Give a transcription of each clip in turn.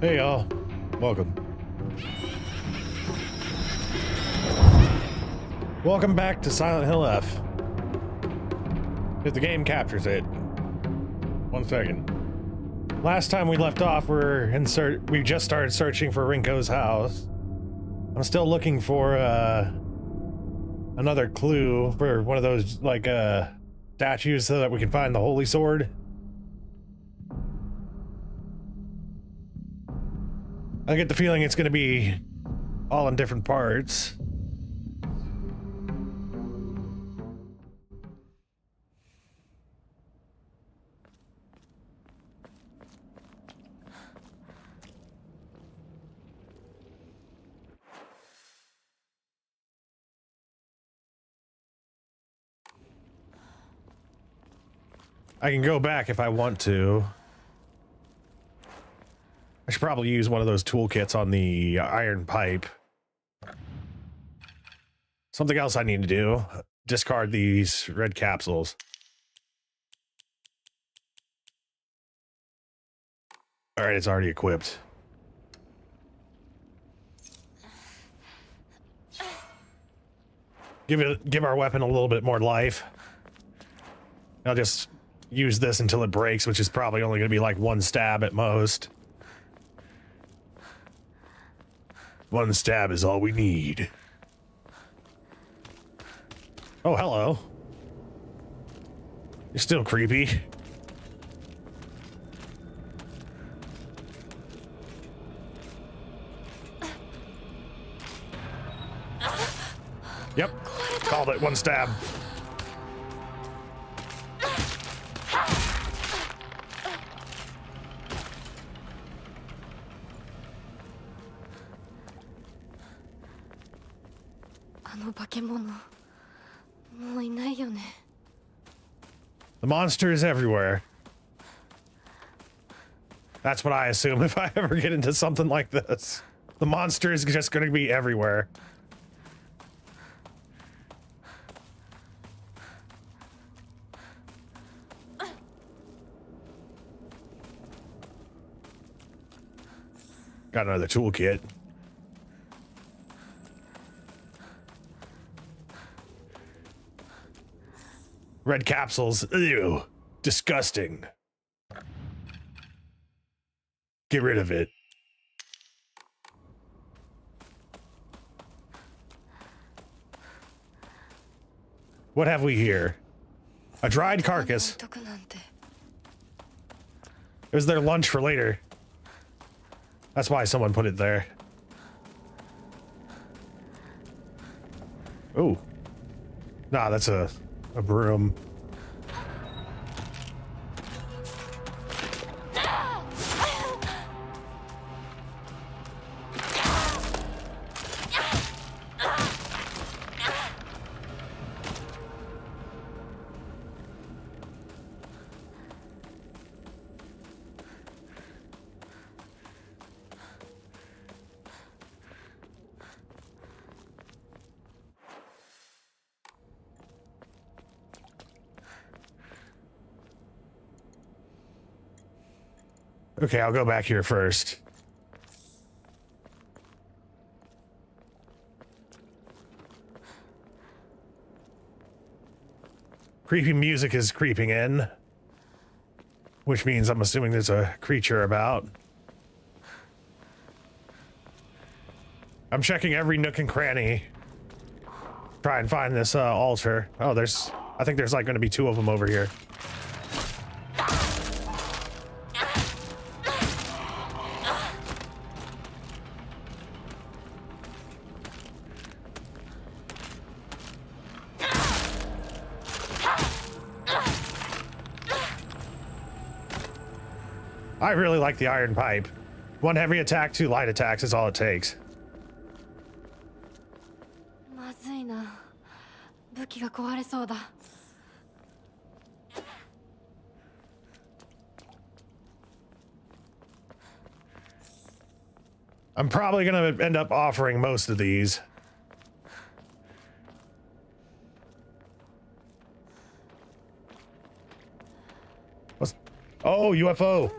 Hey y'all, welcome. Welcome back to Silent Hill F. If the game captures it. 1 second. Last time we left off, we just started searching for Rinko's house. I'm still looking for another clue for one of those like statues so that we can find the holy sword. I get the feeling it's going to be all in different parts. I can go back if I want to. I should probably use one of those toolkits on the iron pipe. Something else I need to do. Discard these red capsules. Alright, it's already equipped. Give our weapon a little bit more life. I'll just use this until it breaks, which is probably only going to be like 1 stab at most. 1 stab is all we need. Oh, hello. You're still creepy. Yep, called it 1 stab. The monster is everywhere. That's what I assume if I ever get into something like this. The monster is just going to be everywhere. Got another toolkit. Red capsules. Ew. Disgusting. Get rid of it. What have we here? A dried carcass. It was their lunch for later. That's why someone put it there. Oh. Nah, that's a broom. Okay, I'll go back here first. Creepy music is creeping in, which means I'm assuming there's a creature about. I'm checking every nook and cranny. Try and find this altar. Oh, I think there's like going to be 2 of them over here. I really like the iron pipe. 1 heavy attack, 2 light attacks is all it takes. I'm probably gonna end up offering most of these. Oh, UFO.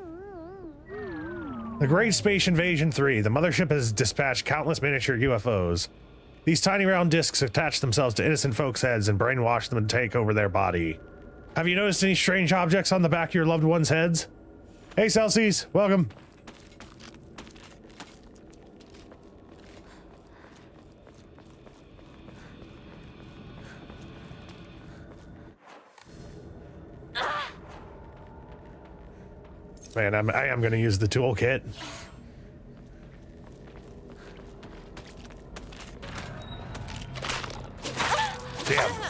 The Great Space Invasion 3. The mothership has dispatched countless miniature UFOs. These tiny round discs attach themselves to innocent folks' heads and brainwash them and take over their body. Have you noticed any strange objects on the back of your loved ones' heads? Hey, Celsius, welcome. Man, I am going to use the toolkit. Damn.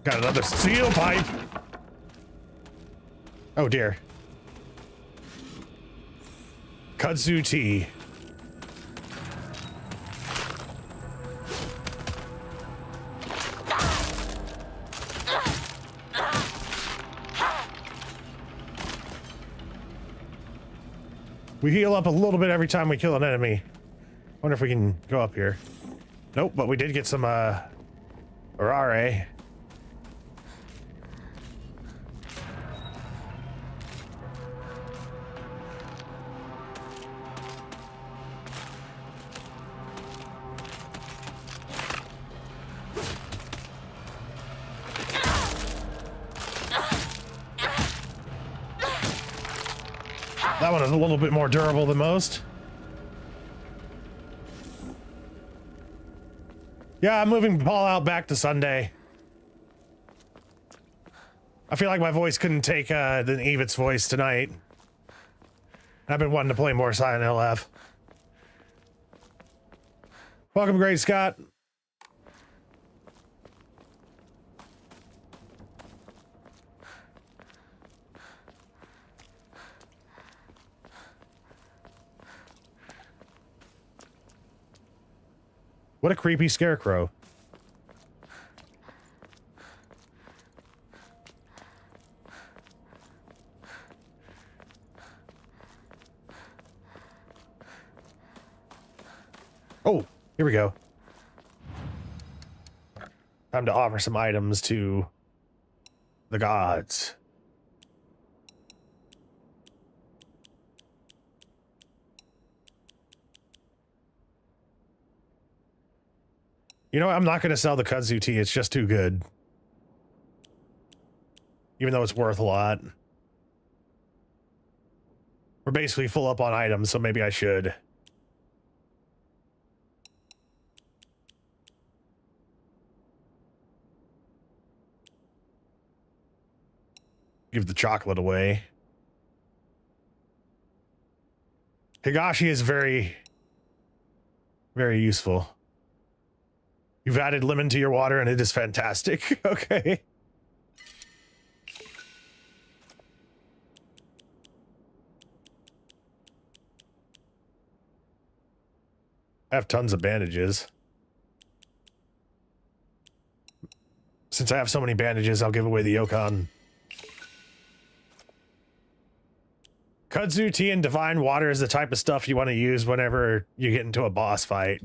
Got another steel pipe. Oh dear. Kudzu tea. We heal up a little bit every time we kill an enemy. Wonder if we can go up here. Nope, but we did get some Arare. That one is a little bit more durable than most. Yeah, I'm moving Paul out back to Sunday. I feel like my voice couldn't take the Evit's voice tonight. I've been wanting to play more Silent Hill F. Welcome, Great Scott. What a creepy scarecrow. Oh, here we go. Time to offer some items to the gods. You know what? I'm not going to sell the kudzu tea. It's just too good. Even though it's worth a lot. We're basically full up on items, so maybe I should. Give the chocolate away. Higashi is very, very useful. You've added lemon to your water and it is fantastic. Okay. I have tons of bandages. Since I have so many bandages, I'll give away the Yokon. Kudzu tea and divine water is the type of stuff you want to use whenever you get into a boss fight.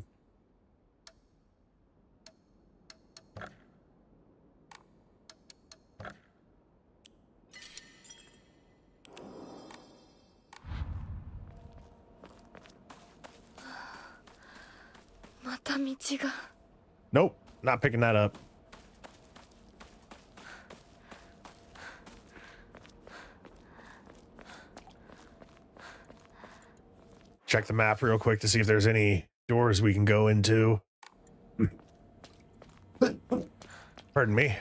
Nope, not picking that up. Check the map real quick to see if there's any doors we can go into. Pardon me.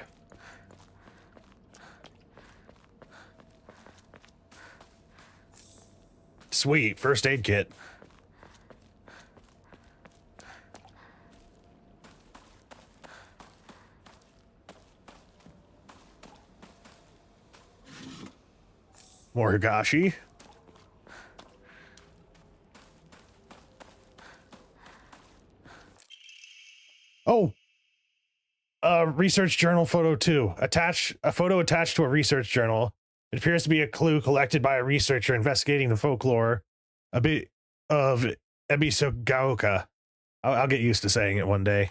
Sweet, first aid kit. More Higashi. Oh, research journal photo 2. A photo attached to a research journal. It appears to be a clue collected by a researcher investigating the folklore a bit of Ebisugaoka. I'll get used to saying it one day.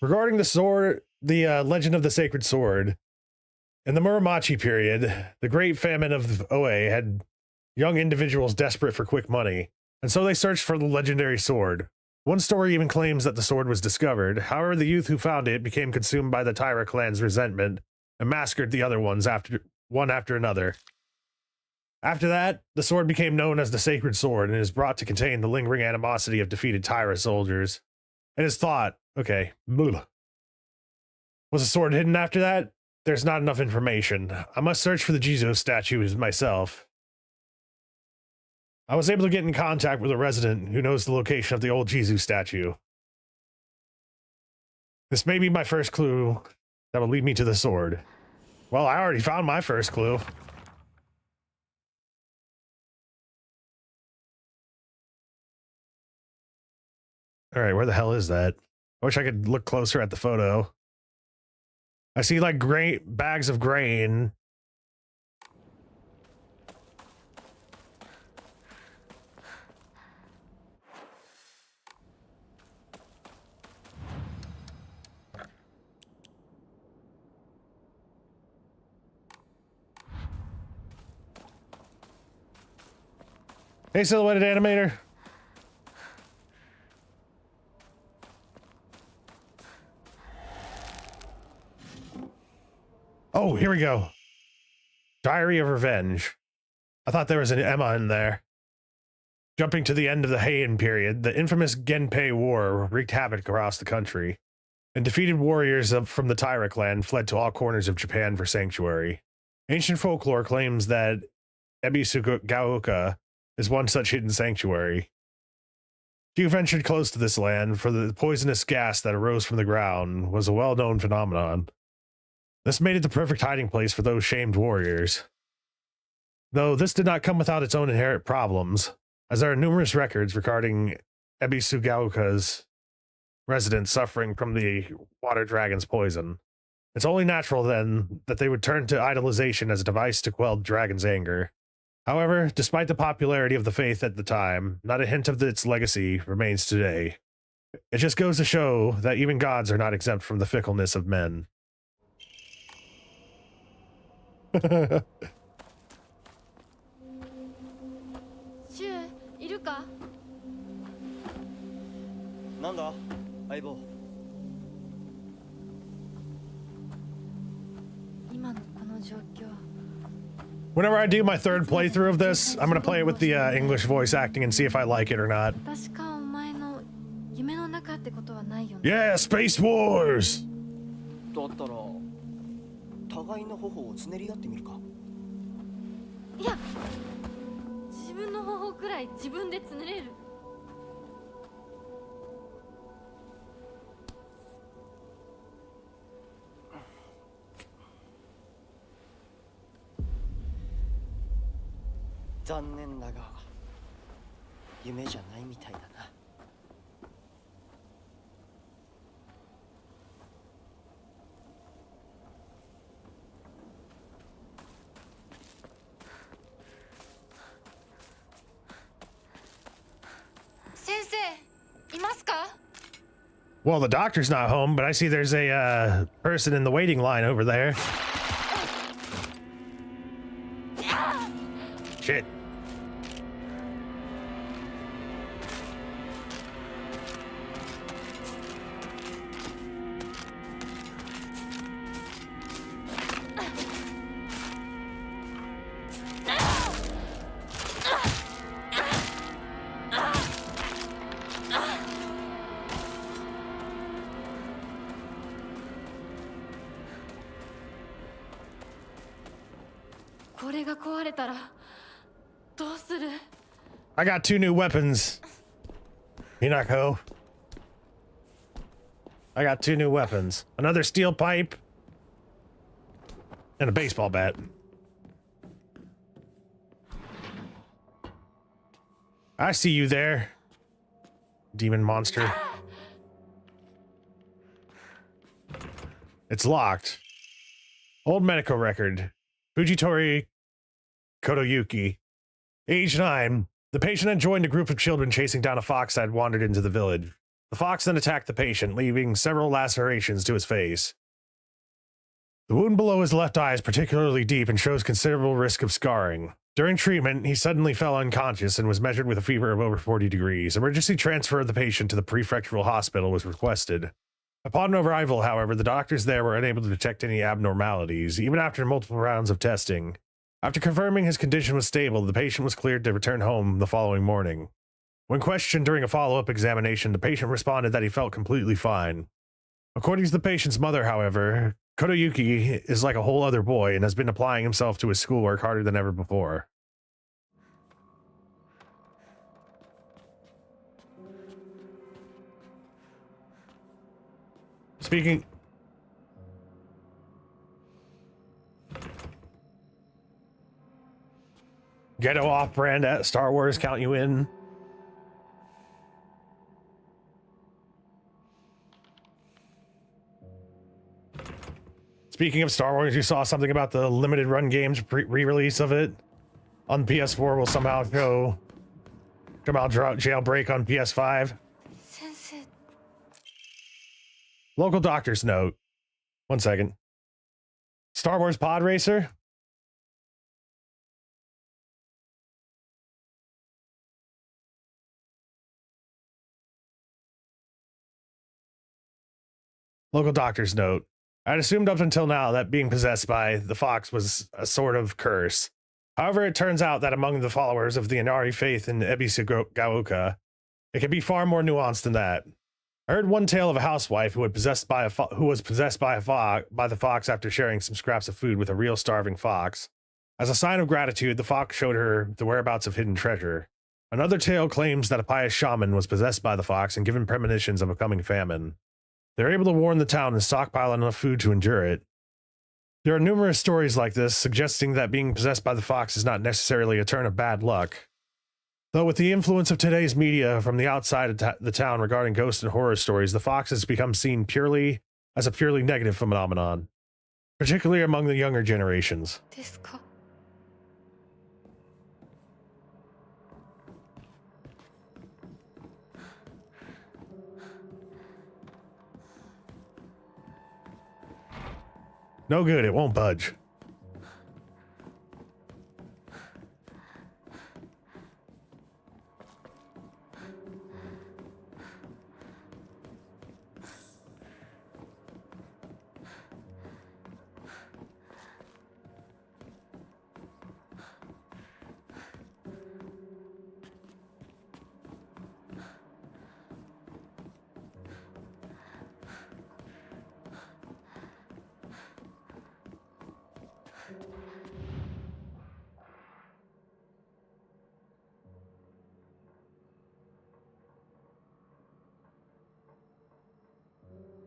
Regarding the sword, the legend of the sacred sword. In the Muromachi period, the great famine of Oe had young individuals desperate for quick money, and so they searched for the legendary sword. One story even claims that the sword was discovered. However, the youth who found it became consumed by the Taira clan's resentment and massacred the other ones one after another. After that, the sword became known as the Sacred Sword and is brought to contain the lingering animosity of defeated Taira soldiers. It is thought, okay, was the sword hidden after that? There's not enough information. I must search for the Jizo statues myself. I was able to get in contact with a resident who knows the location of the old Jizo statue. This may be my first clue that will lead me to the sword. Well, I already found my first clue. All right, where the hell is that? I wish I could look closer at the photo. I see like bags of grain. Hey, silhouetted animator. Oh, here we go. Diary of Revenge. I thought there was an Emma in there. Jumping to the end of the Heian period, the infamous Genpei War wreaked havoc across the country, and defeated warriors from the Taira clan fled to all corners of Japan for sanctuary. Ancient folklore claims that Ebisugaoka is one such hidden sanctuary. Few ventured close to this land, for the poisonous gas that arose from the ground was a well-known phenomenon. This made it the perfect hiding place for those shamed warriors. Though this did not come without its own inherent problems, as there are numerous records regarding Ebisugaoka's residents suffering from the water dragon's poison. It's only natural, then, that they would turn to idolization as a device to quell the dragon's anger. However, despite the popularity of the faith at the time, not a hint of its legacy remains today. It just goes to show that even gods are not exempt from the fickleness of men. シュウいるか？なんだ相棒。今のこの状況。 Whenever I do my third playthrough of this, I'm gonna play it with the English voice acting and see if I like it or not. 確かお前の夢の中ってことはないよね。 Yeah, Space Wars! だったら互いの頬をつねり合ってみるか。いや、自分の頬くらい自分でつねれる。残念だが夢じゃないみたいだな。先生、いますか？ Well, the doctor's not home, but I see there's a person in the waiting line over there. Shit. I got 2 new weapons. Hinako. I got 2 new weapons. Another steel pipe. And a baseball bat. I see you there, demon monster. It's locked. Old medical record. Fujitori Kotoyuki. Age 9. The patient had joined a group of children chasing down a fox that had wandered into the village. The fox then attacked the patient, leaving several lacerations to his face. The wound below his left eye is particularly deep and shows considerable risk of scarring. During treatment, he suddenly fell unconscious and was measured with a fever of over 40 degrees. Emergency transfer of the patient to the prefectural hospital was requested. Upon arrival, however, the doctors there were unable to detect any abnormalities, even after multiple rounds of testing. After confirming his condition was stable, the patient was cleared to return home the following morning. When questioned during a follow-up examination, the patient responded that he felt completely fine. According to the patient's mother, however, Kotoyuki is like a whole other boy and has been applying himself to his schoolwork harder than ever before. Speaking... Ghetto off-brand at Star Wars count you in? Speaking of Star Wars, you saw something about the limited run games re-release of it on PS4 will somehow come out jailbreak on PS5. Sensei. Local doctor's note. 1 second. Star Wars Pod Racer? Local doctor's note. I'd assumed up until now that being possessed by the fox was a sort of curse. However, it turns out that among the followers of the Inari faith in Ebisu Gaoka, it can be far more nuanced than that. I heard one tale of a housewife who was possessed by the fox after sharing some scraps of food with a real starving fox. As a sign of gratitude, the fox showed her the whereabouts of hidden treasure. Another tale claims that a pious shaman was possessed by the fox and given premonitions of a coming famine. They're able to warn the town and stockpile enough food to endure it. There are numerous stories like this, suggesting that being possessed by the fox is not necessarily a turn of bad luck. Though with the influence of today's media from the outside of the town regarding ghost and horror stories, the fox has become seen purely as a purely negative phenomenon, particularly among the younger generations. ですか? No good, it won't budge.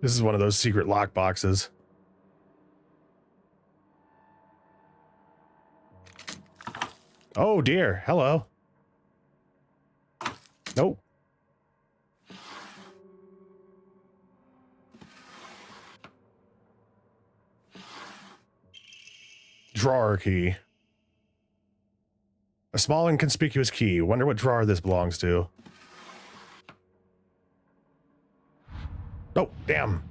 This is one of those secret lock boxes. Oh dear, hello. Nope. Drawer key. A small inconspicuous key. Wonder what drawer this belongs to. Oh, damn.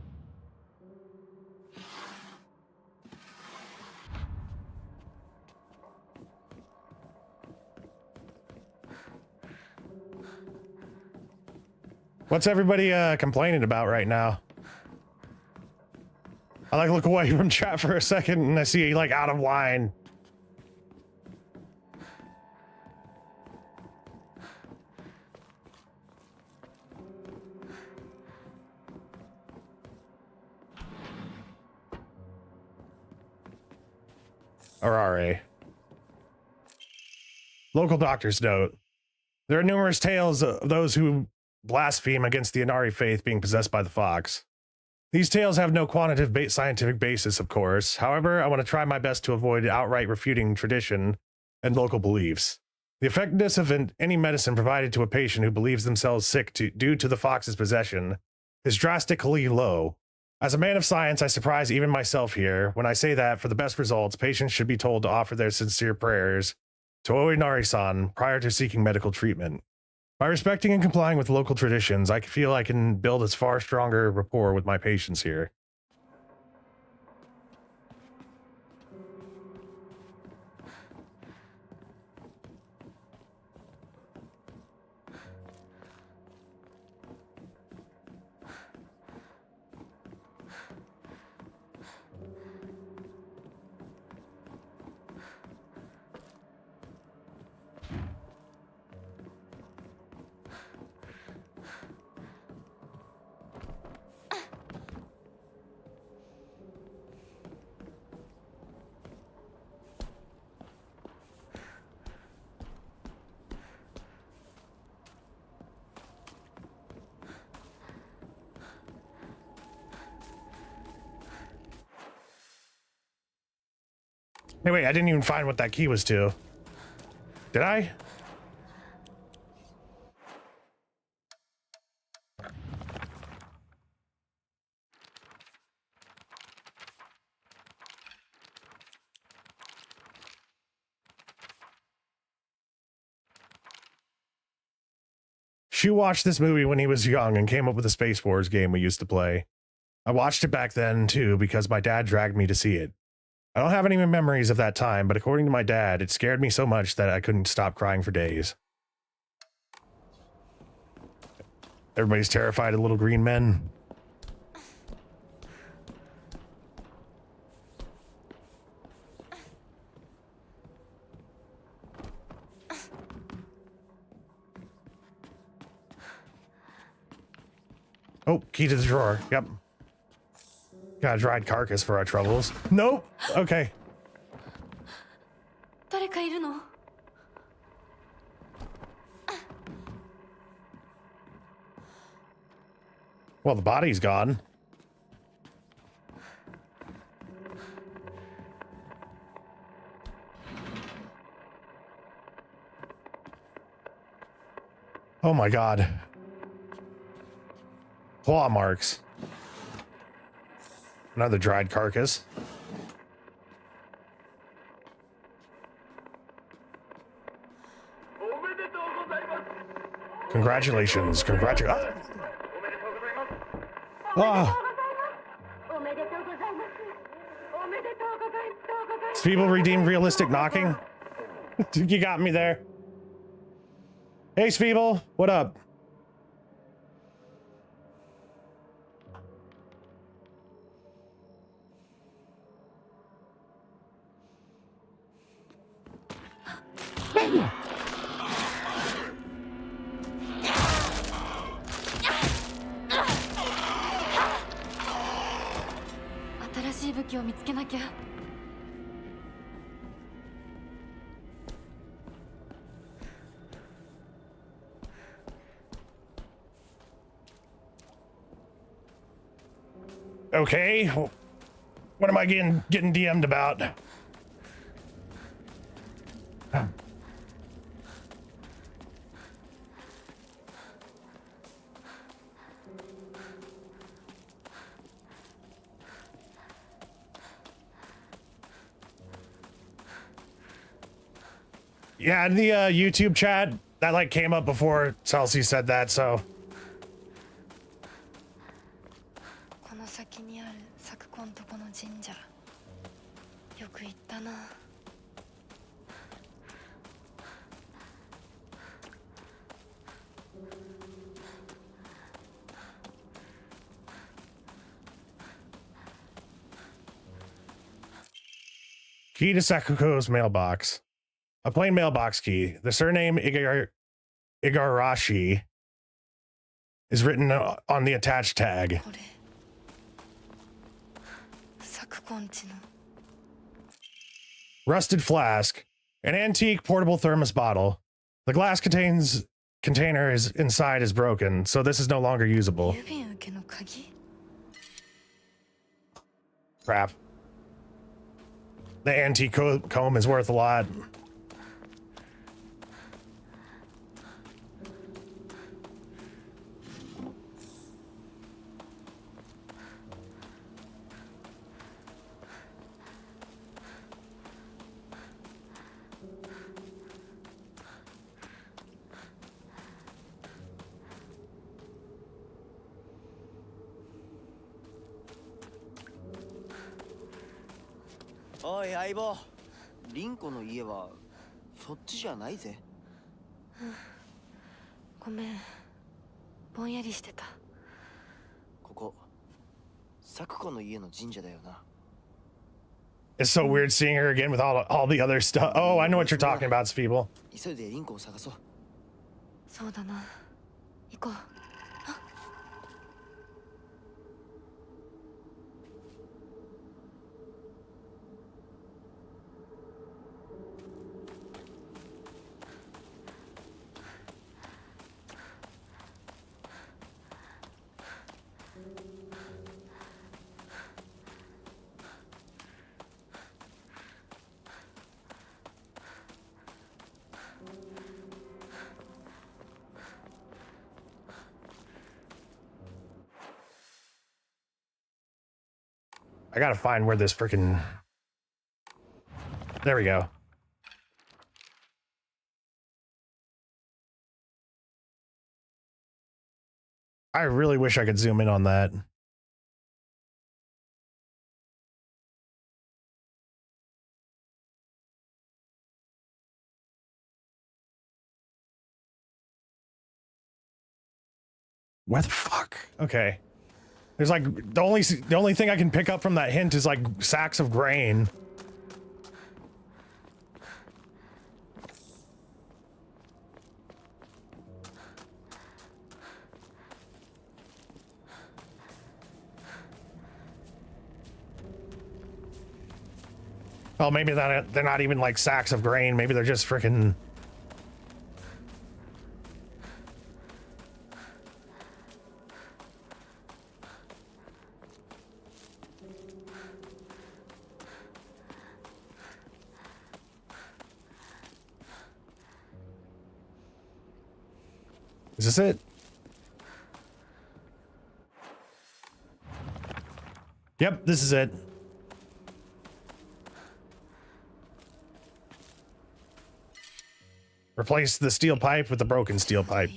What's everybody complaining about right now? I like look away from chat for a second and I see like out of line. Arare. Local doctor's note. There are numerous tales of those who blaspheme against the Inari faith being possessed by the fox. These tales have no quantitative scientific basis, of course. However, I want to try my best to avoid outright refuting tradition and local beliefs. The effectiveness of any medicine provided to a patient who believes themselves sick due to the fox's possession is drastically low. As a man of science, I surprise even myself here when I say that for the best results, patients should be told to offer their sincere prayers to Oinari-san prior to seeking medical treatment. By respecting and complying with local traditions, I feel I can build a far stronger rapport with my patients here. Hey, wait, I didn't even find what that key was to. Did I? Shu watched this movie when he was young and came up with a Space Wars game we used to play. I watched it back then, too, because my dad dragged me to see it. I don't have any memories of that time, but according to my dad, it scared me so much that I couldn't stop crying for days. Everybody's terrified of little green men. Oh, key to the drawer. Yep. Got a dried carcass for our troubles. Nope. Okay. 誰かいるの? Well, the body's gone. Oh my god. Claw marks. Another dried carcass. Congratulations. Congratulations. Ah. People redeemed realistic knocking. You got me there. Hey, Speeble, what up? Okay, what am I getting DM'd about? Yeah, in the YouTube chat, that like came up before Chelsea said that, so. この先にある昨今とこの神社よく行ったな Key to Sakuko's mailbox. A plain mailbox key. The surname Igarashi is written on the attached tag. Rusted flask. An antique portable thermos bottle. The glass container is inside is broken, so this is no longer usable. Crap. The antique comb is worth a lot. おい相棒、リンコの家はそっちじゃないぜ。ごめん、ぼんやりしてた。ここサクコの家の神社だよな。 It's so weird seeing her again with all the other stuff. Oh, I know what you're talking about, Speeble. 急いでリンコを探そう。そうだな、行こう。I gotta find where this freaking. There we go. I really wish I could zoom in on that. Where the fuck? Okay. There's like the only thing I can pick up from that hint is like sacks of grain. Oh, maybe that they're not even like sacks of grain. Maybe they're just freaking. Is this it? Yep, this is it. Replace the steel pipe with the broken steel pipe.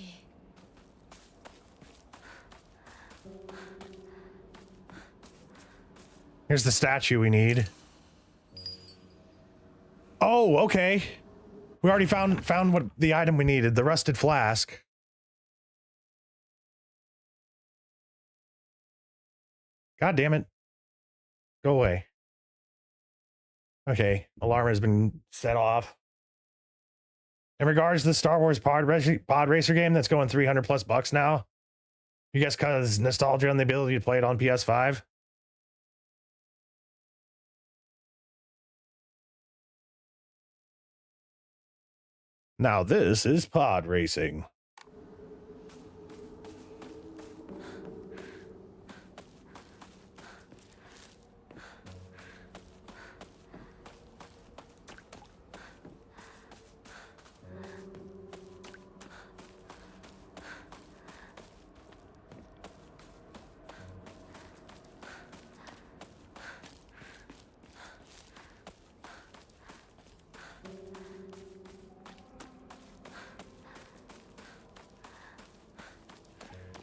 Here's the statue we need. Oh, okay. We already found what the item we needed, the rusted flask. God damn it. Go away. Okay, alarm has been set off. In regards to the Star Wars pod racer game that's going 300 plus bucks now, you guys cause nostalgia on the ability to play it on PS5. Now this is pod racing.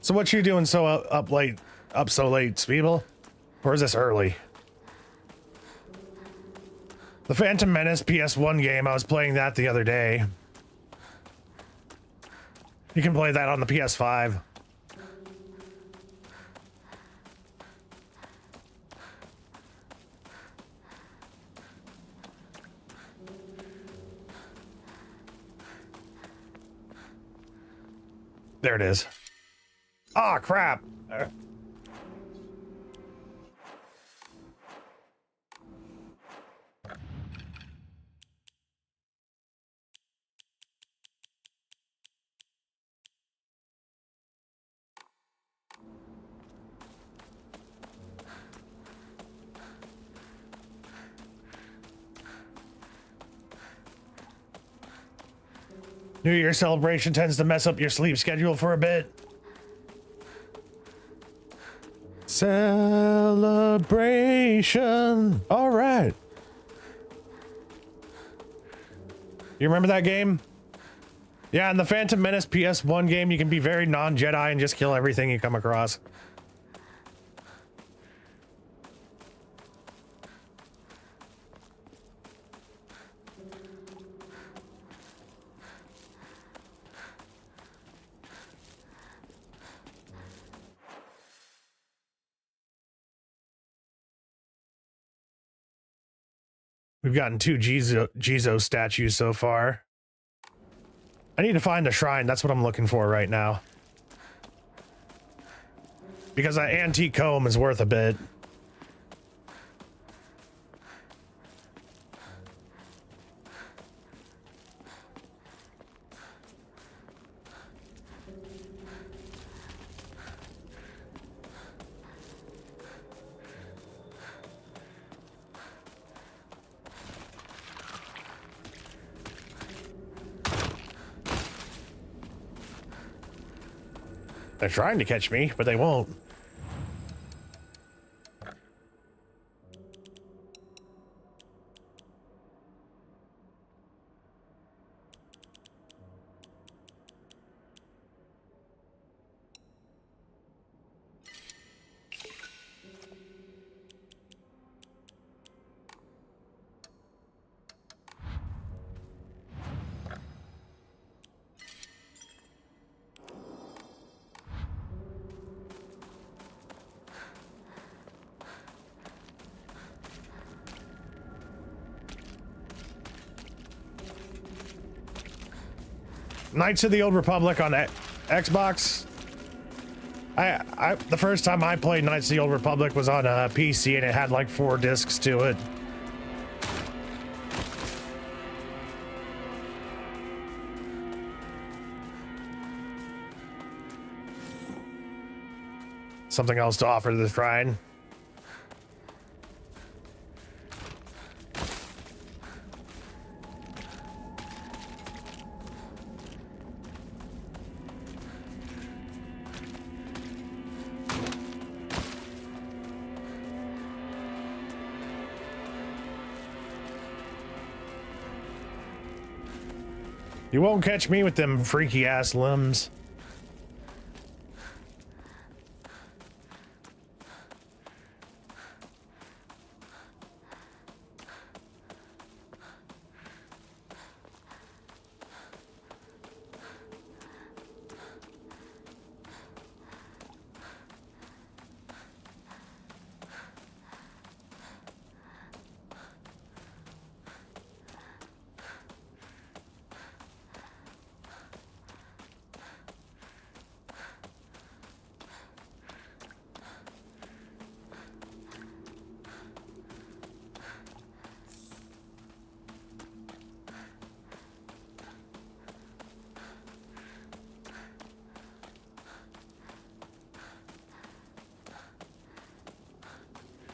So what you doing so up so late, Speeble? Or is this early? The Phantom Menace PS1 game, I was playing that the other day. You can play that on the PS5. There it is. Ah, crap. New Year celebration tends to mess up your sleep schedule for a bit. Celebration. All right. You remember that game? Yeah, in the Phantom Menace PS1 game, you can be very non-Jedi and just kill everything you come across. We've gotten 2 Jizo statues so far. I need to find a shrine. That's what I'm looking for right now. Because that antique comb is worth a bit. They're trying to catch me, but they won't. Knights of the Old Republic on Xbox. The first time I played Knights of the Old Republic was on a PC and it had like 4 discs to it. Something else to offer to the shrine. You won't catch me with them freaky ass limbs.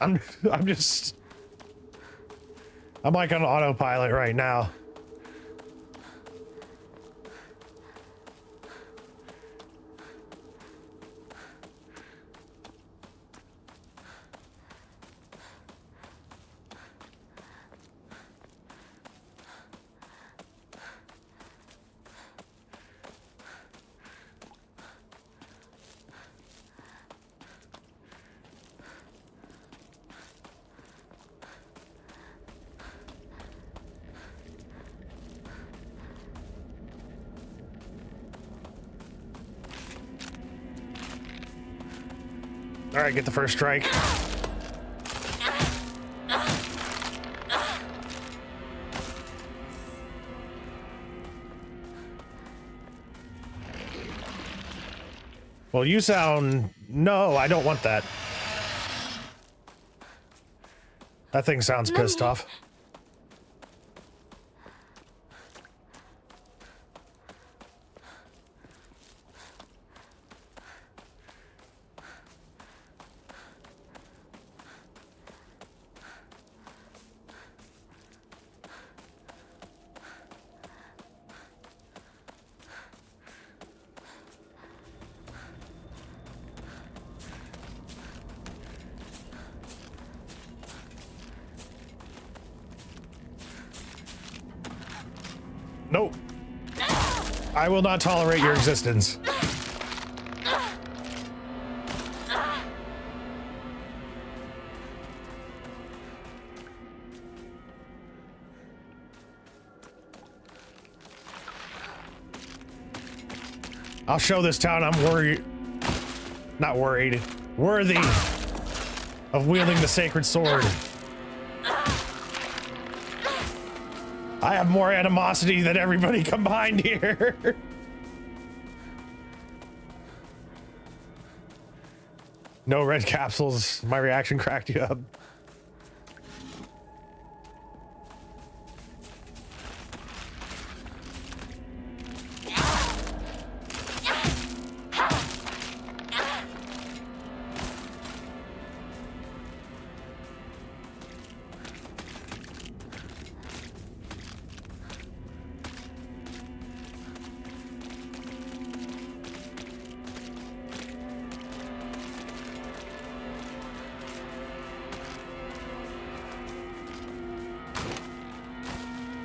I'm like on autopilot right now. All right, get the first strike. Well, you sound... No, I don't want that. That thing sounds pissed off. Nope. I will not tolerate your existence. I'll show this town I'm not worried, worthy of wielding the sacred sword. I have more animosity than everybody combined here. No red capsules. My reaction cracked you up.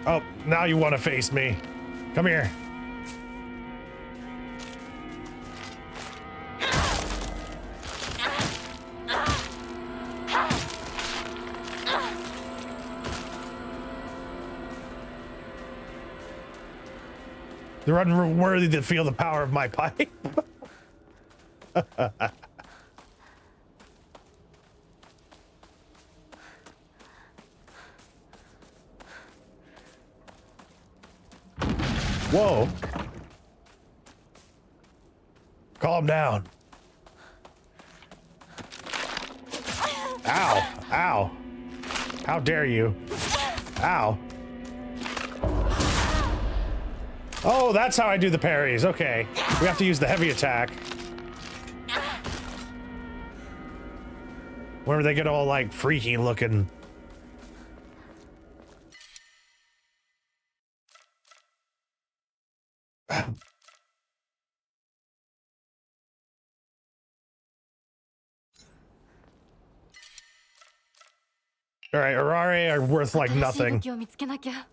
Oh, now you want to face me. Come here. They're unworthy to feel the power of my pipe. Whoa. Calm down. Ow. Ow. How dare you? Ow. Oh, that's how I do the parries. Okay. We have to use the heavy attack. Where they get all like freaky looking. All right, Arare are worth like nothing. 新しい武器を見つけなきゃ。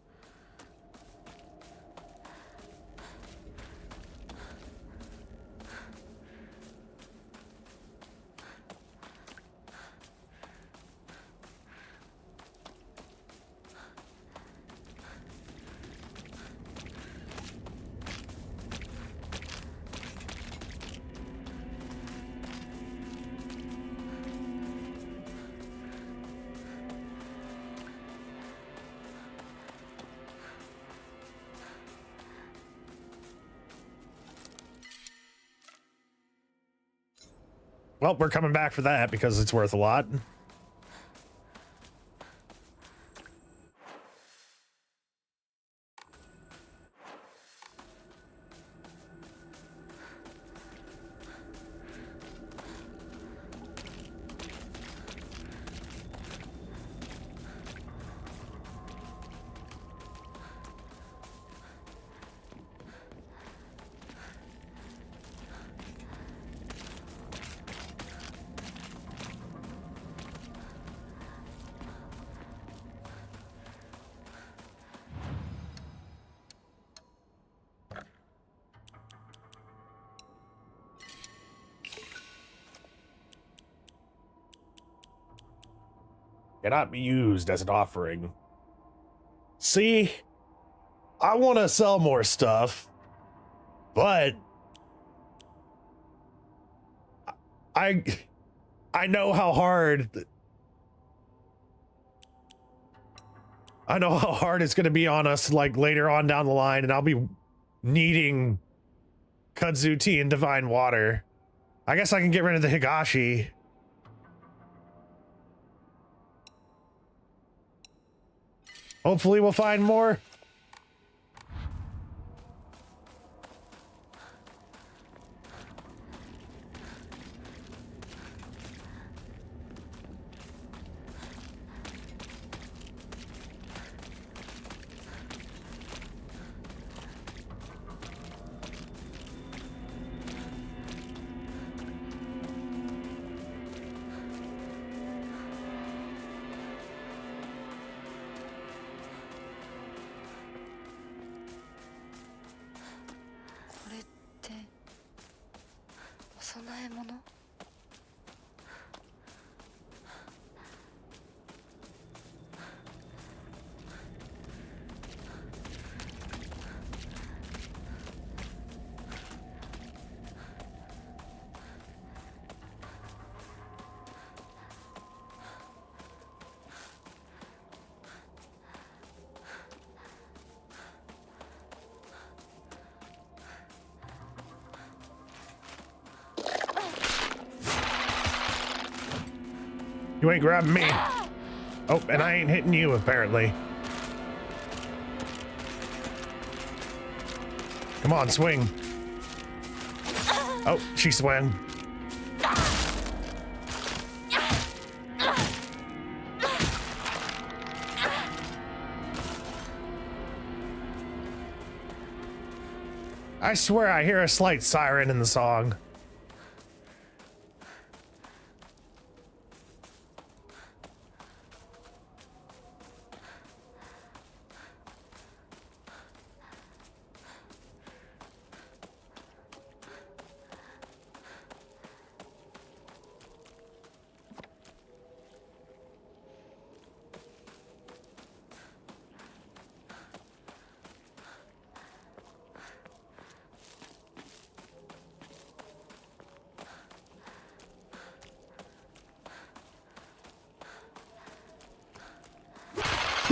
Well, we're coming back for that because it's worth a lot. Cannot be used as an offering. See, I want to sell more stuff, but I know how hard it's going to be on us like later on down the line, and I'll be needing kudzu tea and divine water. I guess I can get rid of the Higashi. Hopefully we'll find more. You ain't grabbing me. Oh, and I ain't hitting you, apparently. Come on, swing. Oh, she swung. I swear I hear a slight siren in the song.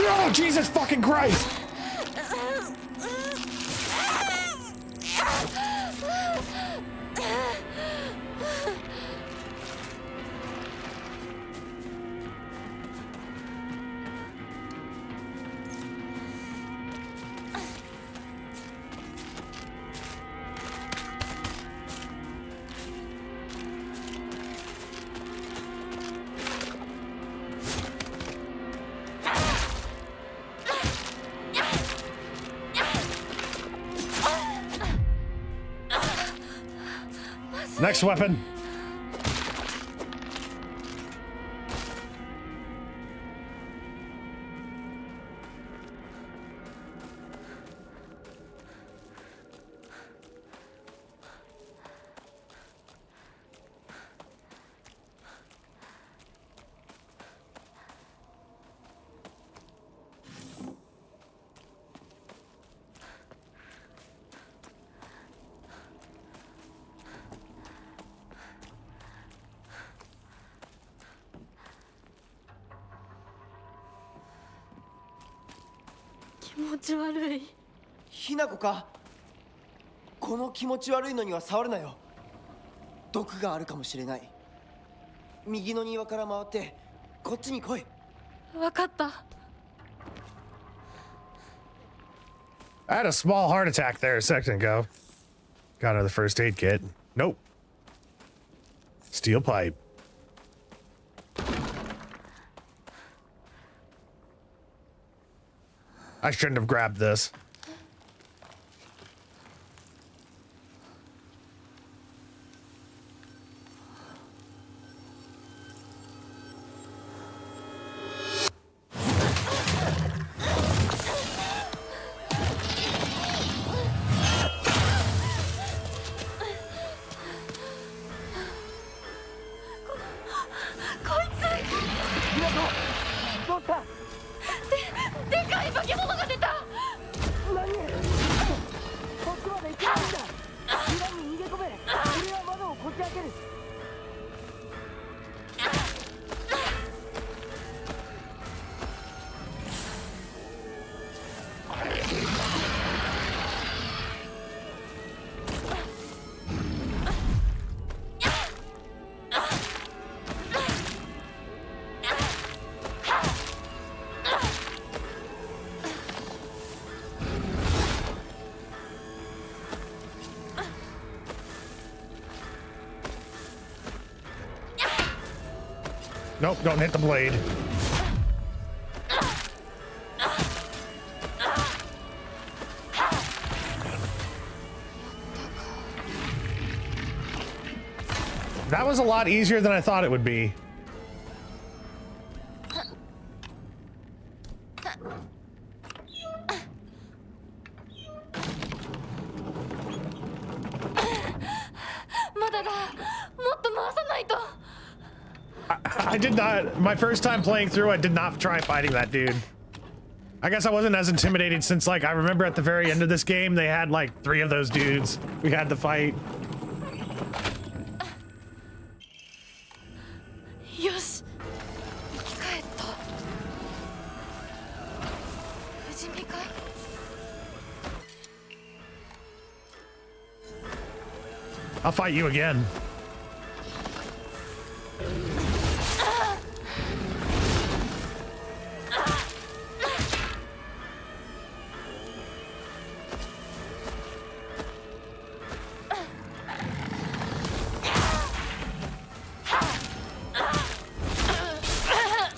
Oh, Jesus fucking Christ! Next weapon.ひなこか。この気持ち悪いのには触るなよ。毒があるかもしれない。右の庭から回ってこっちに来い。わかった。I had a small heart attack there a second ago. Got another first aid kit. Nope. Steel pipe. I shouldn't have grabbed this. Nope, don't hit the blade. That was a lot easier than I thought it would be. I did not, my first time playing through, I did not try fighting that dude. I guess I wasn't as intimidated since, like, I remember at the very end of this game, they had like 3 of those dudes we had to fight. Yosh. I'll fight you again.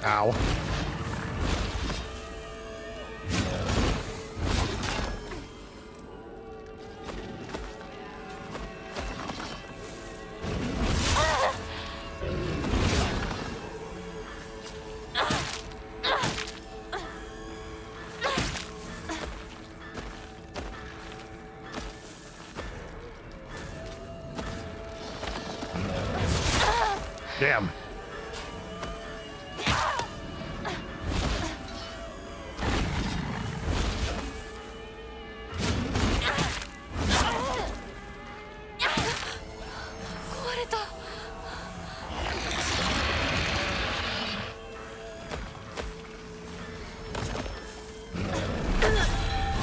Ow. Damn.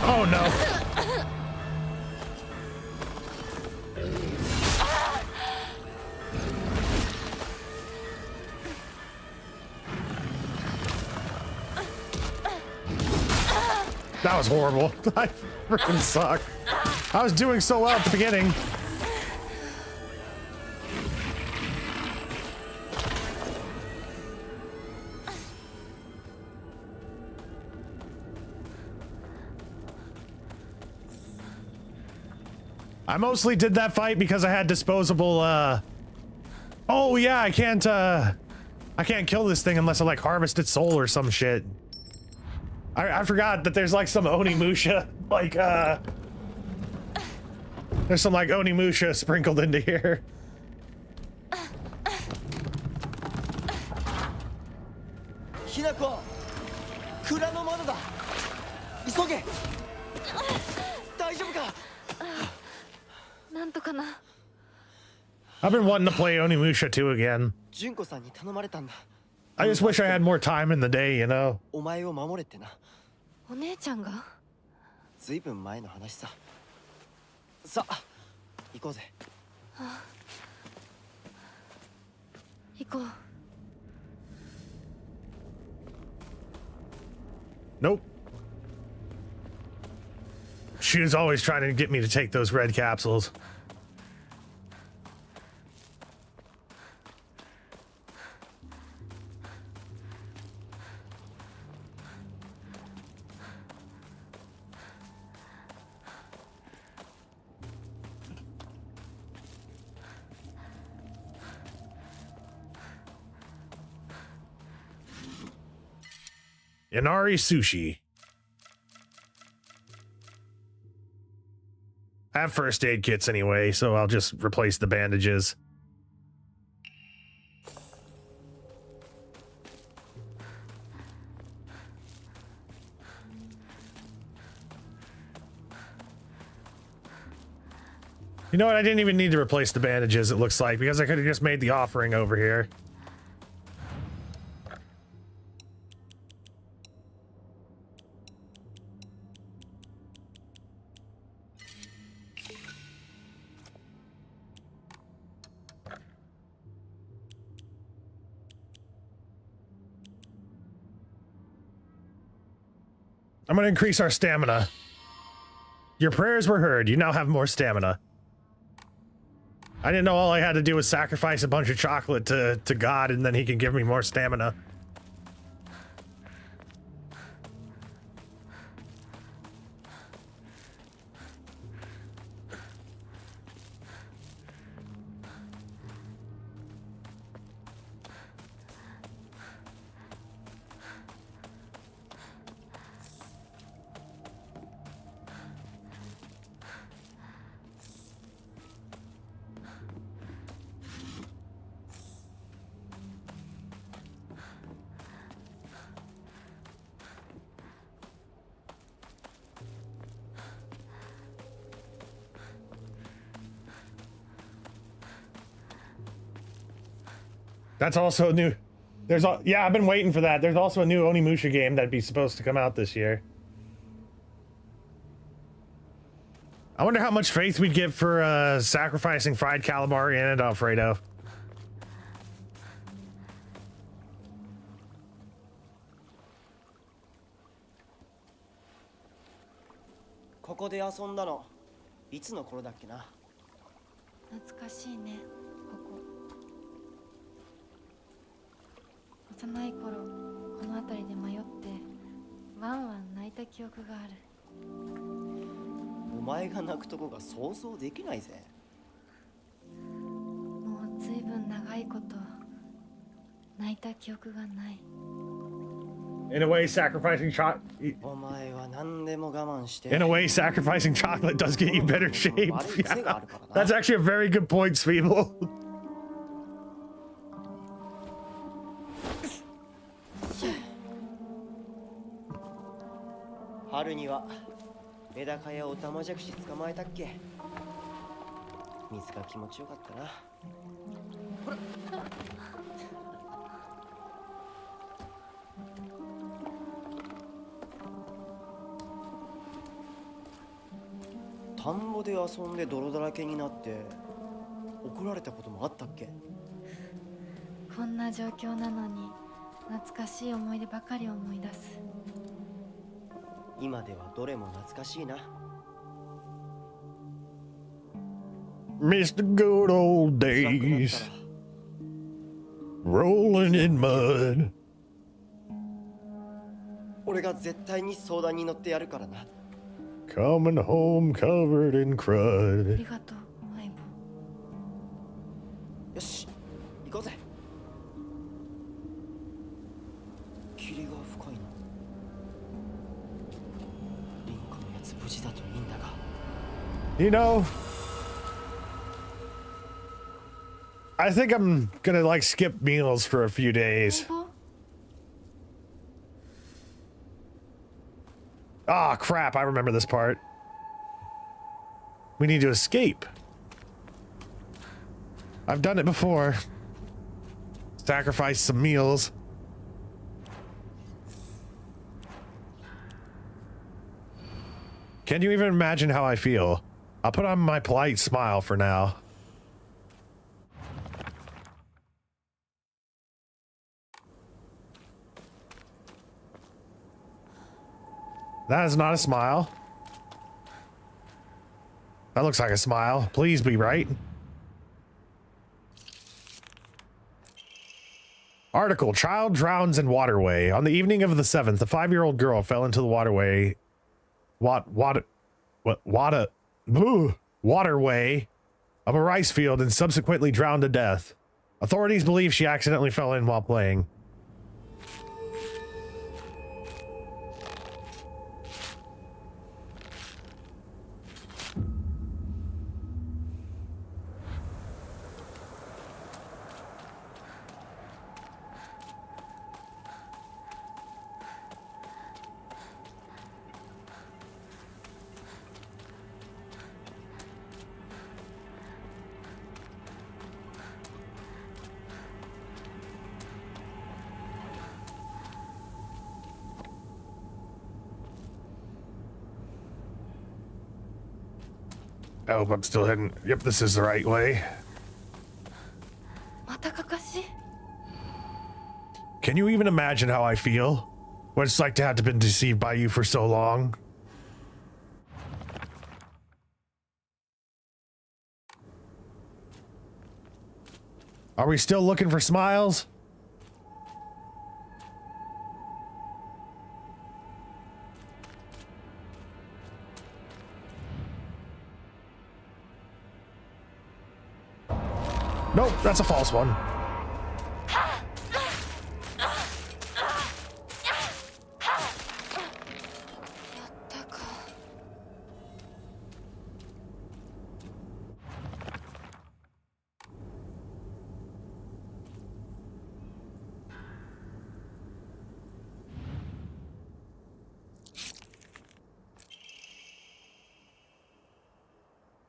Oh no. That was horrible. I freaking suck. I was doing so well at the beginning. I mostly did that fight because I had disposable, oh yeah, I can't kill this thing unless I like harvest its soul or some shit. I forgot that there's like some Onimusha, like, there's some like Onimusha sprinkled into here. Hinako, Kura no mono da. Isoge. Daijoubu ka? I've been wanting to play Onimusha 2 again. Junko-san ni tanomareta nda. I just wish I had more time in the day, you know? お前を守れってな。お姉ちゃんがずいぶん前の話さ。さあ、行こうぜ。行こう。Nope. She was always trying to get me to take those red capsules. Inari sushi. I have first aid kits anyway, so I'll just replace the bandages. You know what? I didn't even need to replace the bandages, it looks like, because I could have just made the offering over here. I'm gonna increase our stamina. Your prayers were heard. You now have more stamina. I didn't know all I had to do was sacrifice a bunch of chocolate to God and then he can give me more stamina. That's also new. Yeah, I've been waiting for that. There's also a new Onimusha game that'd be supposed to come out this year. I wonder how much faith we'd get for sacrificing fried calamari and Alfredo. Koko de asonda no. いつの頃だっけな。懐かしいね、ここ。幼い頃この辺りで迷ってワンワン泣いた記憶がある。お前が泣くとこが想像できないぜ。もうずいぶん長いこと泣いた記憶がない。 In a way, sacrificingお前は何でも我慢して。 in a way, sacrificing chocolate does get you better shape. 悪い癖があ Yeah. るからな。 That's actually a very good point, Spiegel. 春にはメダカやオタマジャクシ捕まえたっけ。水が気持ちよかったな。ほら。田んぼで遊んで泥だらけになって怒られたこともあったっけ。こんな状況なのに懐かしい思い出ばかり思い出す。今ではどれも懐かしいな。 Miss the good old 辛くなった days, ら rolling in mud. 俺が絶対に相談に乗ってやるからな。 Coming home covered in あ crud. りがとう相棒。よし、行こうぜ。霧が深いな。リンクのやつ無事だといいんだが。 You know, I think I'm gonna like skip meals for a few days. 相棒 Ah, crap, I remember this part. We need to escape. I've done it before. Sacrifice some meals. Can you even imagine how I feel? I'll put on my polite smile for now. That is not a smile. That looks like a smile. Please be right. Article: Child drowns in waterway. On the evening of the 7th, a 5-year-old girl fell into the waterway. Waterway of a rice field and subsequently drowned to death. Authorities believe she accidentally fell in while playing. I hope I'm still heading. Yep, this is the right way. またかかし。 Can you even imagine how I feel? What it's like to have been deceived by you for so long? Are we still looking for smiles? Nope, that's a false one.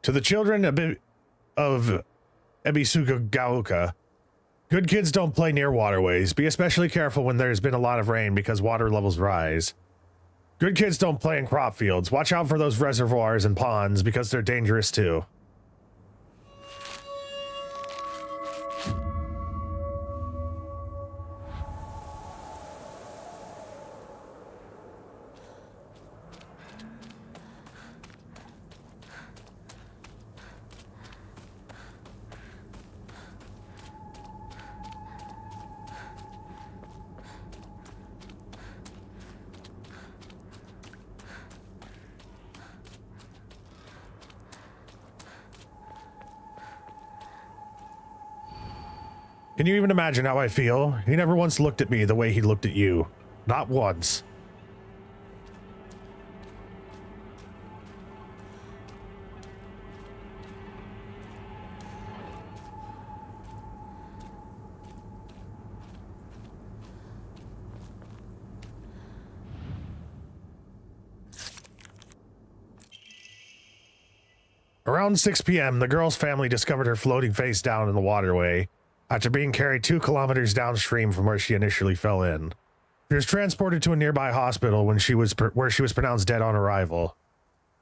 To the children of Ebisuga Gaoka, good kids don't play near waterways. Be especially careful when there's been a lot of rain because water levels rise. Good kids don't play in crop fields. Watch out for those reservoirs and ponds because they're dangerous too. Can you even imagine how I feel? He never once looked at me the way he looked at you. Not once. Around 6 p.m., the girl's family discovered her floating face down in the waterway after being carried 2 kilometers downstream from where she initially fell in. She was transported to a nearby hospital where she was pronounced dead on arrival.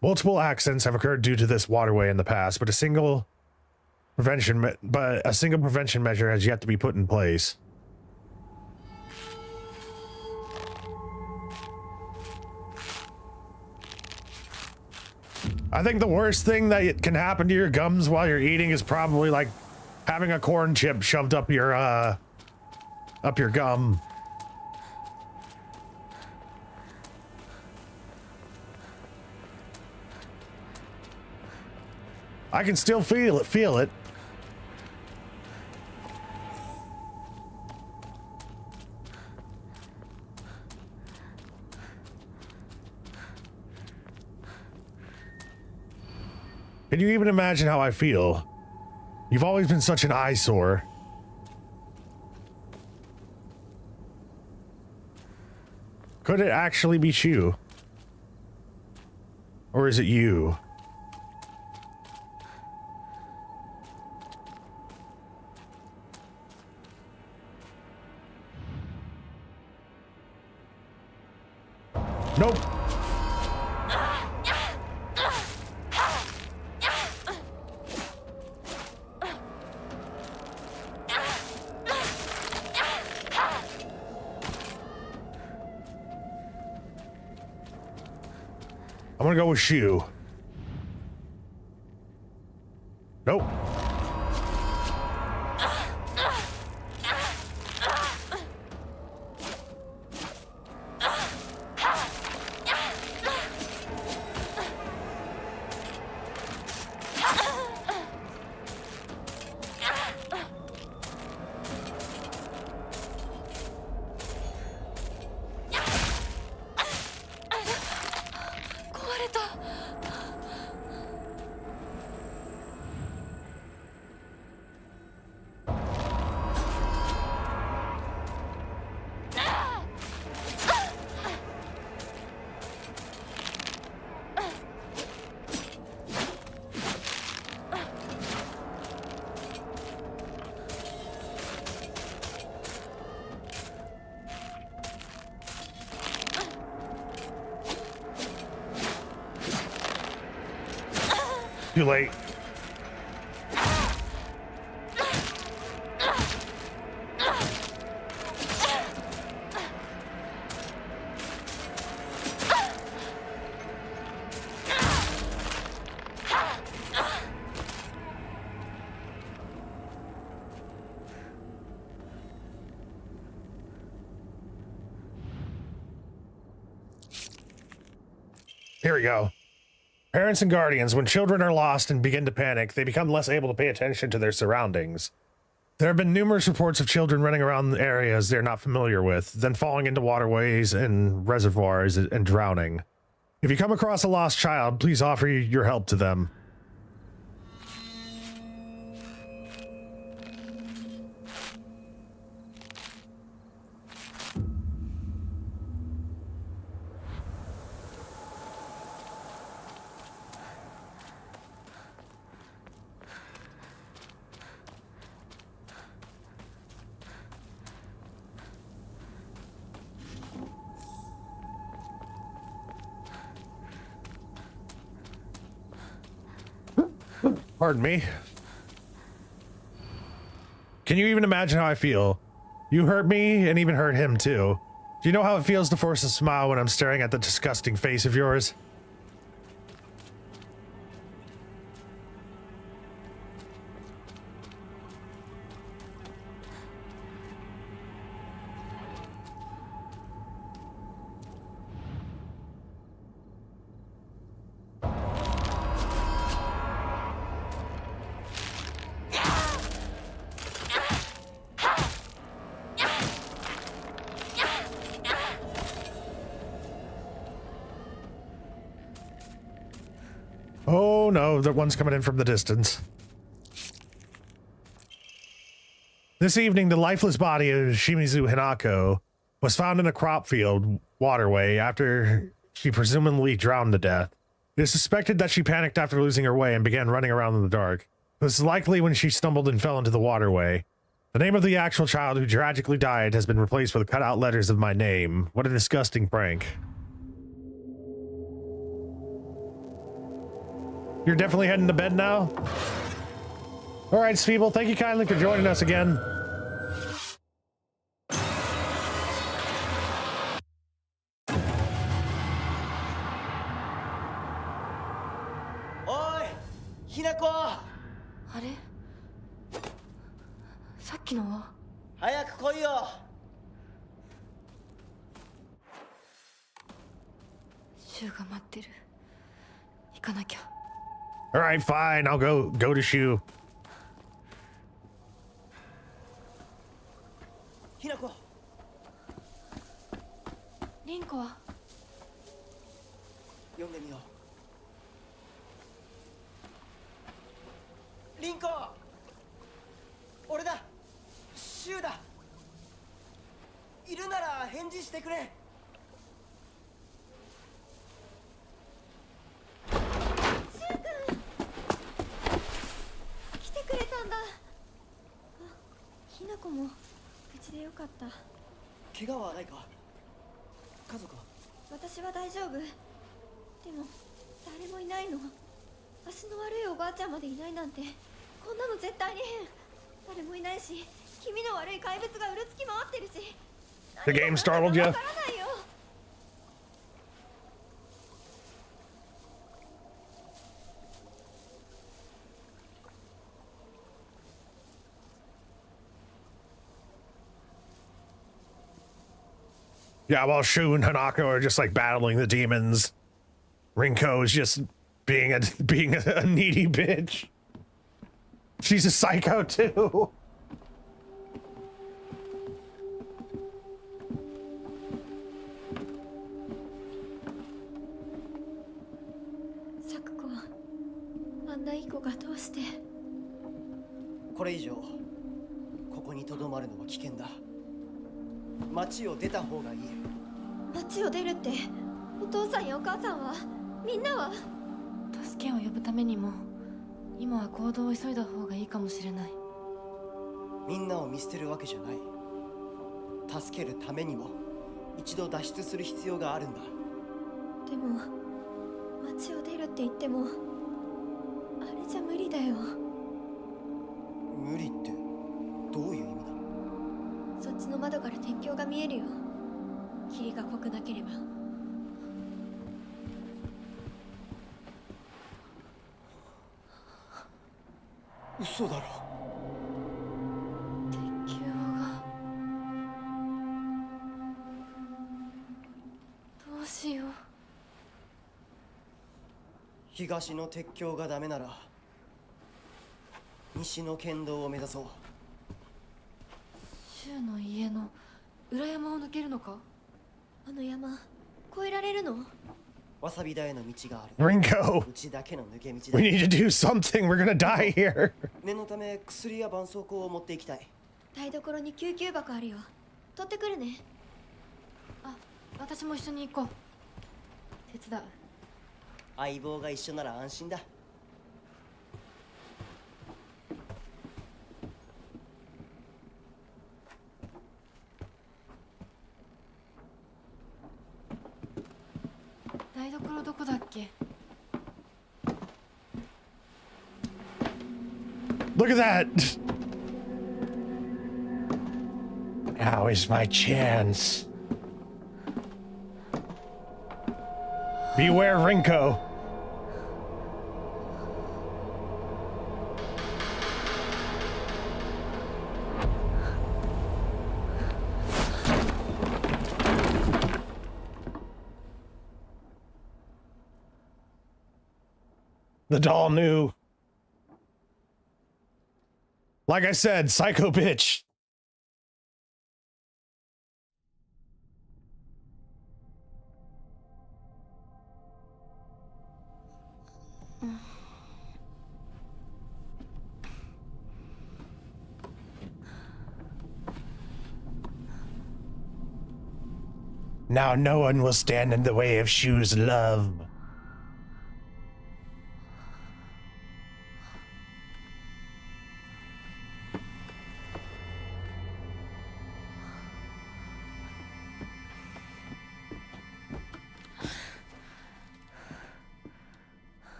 Multiple accidents have occurred due to this waterway in the past, but a single prevention measure has yet to be put in place. I think the worst thing that can happen to your gums while you're eating is probably like having a corn chip shoved up your gum. I can still feel it. Can you even imagine how I feel? You've always been such an eyesore. Could it actually be Shu? Or is it you? Nope. I'm gonna go with Shu. Nope. Too late. Here we go. Parents and guardians, when children are lost and begin to panic, they become less able to pay attention to their surroundings. There have been numerous reports of children running around areas they're not familiar with, then falling into waterways and reservoirs and drowning. If you come across a lost child, please offer your help to them. Pardon me. Can you even imagine how I feel? You hurt me and even hurt him too. Do you know how it feels to force a smile when I'm staring at the disgusting face of yours? No, no, the one's coming in from the distance. This evening, the lifeless body of Shimizu Hinako was found in a crop field waterway after she presumably drowned to death. It is suspected that she panicked after losing her way and began running around in the dark. It was likely when she stumbled and fell into the waterway. The name of the actual child who tragically died has been replaced with cutout letters of my name. What a disgusting prank. You're definitely heading to bed now? Alright, people, thank you kindly for joining us again.おいひなこあれさっきのは早く来いよシュウが待ってる行かなきゃ Alright, fine, I'll go to Shu. ひなこリンコは読んでみようリンコ俺だシュウだいるなら返事してくれ来てくれたんだあひなこも無事でよかった怪我はないか家族は私は大丈夫でも誰もいないの足の悪いおばあちゃんまでいないなんてこんなの絶対に変誰もいないし気味の悪い怪物がうるつき回ってるし The game startled you? わからないよ Yeah, while Shu and Hanako are just like battling the demons, Rinko is just being a needy bitch. She's a psycho too. サクコあんないい子がどうしてこれ以上ここにとどまるのは危険だ町を出た方がいい町を出るってお父さんやお母さんはみんなは助けを呼ぶためにも今は行動を急いだ方がいいかもしれないみんなを見捨てるわけじゃない助けるためにも一度脱出する必要があるんだでも町を出るって言ってもあれじゃ無理だよ無理ってどういう意味だそっちの窓から鉄橋が見えるよ霧が濃くなければ嘘だろ鉄橋がどうしよう東の鉄橋がダメなら西の県道を目指そう柊の家の裏山を抜けるのかあの山越えられるのわさび田への道がある Rinko, うちだけの抜け道だ we need to do something. We're gonna die here. 念のため薬や絆創膏を持っていきたい台所に救急箱あるよ取ってくるねあ、私も一緒に行こう手伝う相棒が一緒なら安心だ台所どこだっけ Look at that. Now is my chance. Beware, Rinko. The doll knew. Like I said, psycho bitch. Now no one will stand in the way of Shu's love.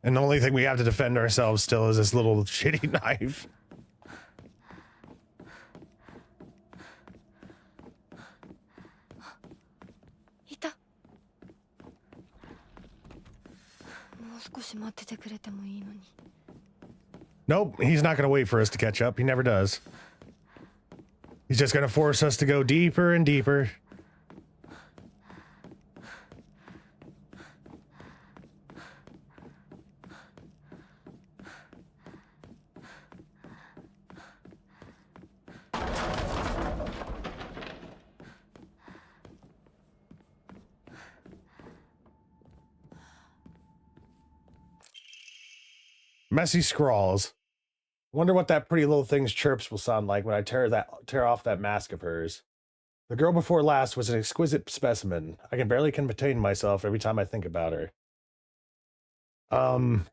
And the only thing we have to defend ourselves still is this little shitty knife. Nope, he's not going to wait for us to catch up. He never does. He's just going to force us to go deeper and deeper. Messy scrawls. Wonder what that pretty little thing's chirps will sound like when I tear off that mask of hers. The girl before last was an exquisite specimen. I can barely contain myself every time I think about her. I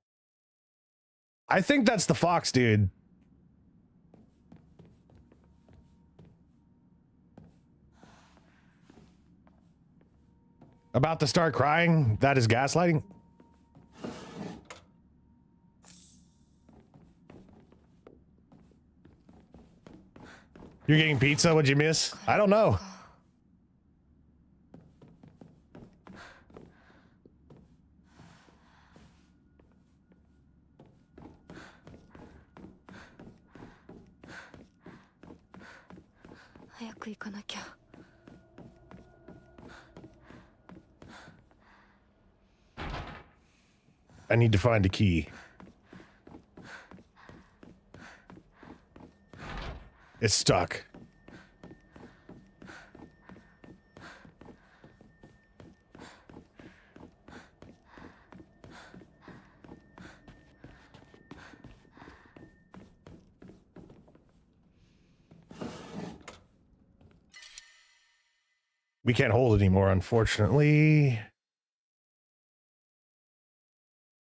think that's the fox dude. About to start crying? That is gaslighting? You're getting pizza? What'd you miss? I don't know. I need to find a key. It's stuck. We can't hold it anymore, unfortunately.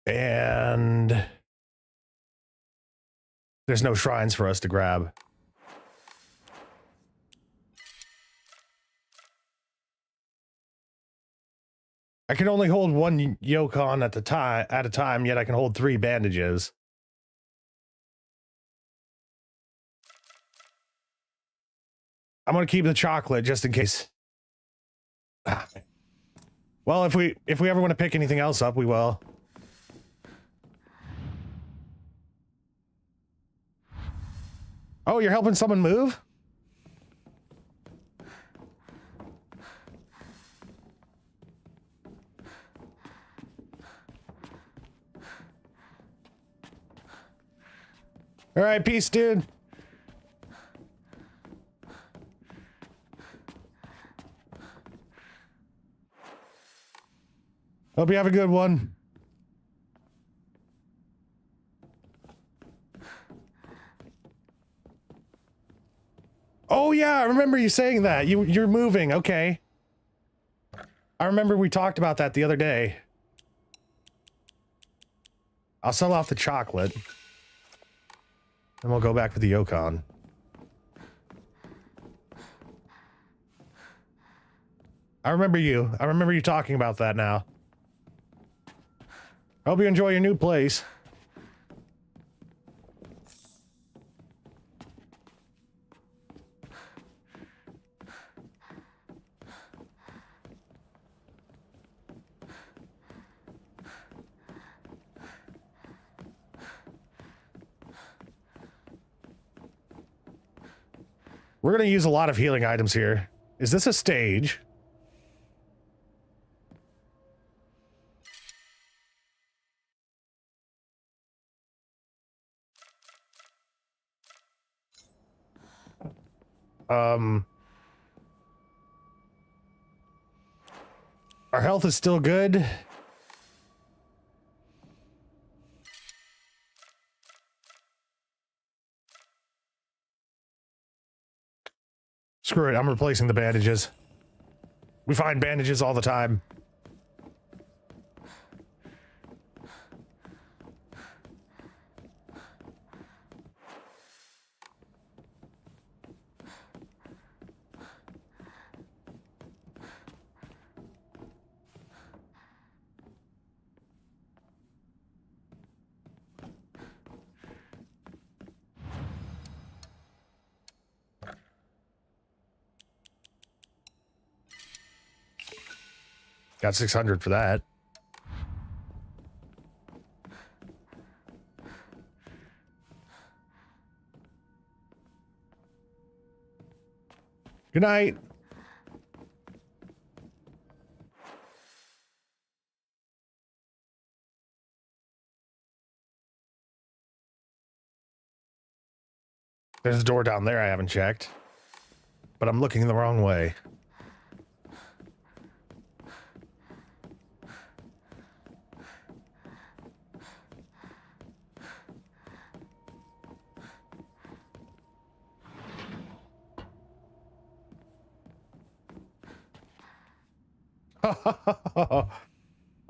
And there's no shrines for us to grab. I can only hold one Yokon at a time, yet I can hold 3 bandages. I'm gonna keep the chocolate just in case. Well, if we ever want to pick anything else up, we will. Oh, you're helping someone move? All right, peace, dude. Hope you have a good one. Oh yeah, I remember you saying that. You're moving, okay. I remember we talked about that the other day. I'll sell off the chocolate. And we'll go back with the Yokon. I remember you. I remember you talking about that now. I hope you enjoy your new place. We're going to use a lot of healing items here. Is this a stage? Our health is still good. Screw it, I'm replacing the bandages. We find bandages all the time. Got 600 for that. Good night. There's a door down there I haven't checked, but I'm looking the wrong way.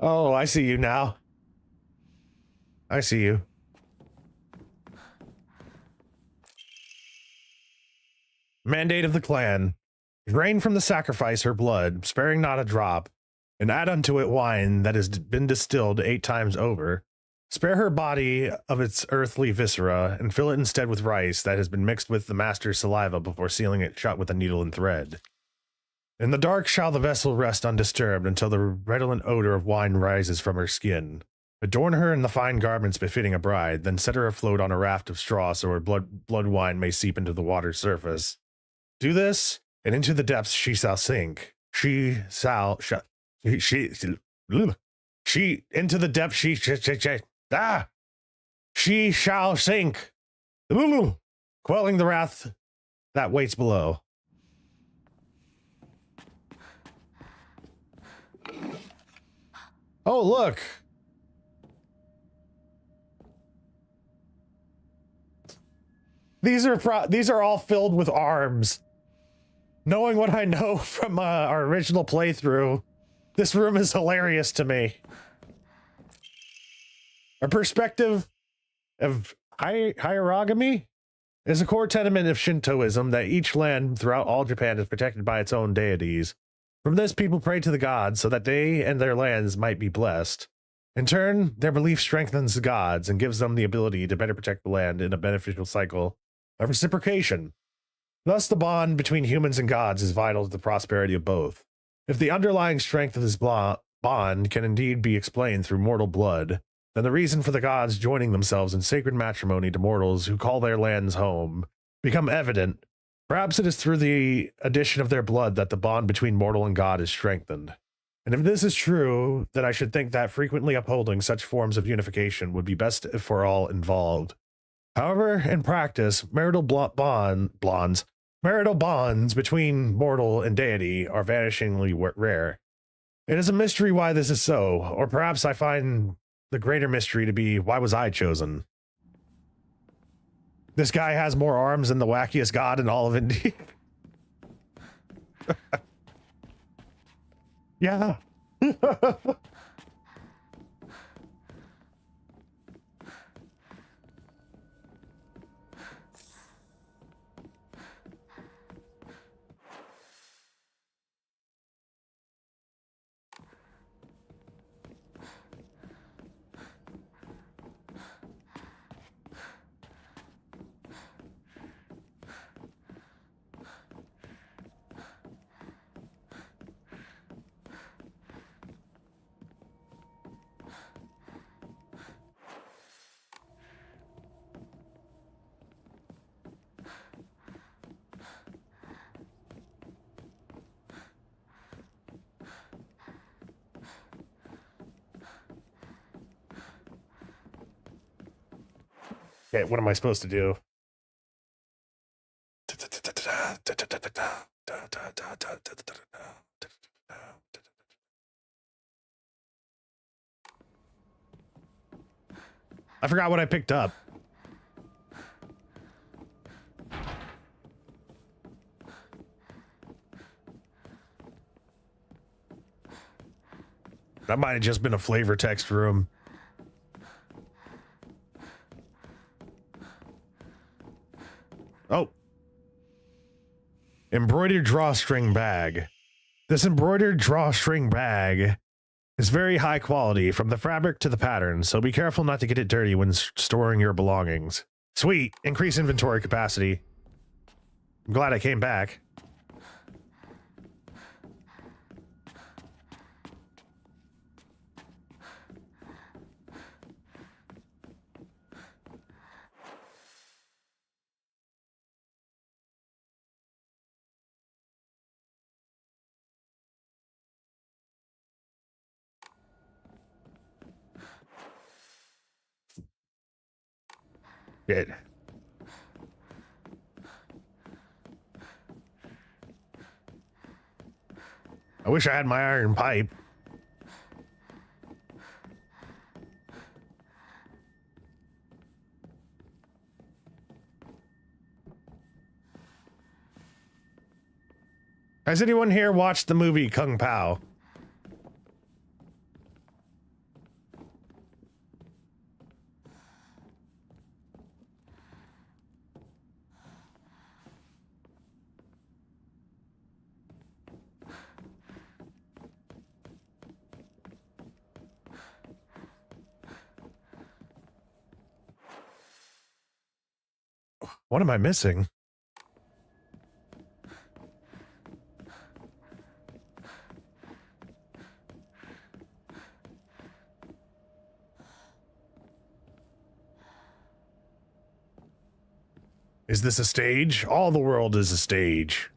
Oh, I see you now. I see you. Mandate of the clan. Drain from the sacrifice her blood, sparing not a drop, and add unto it wine that has been distilled 8 times over. Spare her body of its earthly viscera, and fill it instead with rice that has been mixed with the master's saliva before sealing it shut with a needle and thread. In the dark shall the vessel rest undisturbed until the redolent odor of wine rises from her skin. Adorn her in the fine garments befitting a bride, then set her afloat on a raft of straw so her blood wine may seep into the water's surface. Do this, and into the depths she shall sink. She into the depths she shall sink, quelling the wrath that waits below. Oh, look. These are all filled with arms. Knowing what I know from our original playthrough, this room is hilarious to me. A perspective of hierogamy is a core tenet of Shintoism that each land throughout all Japan is protected by its own deities. From this, people pray to the gods so that they and their lands might be blessed. In turn, their belief strengthens the gods and gives them the ability to better protect the land in a beneficial cycle of reciprocation. Thus, the bond between humans and gods is vital to the prosperity of both. If the underlying strength of this bond can indeed be explained through mortal blood, then the reason for the gods joining themselves in sacred matrimony to mortals who call their lands home become evident. Perhaps it is through the addition of their blood that the bond between mortal and god is strengthened. And if this is true, then I should think that frequently upholding such forms of unification would be best for all involved. However, in practice, marital bonds between mortal and deity are vanishingly rare. It is a mystery why this is so, or perhaps I find the greater mystery to be, why was I chosen? This guy has more arms than the wackiest god in all of India. Yeah. Okay, what am I supposed to do? I forgot what I picked up. That might have just been a flavor text room. Oh. Embroidered drawstring bag. This embroidered drawstring bag is very high quality from the fabric to the pattern, so be careful not to get it dirty when storing your belongings. Sweet. Increase inventory capacity. I'm glad I came back. Good. I wish I had my iron pipe. Has anyone here watched the movie Kung Pao? What am I missing? Is this a stage? All the world is a stage.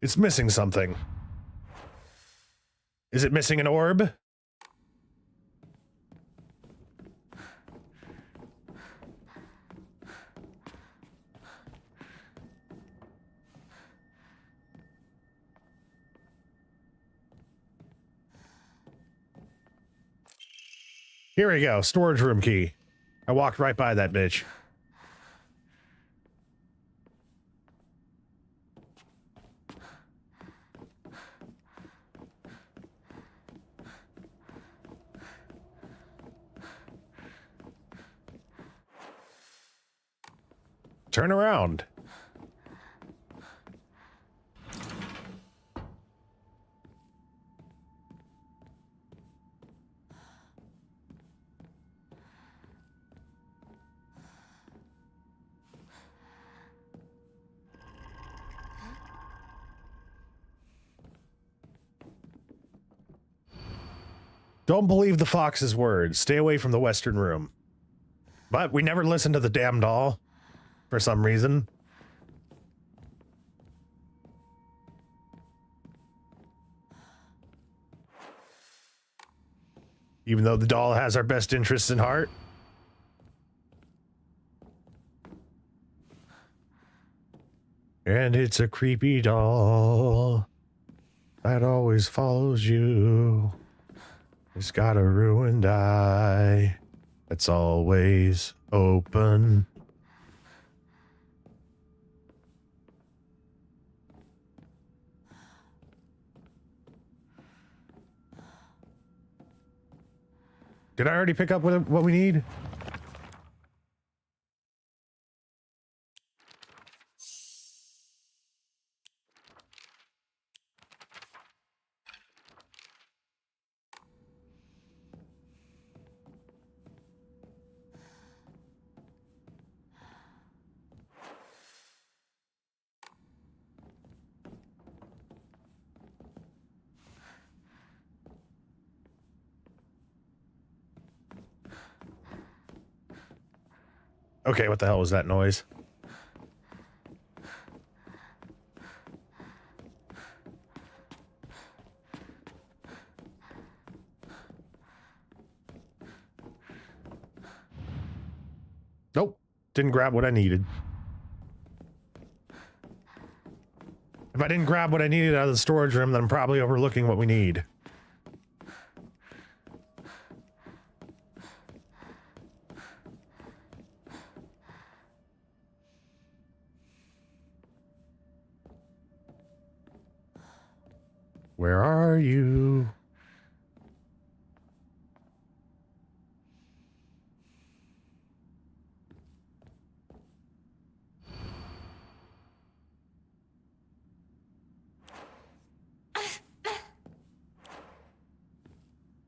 It's missing something. Is it missing an orb? Here we go, storage room key. I walked right by that bitch. Turn around. Don't believe the fox's words. Stay away from the western room. But we never listened to the damn doll. For some reason. Even though the doll has our best interests in heart. And it's a creepy doll that always follows you. It's got a ruined eye that's always open. Did I already pick up what we need? Okay, what the hell was that noise? Nope. didn't grab what I needed. If I didn't grab what I needed out of the storage room, then I'm probably overlooking what we need. Where are you?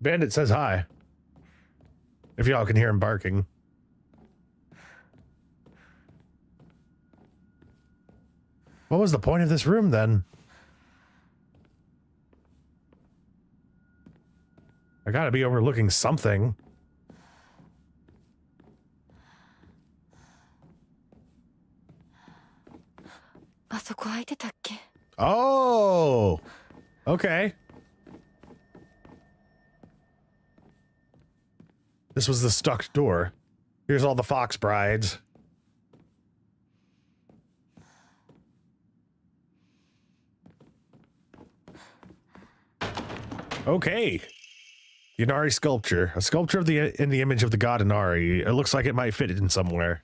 Bandit says hi. If y'all can hear him barking. What was the point of this room then? I gotta be overlooking something. Oh! Okay. This was the stuck door. Here's all the fox brides. Okay. Inari sculpture. A sculpture of in the image of the god Inari. It looks like it might fit in somewhere.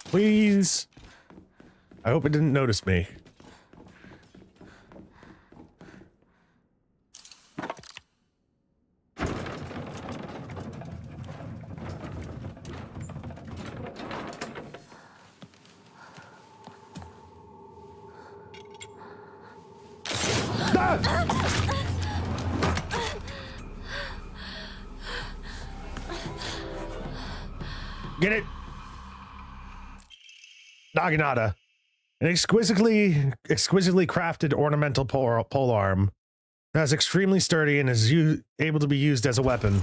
Please. I hope it didn't notice me. Get it? Naginata. An exquisitely crafted ornamental pole arm that is extremely sturdy and is able to be used as a weapon.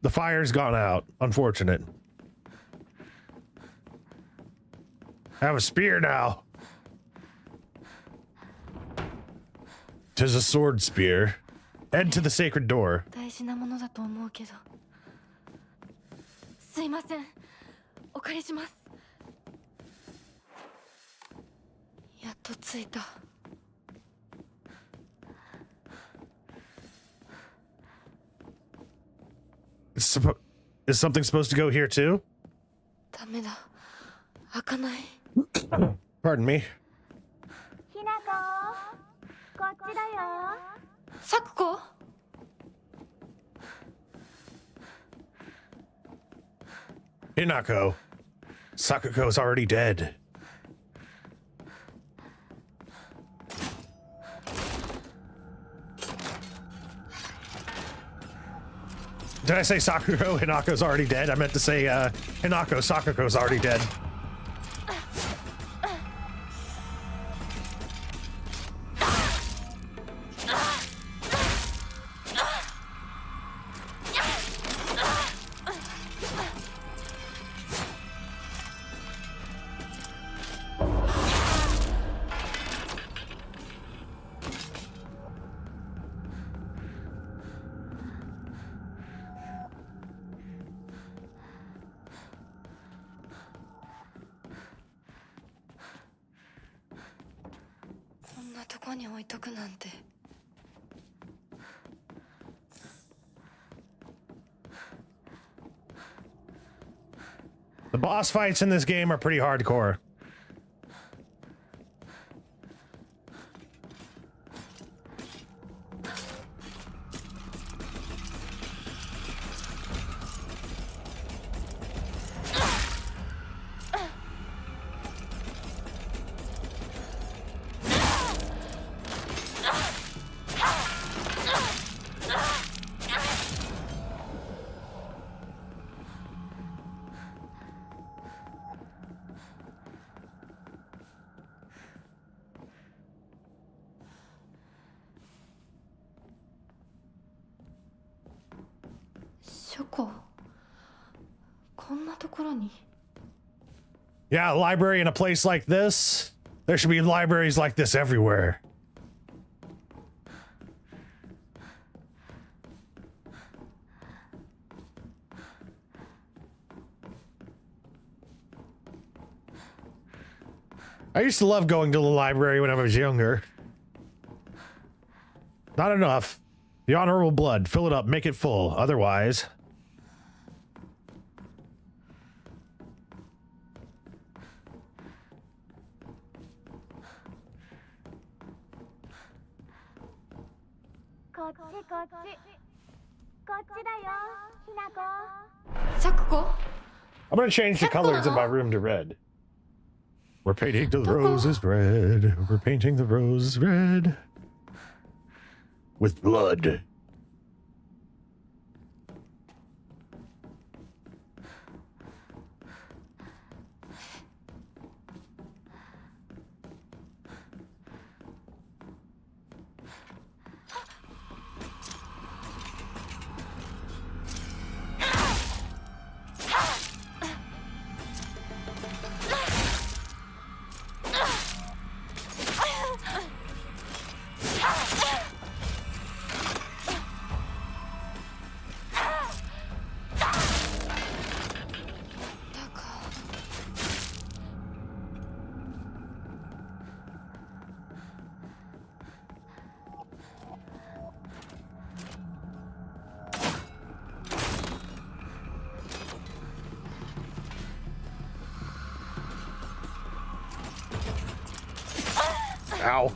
The fire's gone out. Unfortunate. I have a spear now. 'Tis a sword spear. Head to the sacred door. 大事なものだと思うけど。すいません。お借りします。やっと着いた。Is something supposed to go here too? ダメだ。開かない。Pardon me. ひなこ、こっちだよ。さくこ？ Hinako. Sakuko's already dead. Did I say Sakuko? Hinako's already dead? I meant to say, Hinako, Sakuko's already dead. The boss fights in this game are pretty hardcore. ころに Yeah, a library in a place like this. There should be libraries like this everywhere. I used to love going to the library when I was younger. Not enough. The honorable blood. Fill it up. Make it full. Otherwise... I'm gonna change the colors in my room to red. We're painting the roses red. We're painting the roses red. With blood. Ow.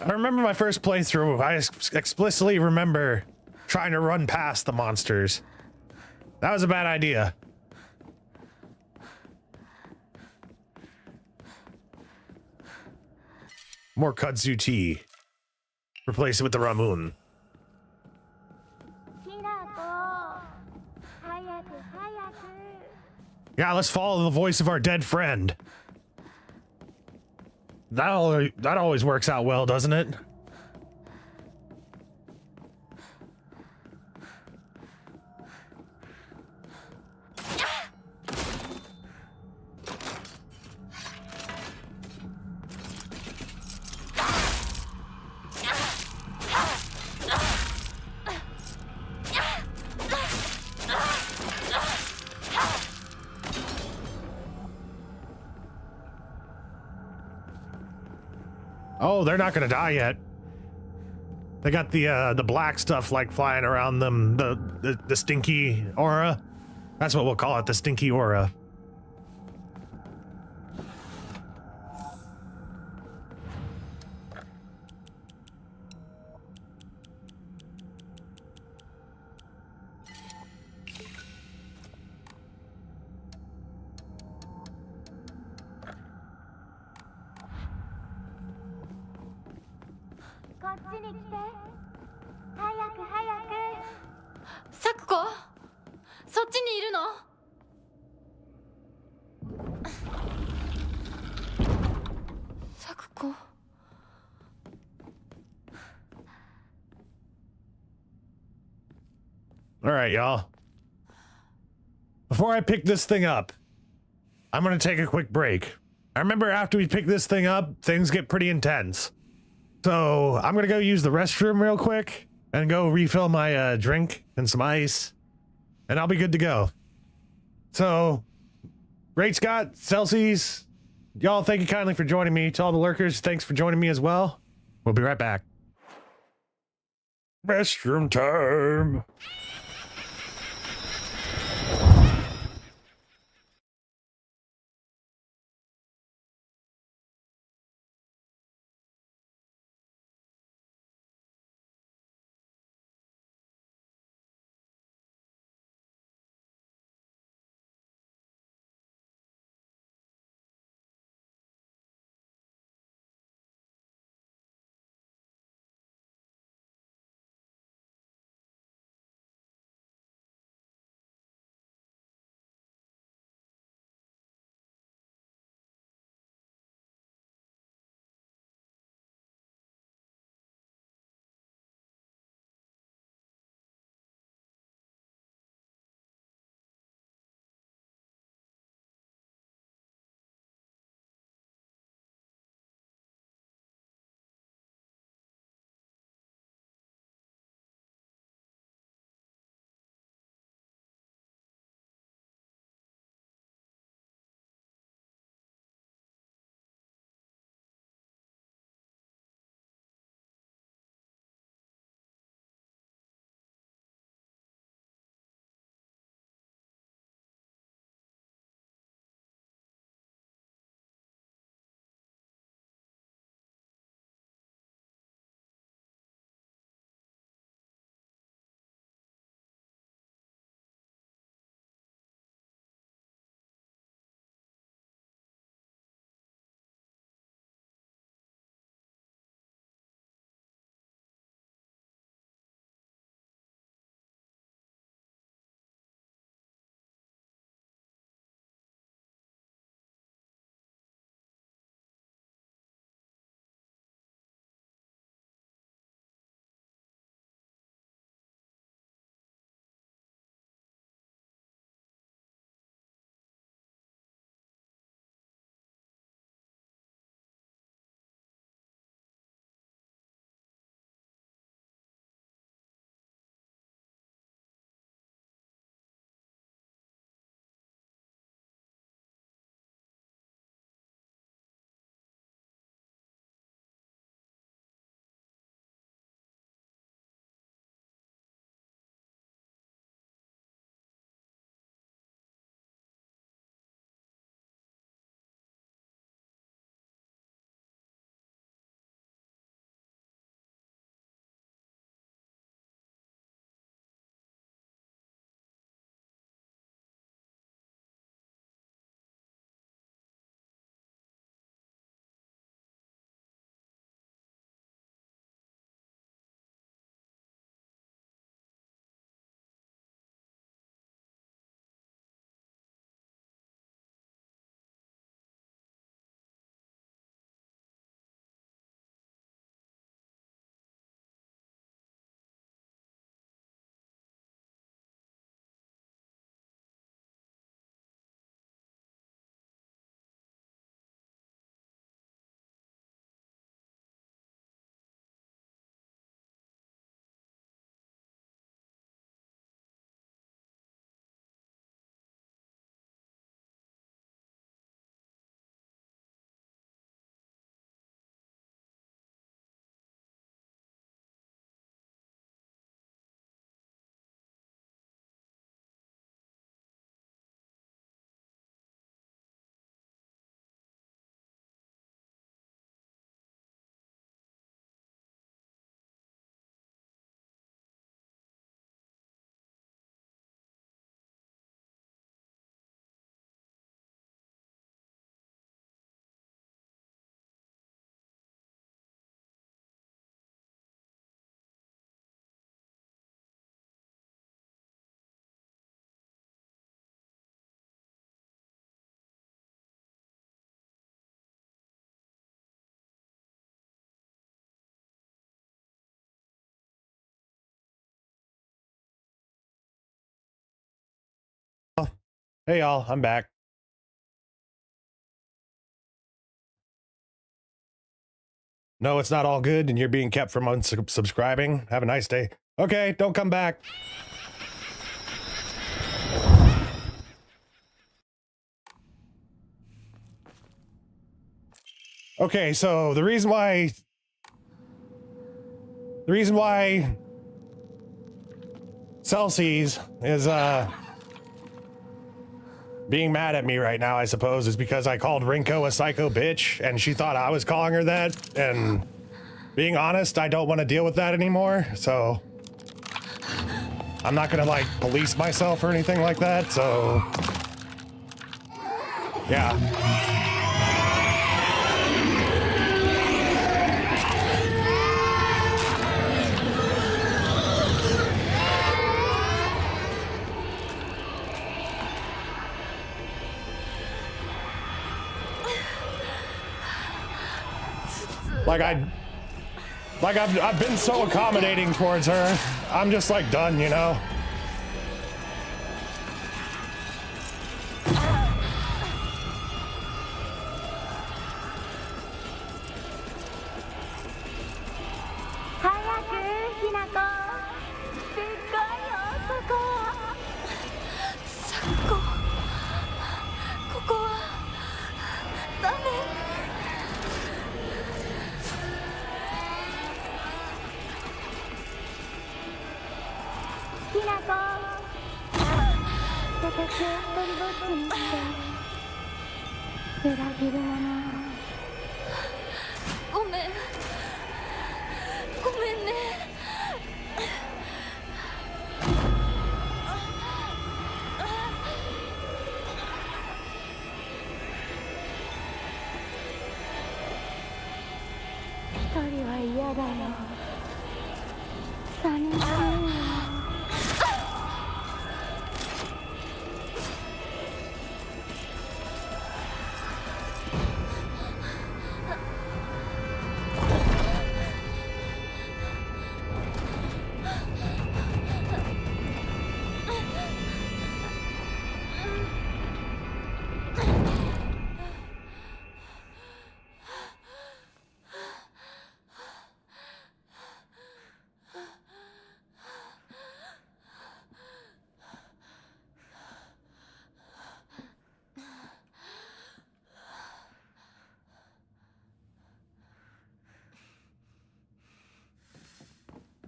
I remember my first playthrough. I explicitly remember trying to run past the monsters. That was a bad idea. More kudzu tea. Replace it with the Ramun. Yeah, let's follow the voice of our dead friend. That always works out well, doesn't it? Oh, they're not gonna die yet. They got the black stuff like flying around them, the stinky aura. That's what we'll call it, the stinky aura. All right, y'all. Before I pick this thing up, I'm gonna take a quick break. I remember after we pick this thing up, things get pretty intense. So I'm gonna go use the restroom real quick and go refill my drink and some ice, and I'll be good to go. So, Great Scott, Celsius, y'all, thank you kindly for joining me. To all the lurkers, thanks for joining me as well. We'll be right back. Restroom time. Hey y'all, I'm back. No, it's not all good, and you're being kept from unsubscribing. Have a nice day. Okay, don't come back. Okay, so the reason why Celsius is being mad at me right now, I suppose, is because I called Rinko a psycho bitch, and she thought I was calling her that, and being honest, I don't want to deal with that anymore, so I'm not gonna, like, police myself or anything like that, so yeah. I've been so accommodating towards her. I'm just like done, you know?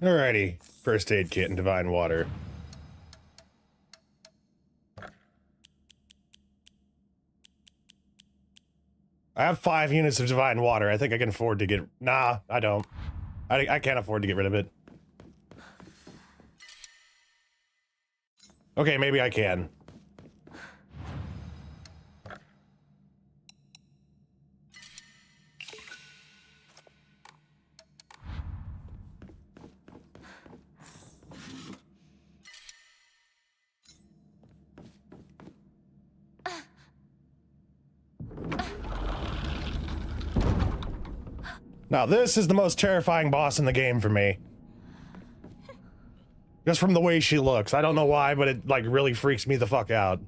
Alrighty, first aid kit and divine water. I have 5 units of divine water. I think I can afford to get... Nah, I don't. I can't afford to get rid of it. Okay, maybe I can. Now this is the most terrifying boss in the game for me. Just from the way she looks. I don't know why, but it like really freaks me the fuck out.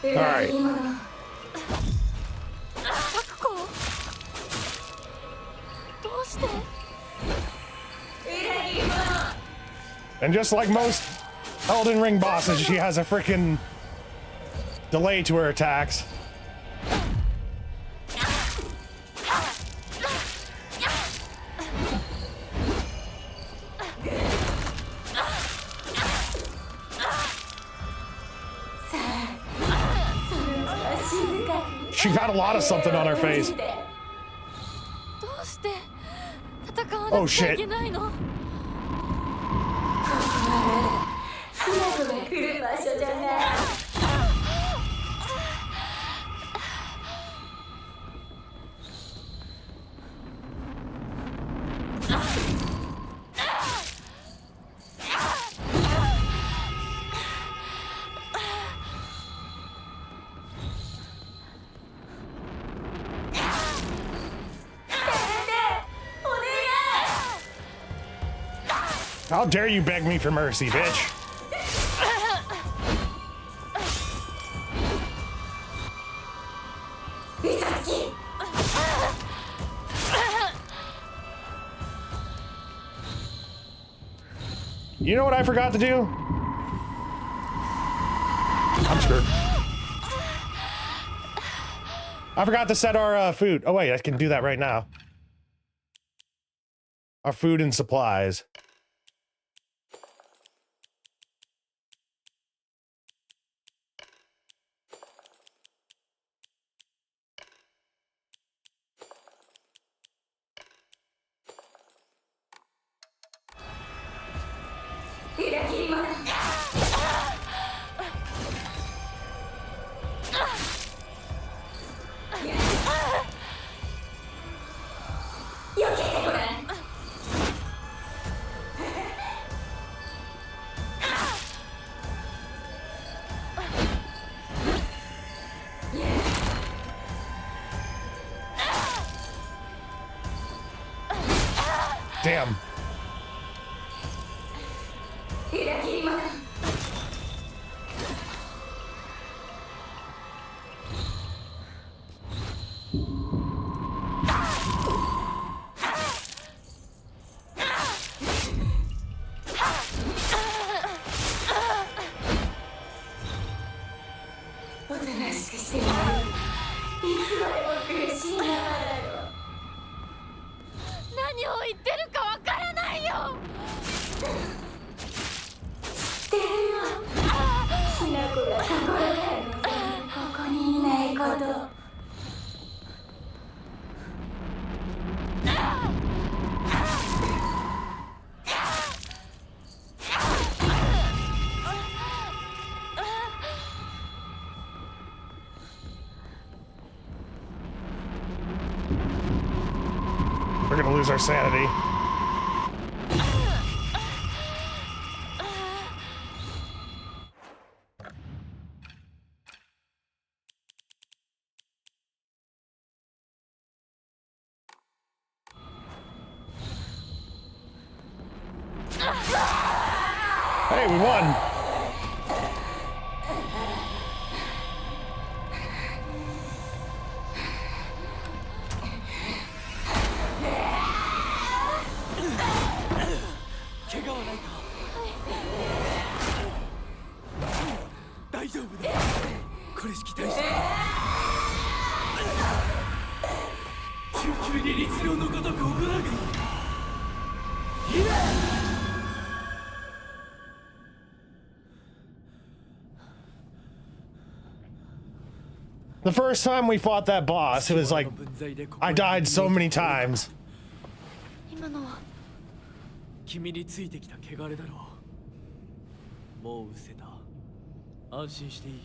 Alright. And just like most Elden Ring bosses, she has a frickin' delay to her attacks. She got a lot of something on her face. どうして戦わ Oh なくちゃい shit. けないの？ヒナコが来る場所じゃない。How dare you beg me for mercy, bitch? You know what I forgot to do? I'm screwed. I forgot to set our food. Oh wait, I can do that right now. Our food and supplies. Damn. We're gonna lose our sanity. Hey, we won. The first time we fought that boss, it was like, I died so many times. 今のは君についてきた汚れだろう。もう失せた。安心していい。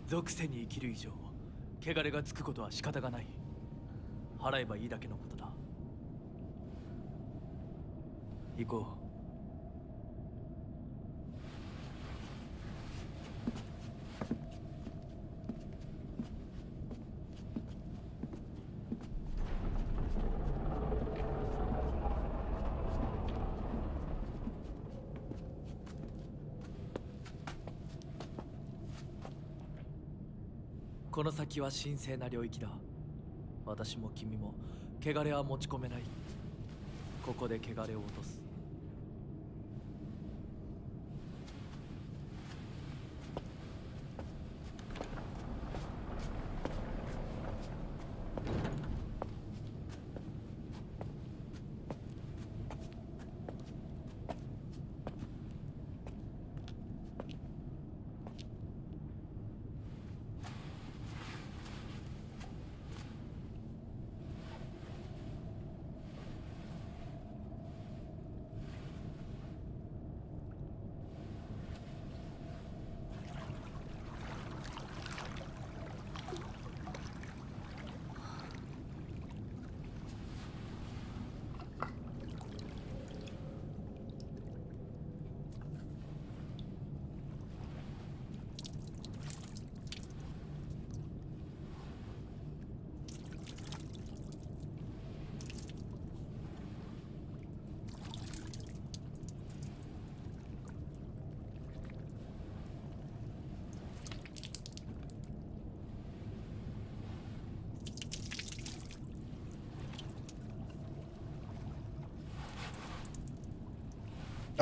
属性に生きる以上、汚れがつくことは仕方がない。払えばいいだけのことだ。行こう。この先は神聖な領域だ。私も君も汚れは持ち込めない。ここで汚れを落とす。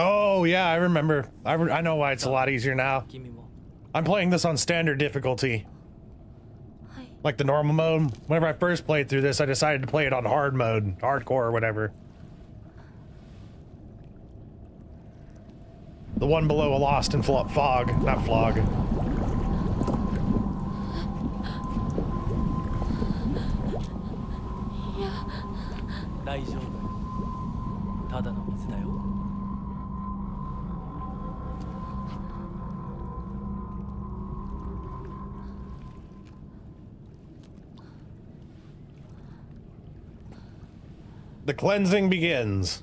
Oh, yeah, I remember. I know why it's a lot easier now. 君も I'm playing this on standard difficulty. はい Like the normal mode. Whenever I first played through this, I decided to play it on hard mode. Hardcore or whatever. The one below a lost in fog. Not flog. 大丈夫。ただの水だよ。 The cleansing begins.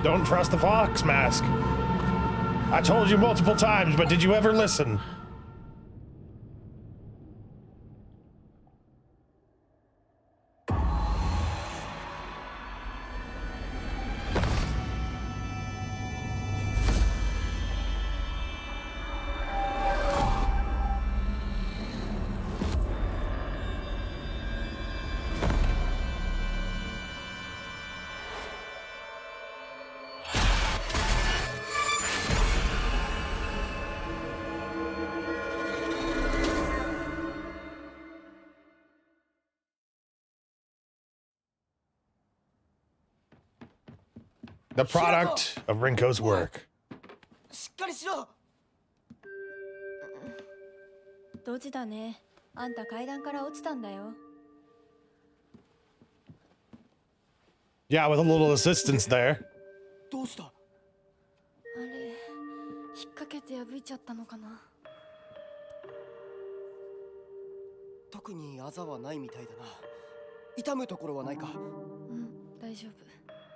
Don't trust the fox mask. I told you multiple times, but did you ever listen? The product of Rinko's work. しっかりしろ。ドジだね。あんた階段から落ちたんだよ。 Yeah, with a little assistance there. どうした？あれ引っ掛けて破いちゃったのかな。特にあざはないみたいだな。痛むところはないか？うん大丈夫。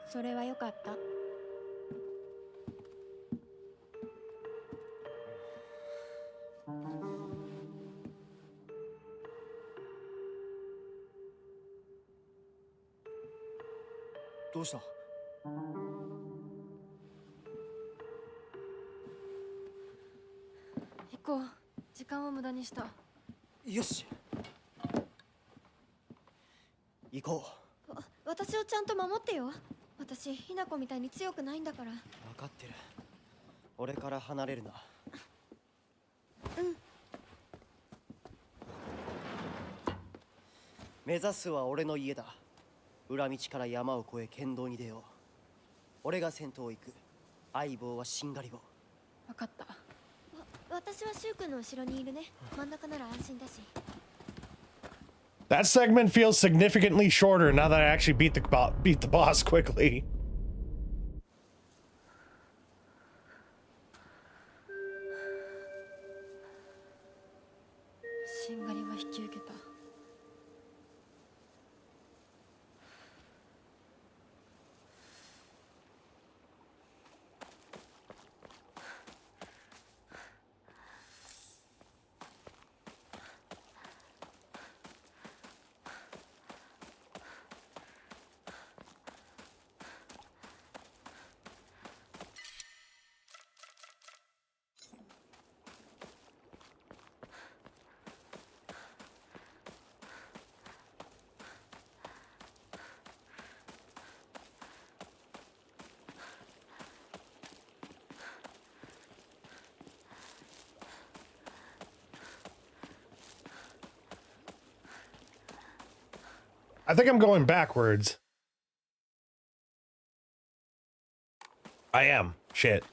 それはよかった。どうした？行こう。時間を無駄にした。よし。行こう。私をちゃんと守ってよ。私ひな子みたいに強くないんだから。分かってる。俺から離れるな。うん。目指すは俺の家だ。裏道から山を越え県道に出よう。俺が先頭を行く。相棒はしんがりを。分かった。私はシュウ君の後ろにいるね。真ん中なら安心だし。 That segment feels significantly shorter now that I actually beat the boss quickly. しんがりは引き受けた。 I think I'm going backwards. I am. Shit.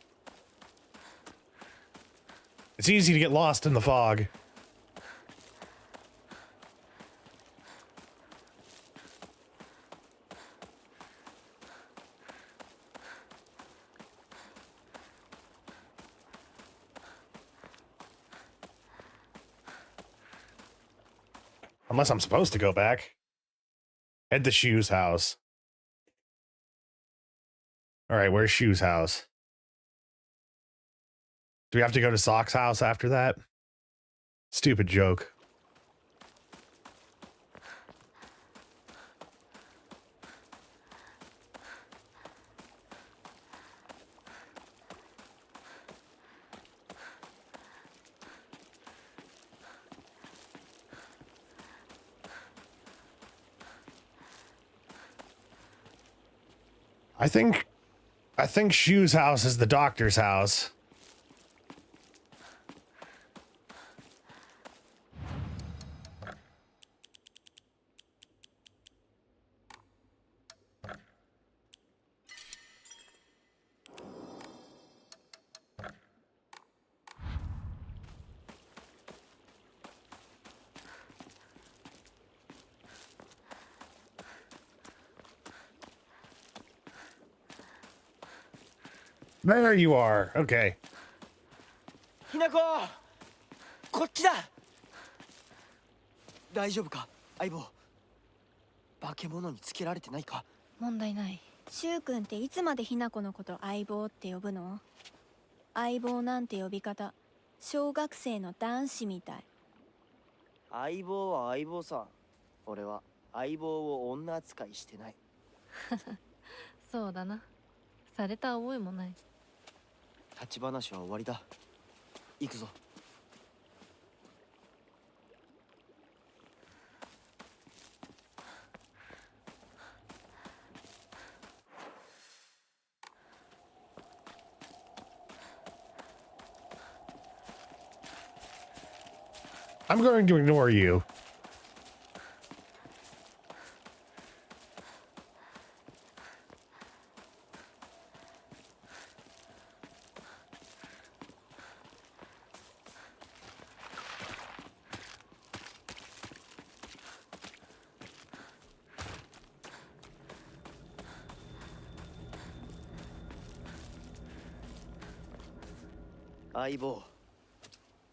It's easy to get lost in the fog. Unless I'm supposed to go back. Head to Shu's house. Alright, where's Shu's house? Do we have to go to Sock's house after that? Stupid joke. I think Shu's house is the doctor's house. There you are. Okay. ひなここっちだ大丈夫か相棒化け物につけられてないか問題ない。シュウ君っていつまでひな子のこと相棒って呼ぶの？相棒なんて呼び方小学生の男子みたい。相棒は相棒さ俺は相棒を女扱いしてないそうだな。された覚えもない。立ち話は終わりだ行くぞI'm going to ignore you.「相棒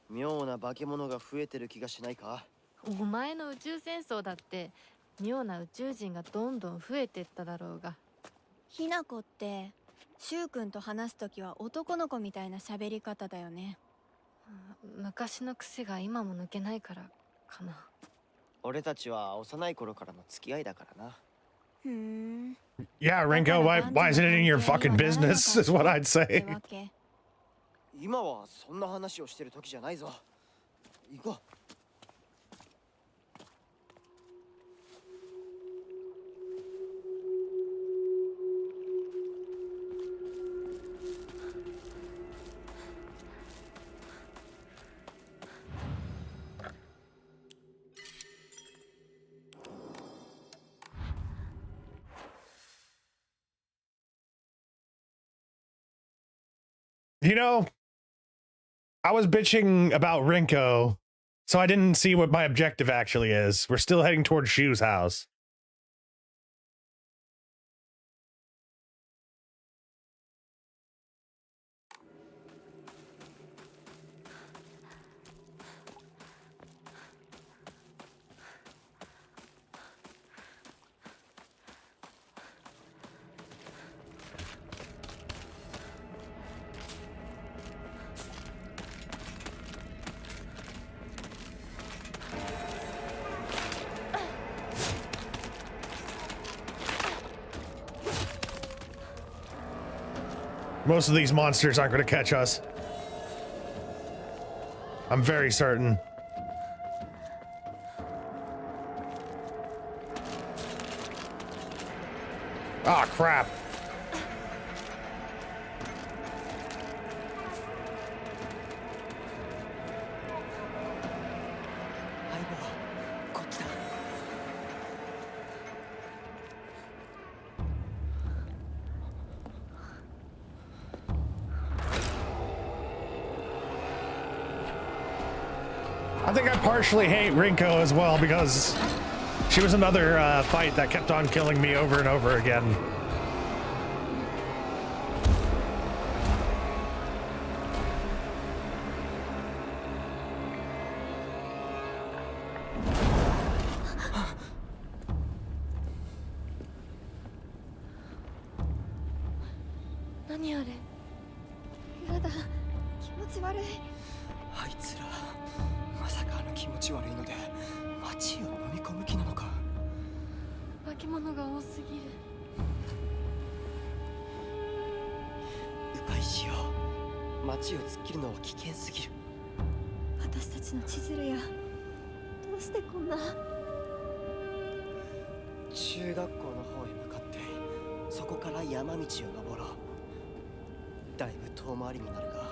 妙な化け物が増えてる気がしないか?」お前の宇宙戦争だって妙な宇宙人がどんどん増えてっただろうが。ひな子ってシュウ君と話すときは男の子みたいな喋り方だよね。昔の癖が今も抜けないからかな。俺たちは幼い頃からの付き合いだからな。ふーん。 Yeah, Rinko, why is it in your fucking business, is what I'd say. 今はそんな話をしてる時じゃないぞ。行こう。You know, I was bitching about Rinko, so I didn't see what my objective actually is. We're still heading towards Shu's house. Most of these monsters aren't going to catch us. I'm very certain. Ah, crap. I think I partially hate Rinko as well because she was another fight that kept on killing me over and over again. 何あれ。やだ、気持ち悪い。あいつらまさかあの気持ち悪いので街を飲み込む気なのか。化け物が多すぎる。迂回しよう。街を突っ切るのは危険すぎる。私たちの千鶴や、どうしてこんな。中学校の方へ向かってそこから山道を登ろう。だいぶ遠回りになるが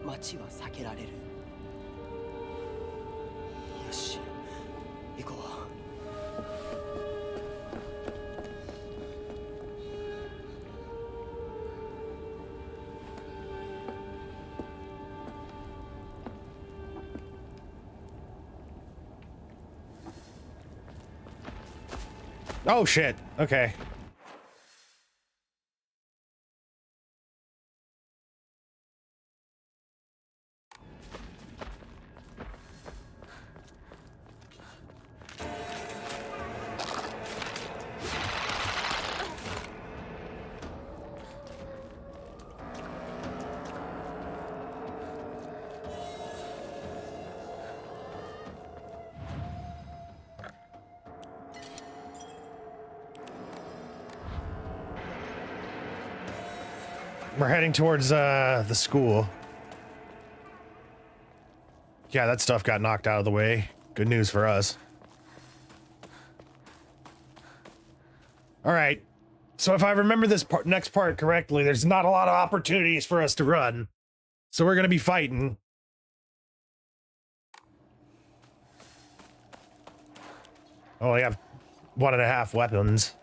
街は避けられる。よし、行こう。Oh shit. Okay. We're heading towards the school. Yeah, that stuff got knocked out of the way. Good news for us. All right. So if I remember this next part correctly, there's not a lot of opportunities for us to run. So we're going to be fighting. I only have 1.5 weapons.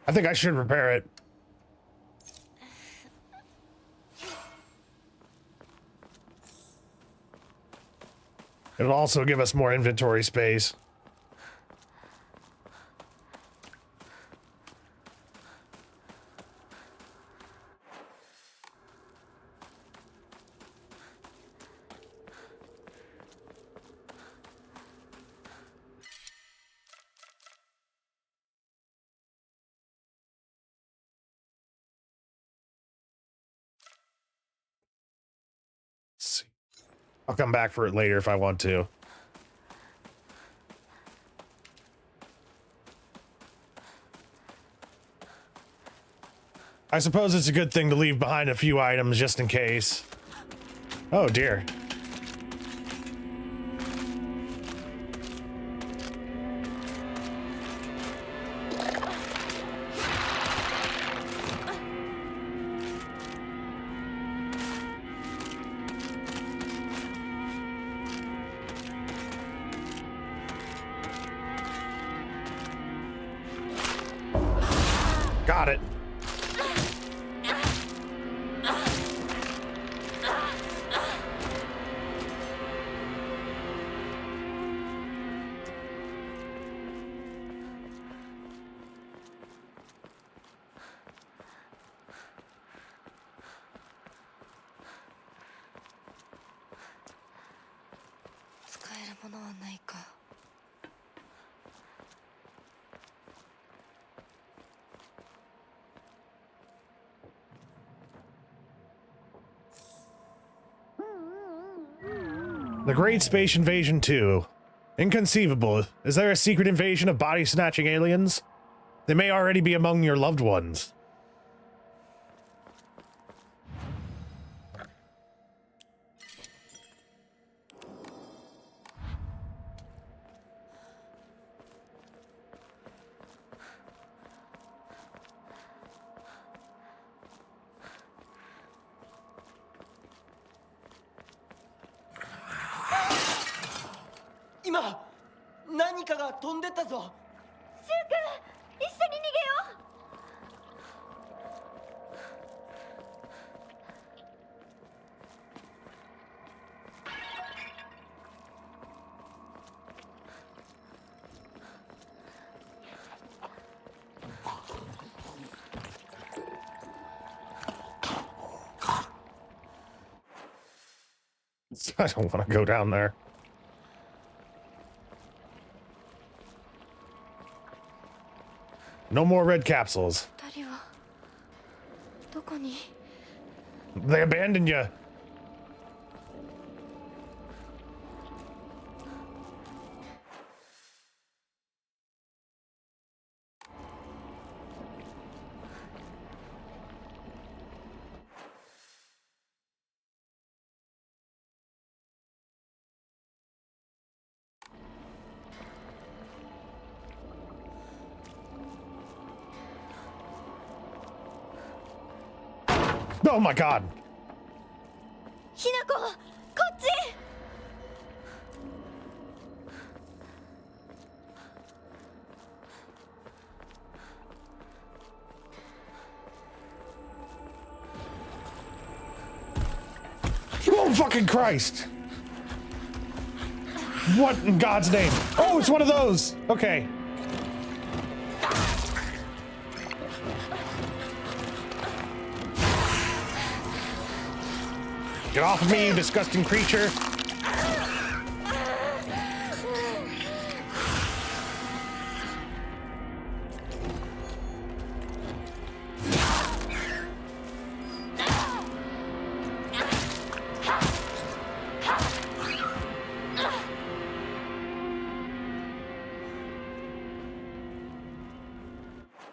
I think I should repair it. It'll also give us more inventory space. I'll come back for it later if I want to. I suppose it's a good thing to leave behind a few items just in case. Oh dear. Got it. The Great Space Invasion 2. Inconceivable. Is there a secret invasion of body-snatching aliens? They may already be among your loved ones.今何かが飛んでったぞ。シュウ君、一緒に逃げよう。I don't want to go down there. No more red capsules. 二人はどこに？ They abandoned you. Oh my god. ひなこ、こっち。Oh fucking Christ. What in God's name? Oh, it's one of those. Okay. Get off of me, you disgusting creature.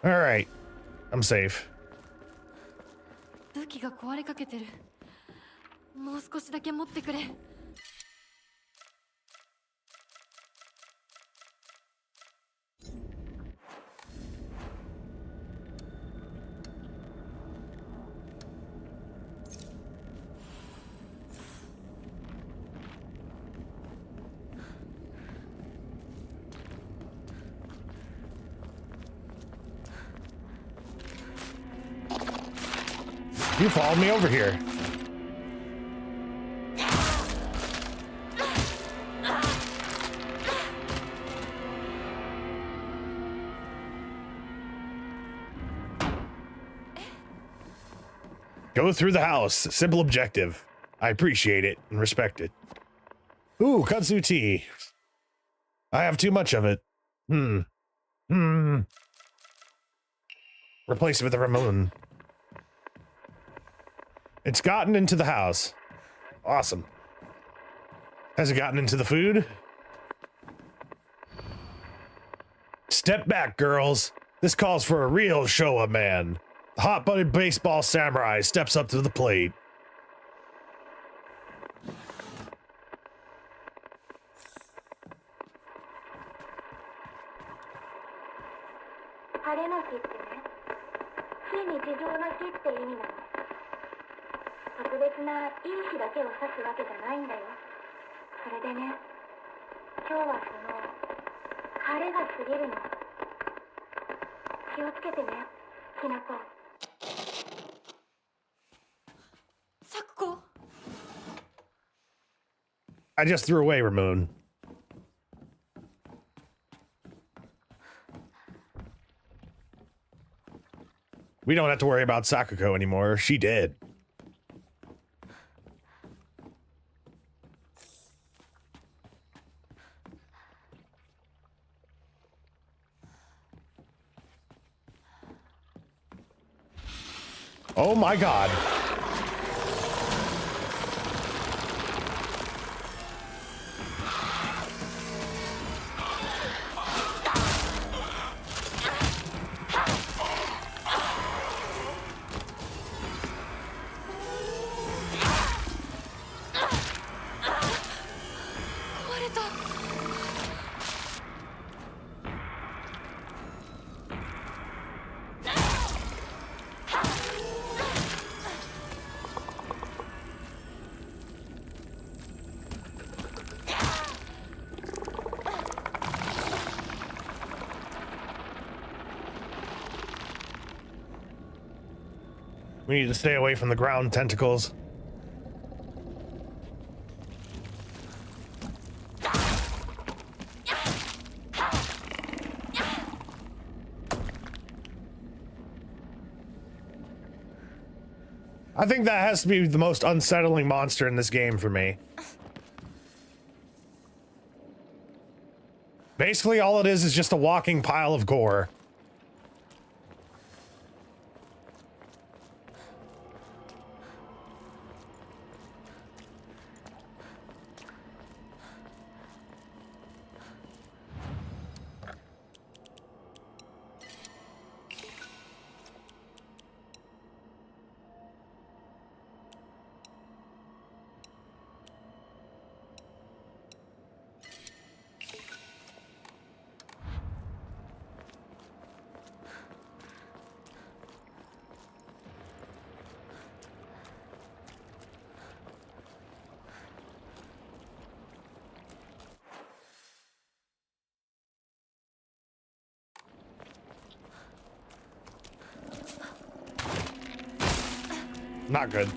All right, I'm safe. 武器が壊れかけてる。もう少しだけ持ってくれ。You followed me over here. Go through the house. Simple objective. I appreciate it and respect it. Ooh, kudzu tea. I have too much of it. Replace it with a Ramon. It's gotten into the house. Awesome. Has it gotten into the food? Step back, girls. This calls for a real Showa man. The hot-butted baseball samurai steps up to the plate. I just threw away Ramon. We don't have to worry about Sakuko anymore. She did. Oh my god. We need to stay away from the ground tentacles. I think that has to be the most unsettling monster in this game for me. Basically, all it is just a walking pile of gore. Not good.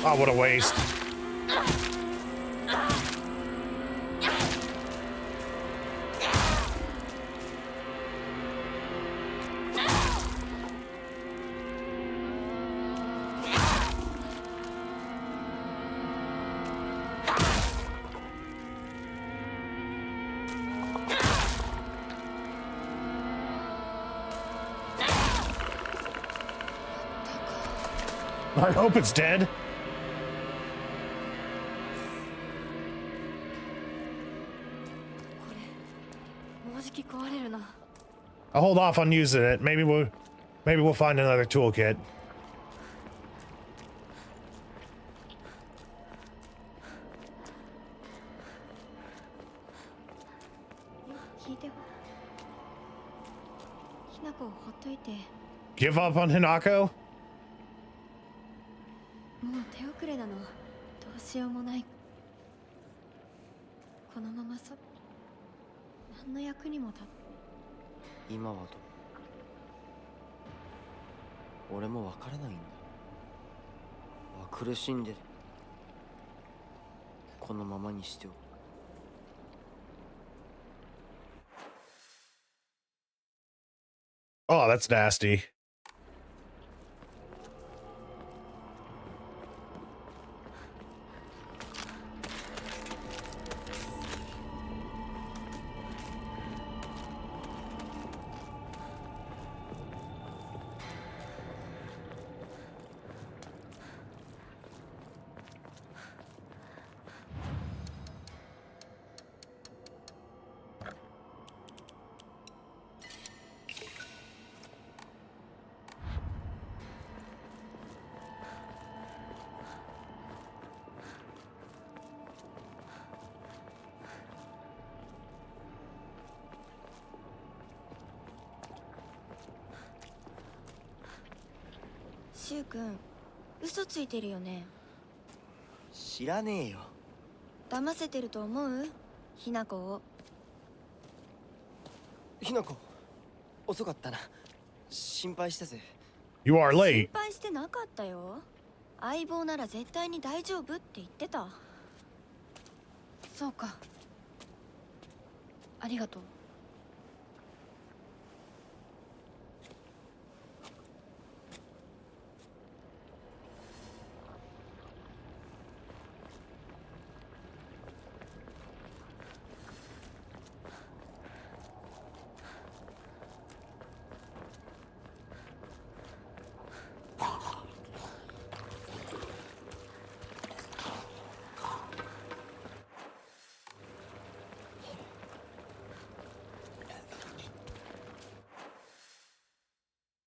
Oh, what a waste. I hope it's dead. I'll hold off on using it. Maybe we'll find another toolkit. Give up on Hinako? もう手遅れなの。どうしようもない。このまま何の役にも立っ今は俺もわからないんだ。苦しんでる。このままにしておく。Oh, that's nasty.シュウ君、嘘ついてるよね。知らねえよ。騙せてると思う？ひなこを。ひなこ、遅かったな。心配したぜ。You are 心 late. 配してなかったよ。相棒なら絶対に大丈夫って言ってた。そうか。ありがとう。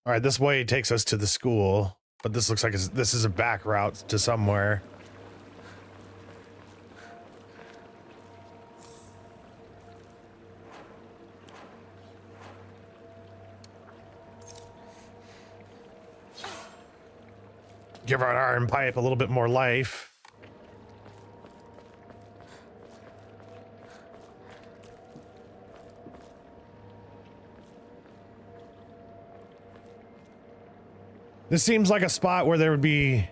All right, this way takes us to the school, but this looks like this is a back route to somewhere. Give our iron pipe a little bit more life. This seems like a spot where there would be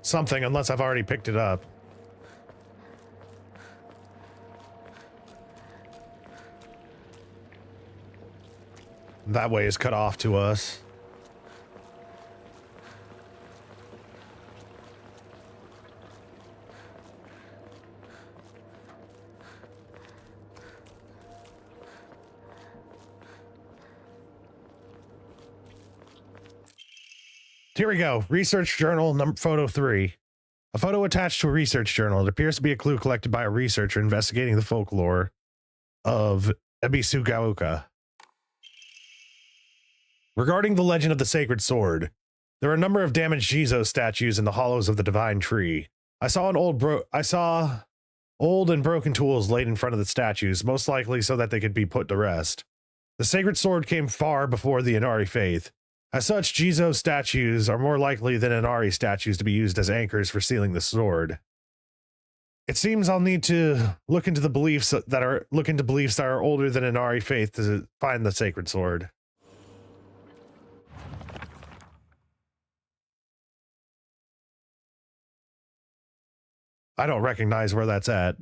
something, unless I've already picked it up. That way is cut off to us. Here we go. Research journal photo 3. A photo attached to a research journal. It appears to be a clue collected by a researcher investigating the folklore of Ebisugaoka. Regarding the legend of the sacred sword, there are a number of damaged Jizo statues in the hollows of the divine tree. I saw old and broken tools laid in front of the statues, most likely so that they could be put to rest. The sacred sword came far before the Inari faith. As such, Jizo statues are more likely than Inari statues to be used as anchors for sealing the sword. It seems I'll need to look into beliefs that are older than Inari faith to find the sacred sword. I don't recognize where that's at.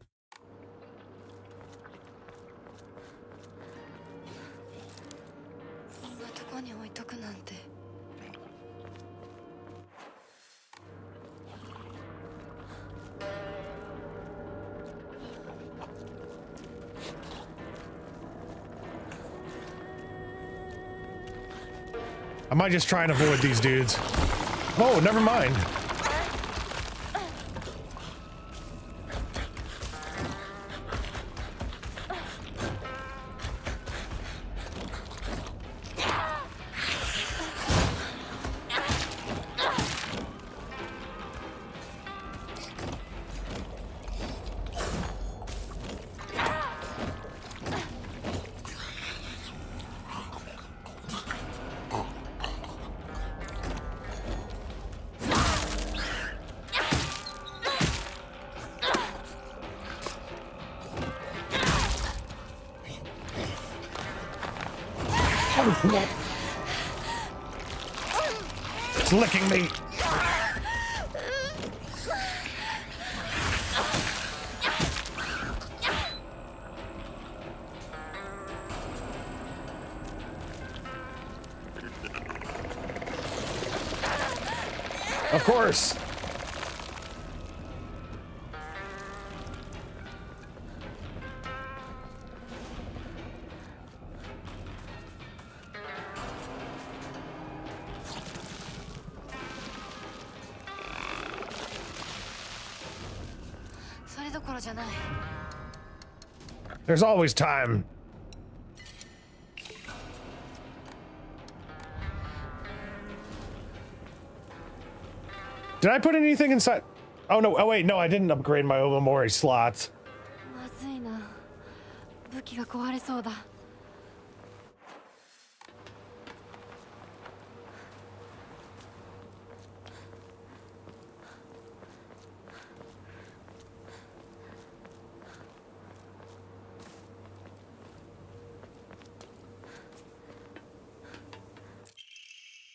I might just try and avoid these dudes. Oh, never mind. It's licking me. Of course. There's always time. Did I put anything inside? Oh no, oh wait, no, I didn't upgrade my Omamori slots.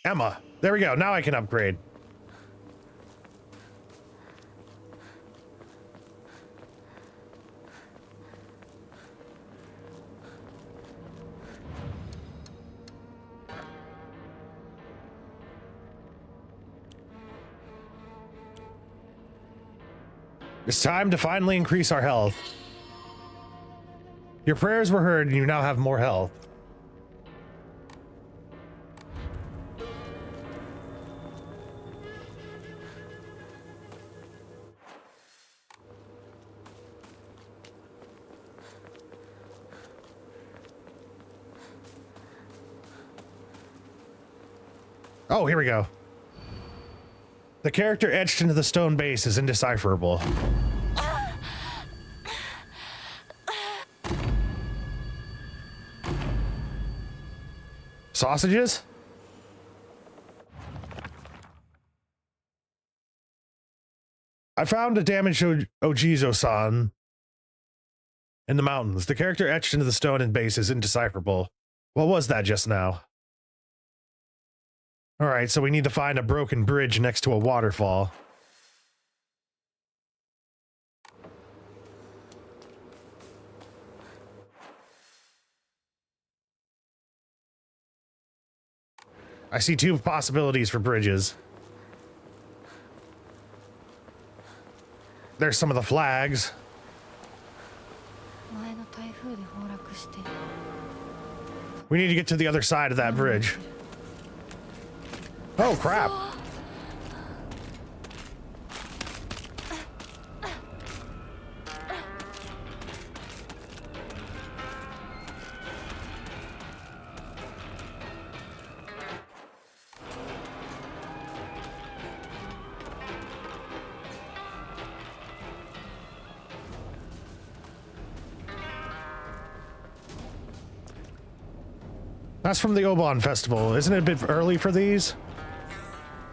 Emma, there we go, now I can upgrade. It's time to finally increase our health. Your prayers were heard and you now have more health. Oh, here we go. The character etched into the stone base is indecipherable. Sausages? I found a damaged Ojizo-san in the mountains. The character etched into the stone and base is indecipherable. What was that just now? Alright, so we need to find a broken bridge next to a waterfall. I see two possibilities for bridges. There's some of the flags. We need to get to the other side of that bridge. Oh, crap. That's from the Obon Festival. Isn't it a bit early for these?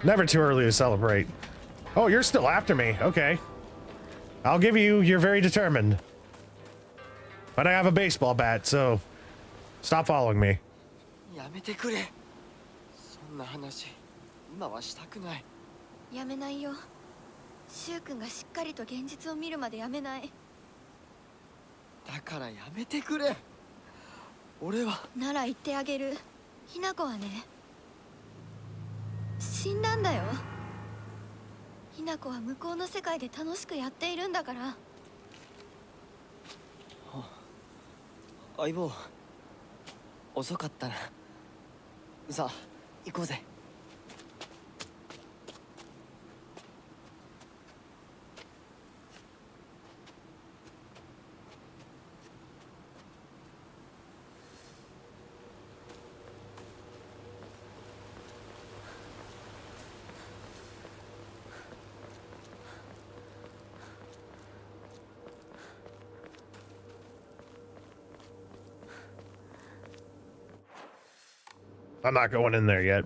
Never too early to celebrate. Oh, you're still after me. Okay. I'll give you, you're very determined. But I have a baseball bat, so stop following me. やめてくれ。そんな話今はしたくない。やめないよ。シュウ君がしっかりと現実を見るまでやめない。だからやめてくれ。俺は。なら言ってあげる。ひな子はね、死んだんだよ。ひな子は向こうの世界で楽しくやっているんだから。相棒、遅かったな。さあ、行こうぜ。I'm not going in there yet.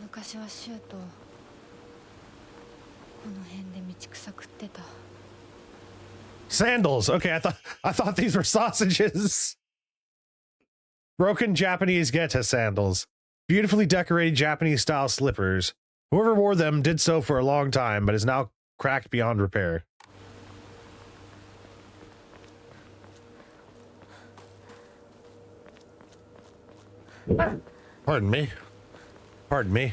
昔はシュウとこの辺で道草食ってた。 Sandals. Okay, I thought these were sausages. Broken Japanese Geta sandals. Beautifully decorated Japanese style slippers. Whoever wore them did so for a long time, but is now cracked beyond repair. Pardon me. Pardon me.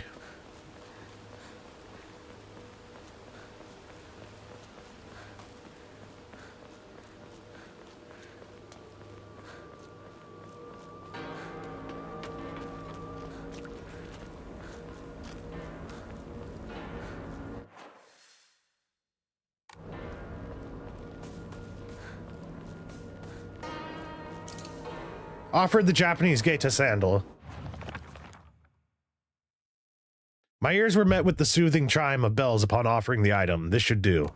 Offered the Japanese Geta sandal. My ears were met with the soothing chime of bells upon offering the item. This should do.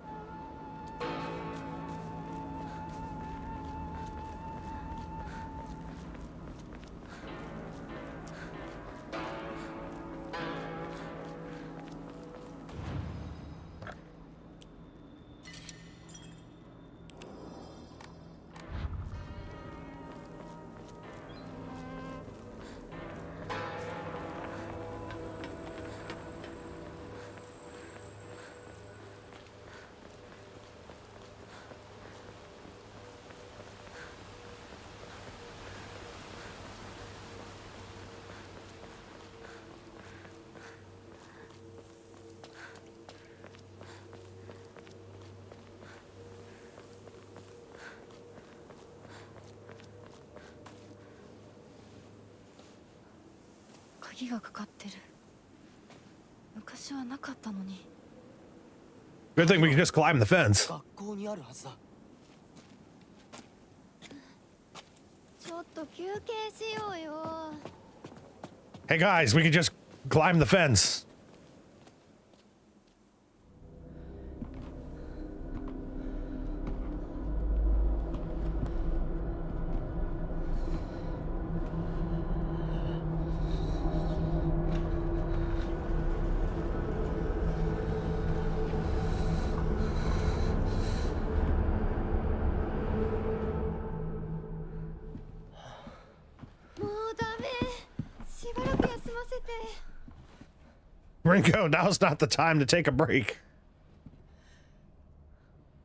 Good thing we can just climb the fence. 学校にあるはずだ。ちょっと休憩しようよ。 Hey guys, we can just climb the fence. Rinko, now's not the time to take a break.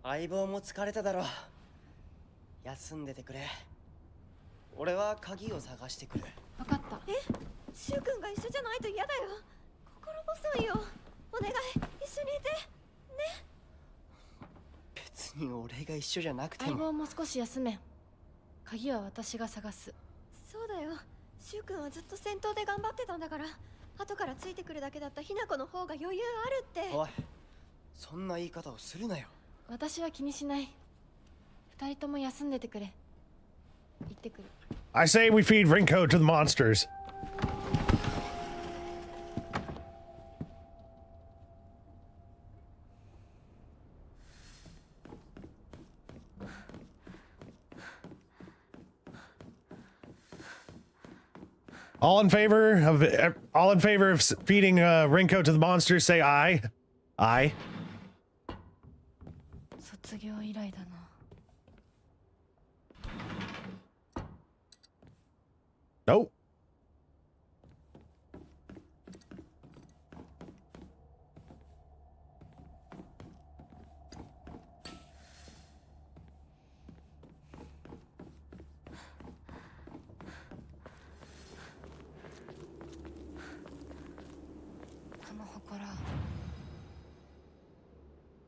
相棒も疲れただろう。休んでてくれ。俺は鍵を探してくる。分かった。シュウ君が一緒じゃないと嫌だよ。心細いよ。お願い、一緒にいて。ね。別に俺が一緒じゃなくて相も。棒も少し休め。鍵は私が探す。そうだよ。シュウ君はずっと先頭で頑張ってたんだから。後からついてくるだけだったひな子の方が余裕あるって。おい、そんな言い方をするなよ。私は気にしない。二人とも休んでてくれ。行ってくる。I say we feed Rinko to the monsters. All in favor of feeding Rinko to the monsters, say aye. Aye. 卒業以来だな。Nope.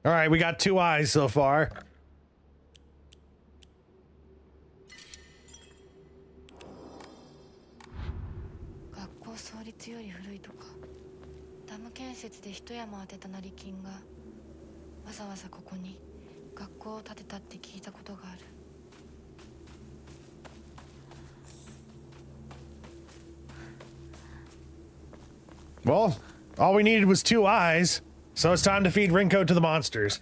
All right, we got 2 eyes so far. 学校創立より古いとか。ダム建設で一山当てた成金がわざわざここに学校を建てたって聞いたことがある。Well, all we needed was 2 eyes, so it's time to feed Rinko to the monsters.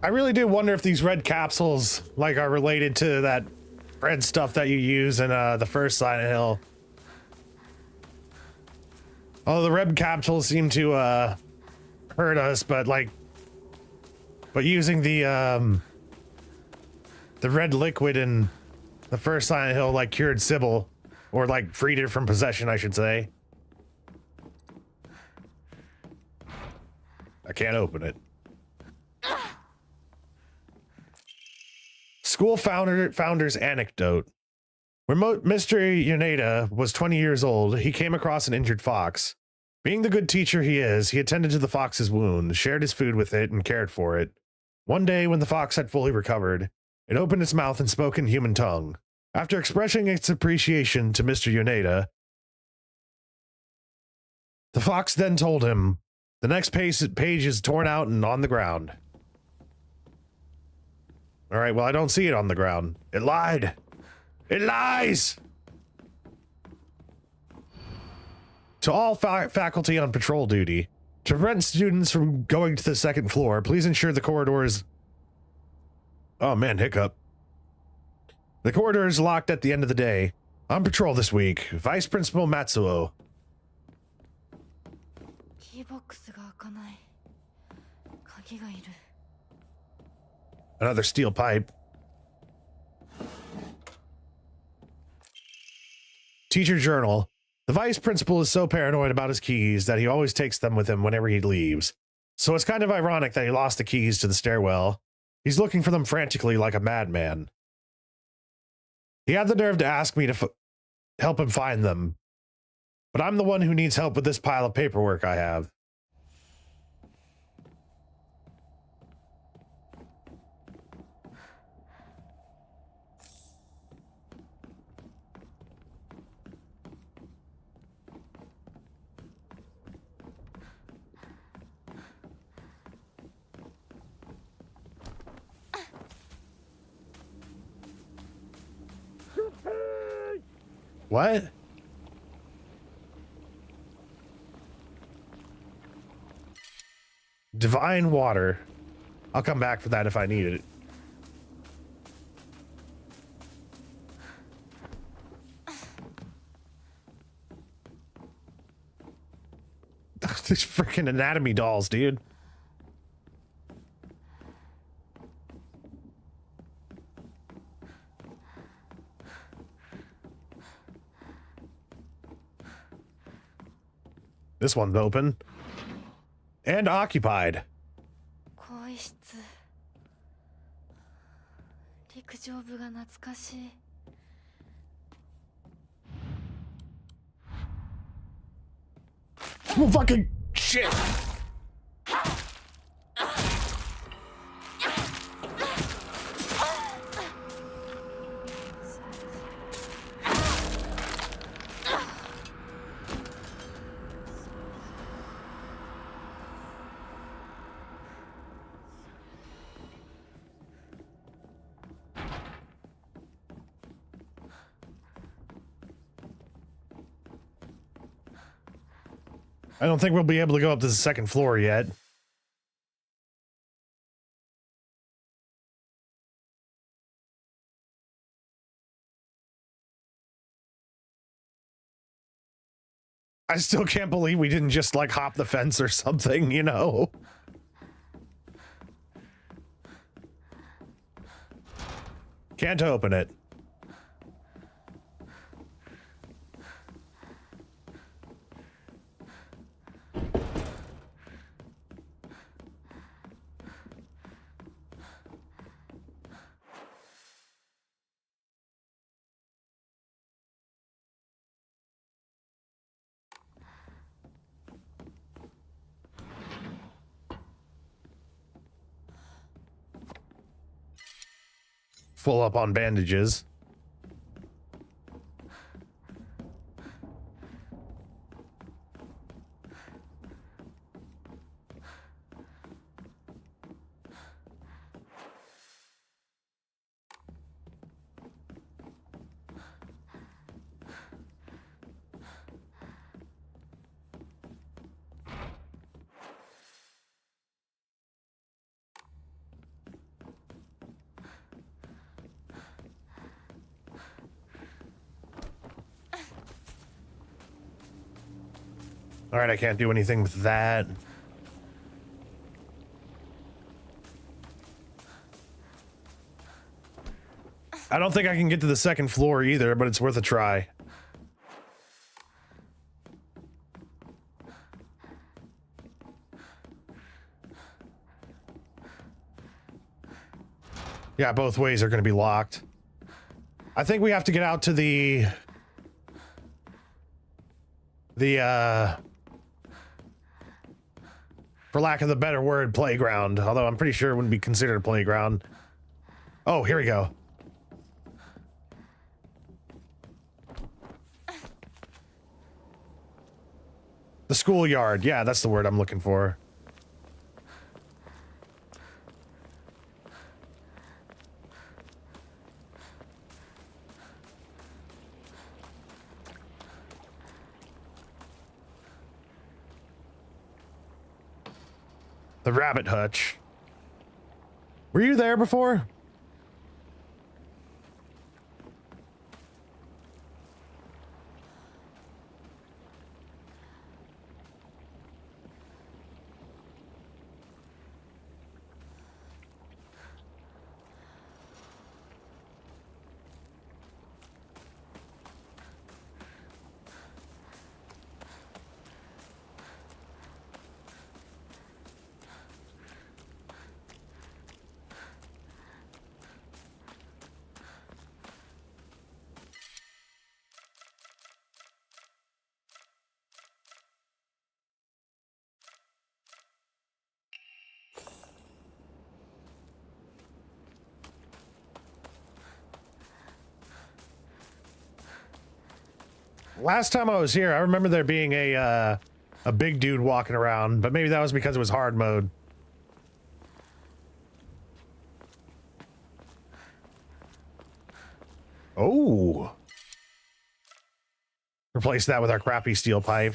I really do wonder if these red capsules, like, are related to that red stuff that you use in the first Silent Hill. Oh, the red capsules seem to hurt us, but using the red liquid in the first Silent Hill, like, cured Sybil, or like freed it from possession, I should say. I can't open it. School founder's anecdote. When Mr. Yoneda was 20 years old, he came across an injured fox. Being the good teacher he is, he attended to the fox's wound, shared his food with it, and cared for it. One day, when the fox had fully recovered, it opened its mouth and spoke in human tongue. After expressing its appreciation to Mr. Yoneda, the fox then told him, the next page is torn out and on the ground. All right, well, I don't see it on the ground. It lied. It lies! To all faculty on patrol duty, to prevent students from going to the second floor, please ensure the corridor is... Oh man, hiccup. The corridor is locked at the end of the day. On patrol this week, Vice Principal Matsuo. キーボックスが開かない。鍵がいる。Another steel pipe. Teacher journal. The vice principal is so paranoid about his keys that he always takes them with him whenever he leaves. So it's kind of ironic that he lost the keys to the stairwell. He's looking for them frantically like a madman. He had the nerve to ask me to help him find them. But I'm the one who needs help with this pile of paperwork I have. What? Divine water. I'll come back for that if I need it. These freaking anatomy dolls, dude. This one's open. And occupied. 更衣室。陸上部が懐かしい。Oh, fucking shit! I don't think we'll be able to go up to the second floor yet. I still can't believe we didn't just like hop the fence or something, you know? Can't open it. Full up on bandages. All right, I can't do anything with that. I don't think I can get to the second floor either, but it's worth a try. Yeah, both ways are going to be locked. I think we have to get out to the for lack of the better word, playground. Although I'm pretty sure it wouldn't be considered a playground. Oh, here we go. The schoolyard. Yeah, that's the word I'm looking for. The rabbit hutch. Were you there before? Last time I was here, I remember there being a big dude walking around, but maybe that was because it was hard mode. Oh. Replace that with our crappy steel pipe.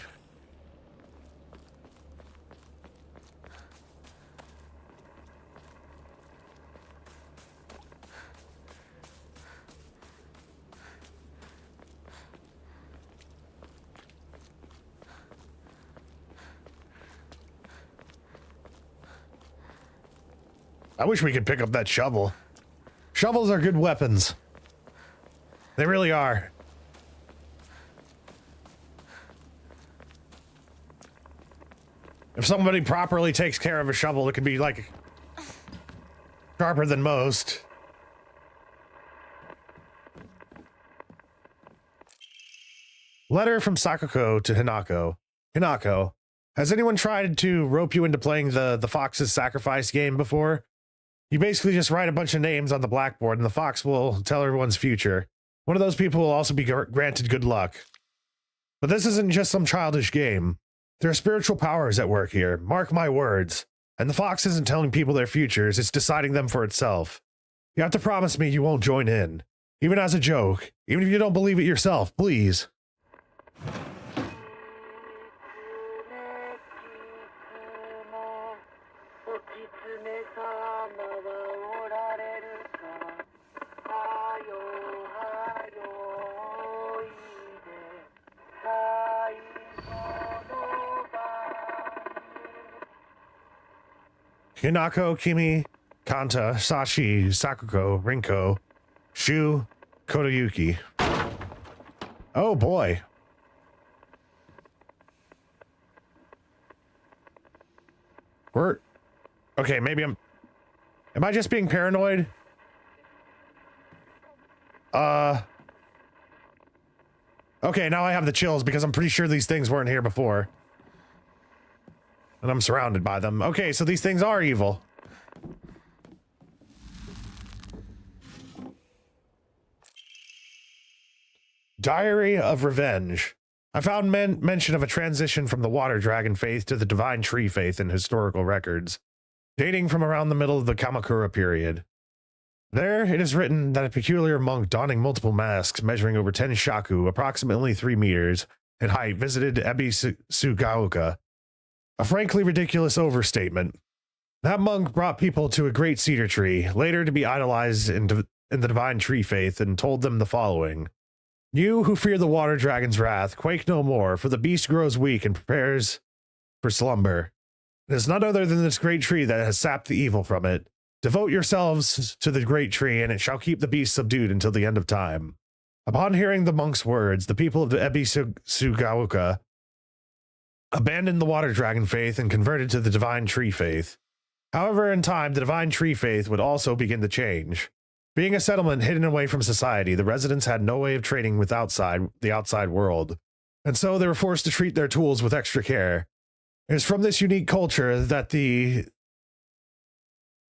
I wish we could pick up that shovel. Shovels are good weapons. They really are. If somebody properly takes care of a shovel, it can be like sharper than most. Letter from Sakuko to Hinako. Hinako, has anyone tried to rope you into playing the Fox's Sacrifice game before? You basically just write a bunch of names on the blackboard and the fox will tell everyone's future. One of those people will also be granted good luck. But this isn't just some childish game. There are spiritual powers at work here, mark my words. And the fox isn't telling people their futures, it's deciding them for itself. You have to promise me you won't join in. Even as a joke. Even if you don't believe it yourself, please. Hinako, Kimi, Kanta, Sashi, Sakuko, Rinko, Shu, Kotoyuki. Oh boy. Okay, maybe am I just being paranoid? Okay, now I have the chills because I'm pretty sure these things weren't here before. And I'm surrounded by them. Okay, so these things are evil. Diary of Revenge. I found mention of a transition from the water dragon faith to the divine tree faith in historical records, dating from around the middle of the Kamakura period. There, it is written that a peculiar monk donning multiple masks measuring over 10 shaku, approximately 3 meters, in height, visited Ebisugaoka. A frankly ridiculous overstatement. That monk brought people to a great cedar tree, later to be idolized in the divine tree faith, and told them the following. You who fear the water dragon's wrath, quake no more, for the beast grows weak and prepares for slumber. It is none other than this great tree that has sapped the evil from it. Devote yourselves to the great tree, and it shall keep the beast subdued until the end of time. Upon hearing the monk's words, the people of the Ebisugaoka abandoned the water dragon faith and converted to the divine tree faith. However, in time, the divine tree faith would also begin to change. Being a settlement hidden away from society, the residents had no way of trading with the outside world, and so they were forced to treat their tools with extra care. It is from this unique culture that the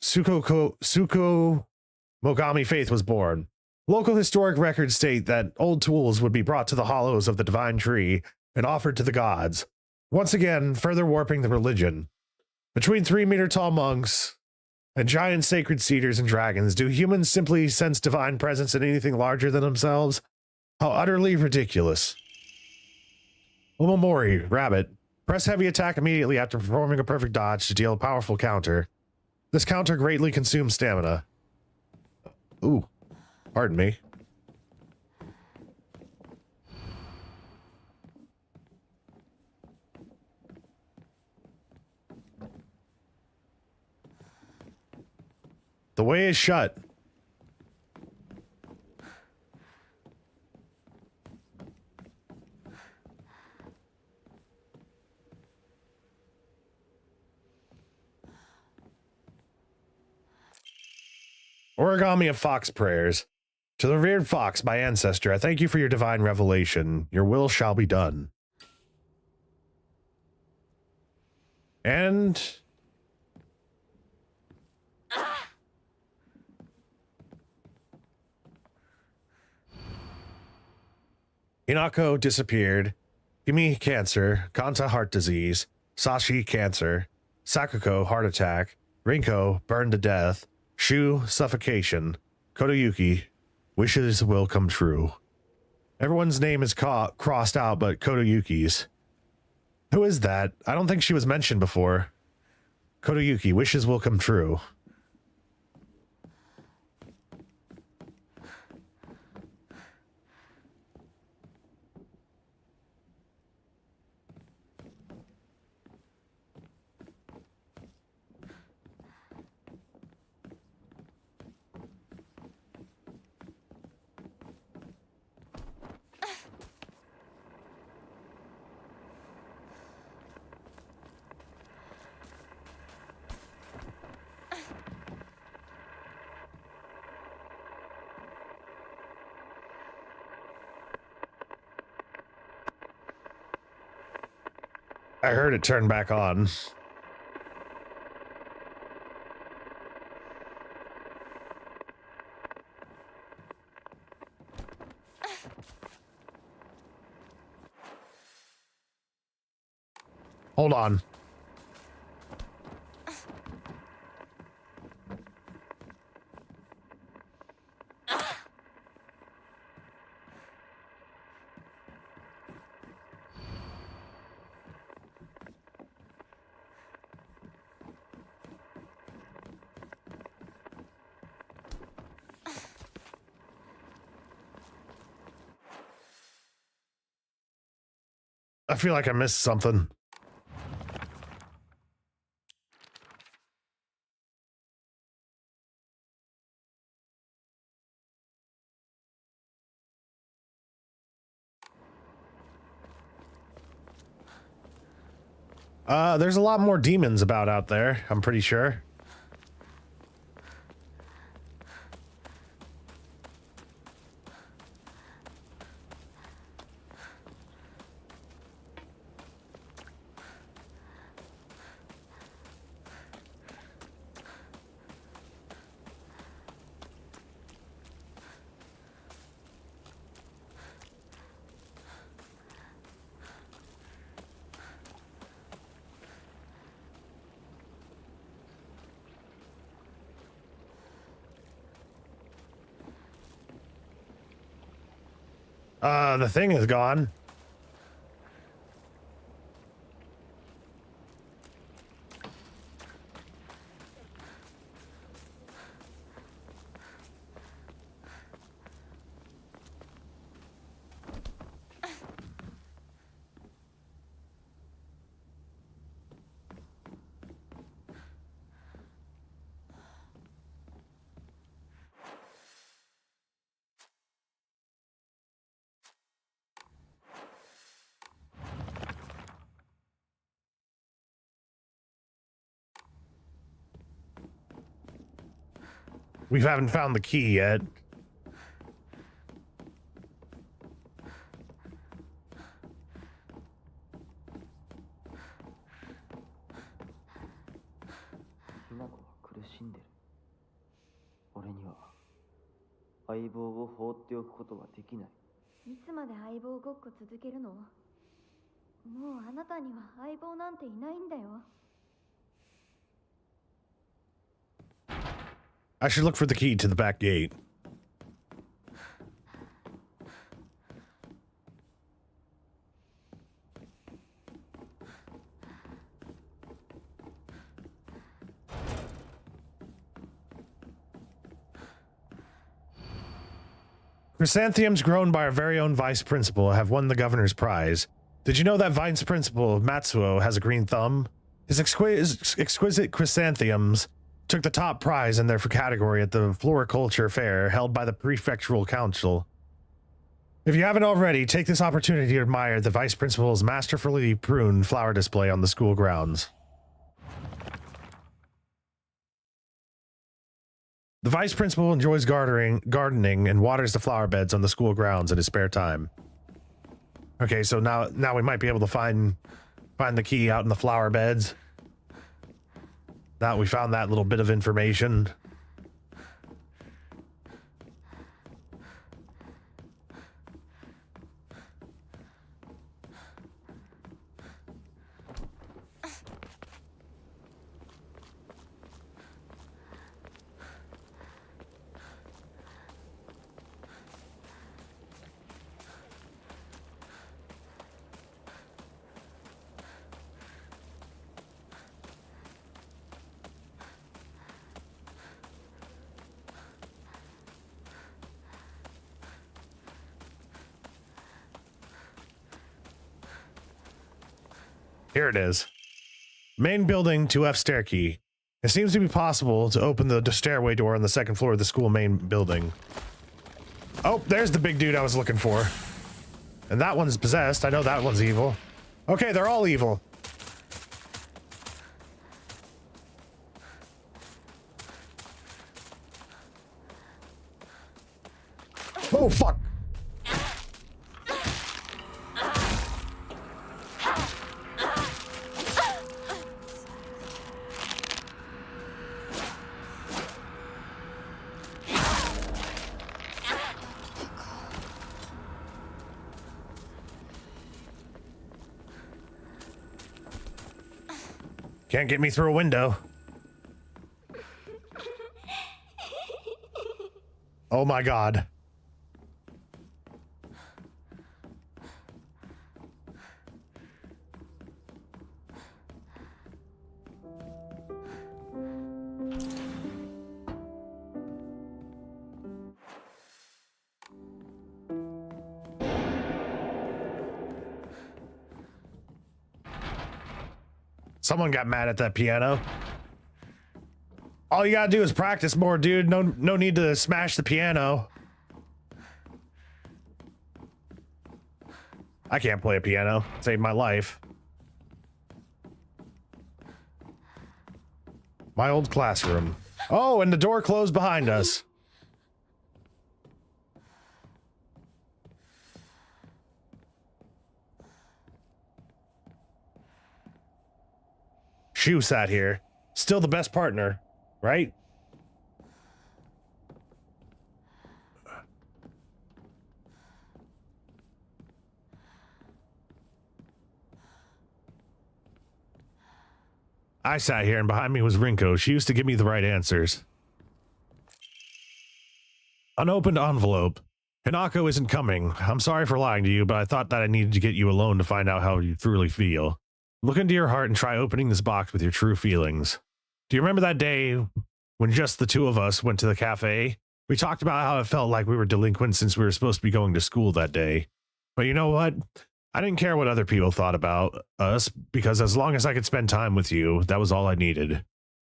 Tsuko Mogami faith was born. Local historic records state that old tools would be brought to the hollows of the divine tree and offered to the gods, once again further warping the religion. Between 3-meter-tall monks and giant sacred cedars and dragons, do humans simply sense divine presence in anything larger than themselves? How utterly ridiculous. Omomori, rabbit. Press heavy attack immediately after performing a perfect dodge to deal a powerful counter. This counter greatly consumes stamina. Ooh, pardon me. The way is shut. Origami of Fox Prayers. To the revered fox, my ancestor, I thank you for your divine revelation. Your will shall be done. And... Hinako disappeared. Kimi, cancer. Kanta, heart disease. Sashi, cancer. Sakuko, heart attack. Rinko, burned to death. Shu, suffocation. Kotoyuki, wishes will come true. Everyone's name is crossed out but Kotoyuki's. Who is that? I don't think she was mentioned before. Kotoyuki, wishes will come true. I heard it turn back on. Hold on. I feel like I missed something. There's a lot more demons about out there, I'm pretty sure. The thing is gone. We haven't found the key yet. I should look for the key to the back gate. Chrysanthemums grown by our very own vice principal have won the governor's prize. Did you know that vice principal Matsuo has a green thumb? His exquisite chrysanthemums took the top prize in their category at the floriculture fair held by the prefectural council. If you haven't already, take this opportunity to admire the vice principal's masterfully pruned flower display on the school grounds. The vice principal enjoys gardening and waters the flower beds on the school grounds in his spare time. Okay, so now we might be able to find the key out in the flower beds. Now we found that little bit of information. Here it is. Main building to F stair key. It seems to be possible to open the stairway door on the second floor of the school main building. Oh, there's the big dude I was looking for. And that one's possessed. I know that one's evil. Okay, they're all evil. Oh, fuck. Can't get me through a window. Oh my god. Someone got mad at that piano. All you gotta do is practice more, dude. No need to smash the piano. I can't play a piano. Saved my life. My old classroom. Oh, and the door closed behind us. Shu sat here. Still the best partner, right? I sat here and behind me was Rinko. She used to give me the right answers. Unopened envelope. Hinako isn't coming. I'm sorry for lying to you, but I thought that I needed to get you alone to find out how you truly feel. Look into your heart and try opening this box with your true feelings. Do you remember that day when just the two of us went to the cafe? We talked about how it felt like we were delinquents since we were supposed to be going to school that day. But you know what? I didn't care what other people thought about us, because as long as I could spend time with you, that was all I needed.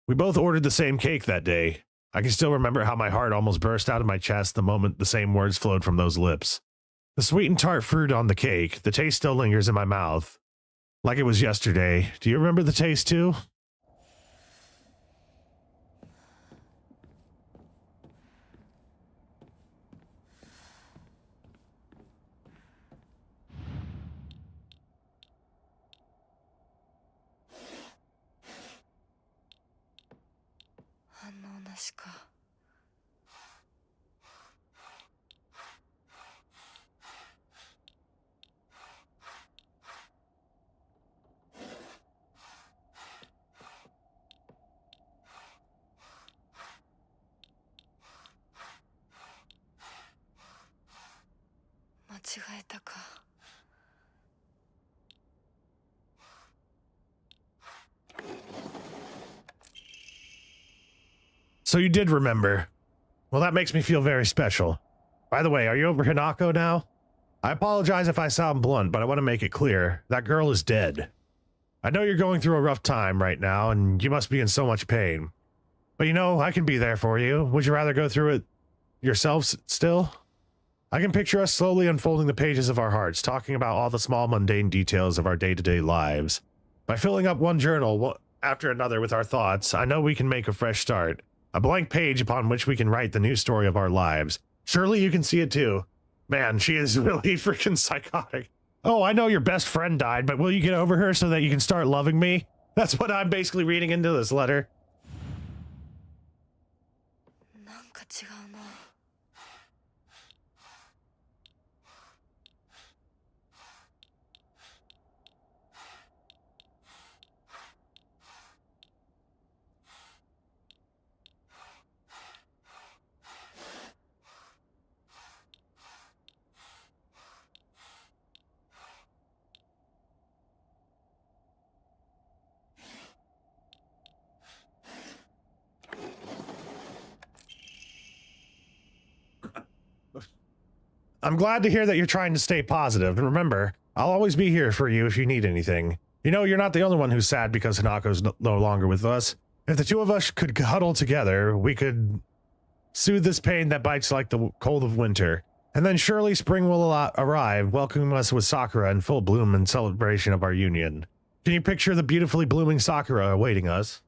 We both ordered the same cake that day. I can still remember how my heart almost burst out of my chest the moment the same words flowed from those lips. The sweet and tart fruit on the cake, the taste still lingers in my mouth. Like it was yesterday. Do you remember the taste too? So you did remember. Well, that makes me feel very special. By the way, are you over Hinako now? I apologize if I sound blunt, but I want to make it clear. That girl is dead. I know you're going through a rough time right now, and you must be in so much pain. But you know, I can be there for you. Would you rather go through it yourselves still? I can picture us slowly unfolding the pages of our hearts, talking about all the small mundane details of our day-to-day lives. By filling up one journal after another with our thoughts, I know we can make a fresh start. A blank page upon which we can write the new story of our lives. Surely you can see it too. Man, she is really freaking psychotic. Oh, I know your best friend died, but will you get over her so that you can start loving me? That's what I'm basically reading into this letter. I'm glad to hear that you're trying to stay positive, and remember, I'll always be here for you if you need anything. You know, you're not the only one who's sad because Hanako's no longer with us. If the two of us could huddle together, we could soothe this pain that bites like the cold of winter. And then surely spring will arrive, welcoming us with Sakura in full bloom in celebration of our union. Can you picture the beautifully blooming Sakura awaiting us?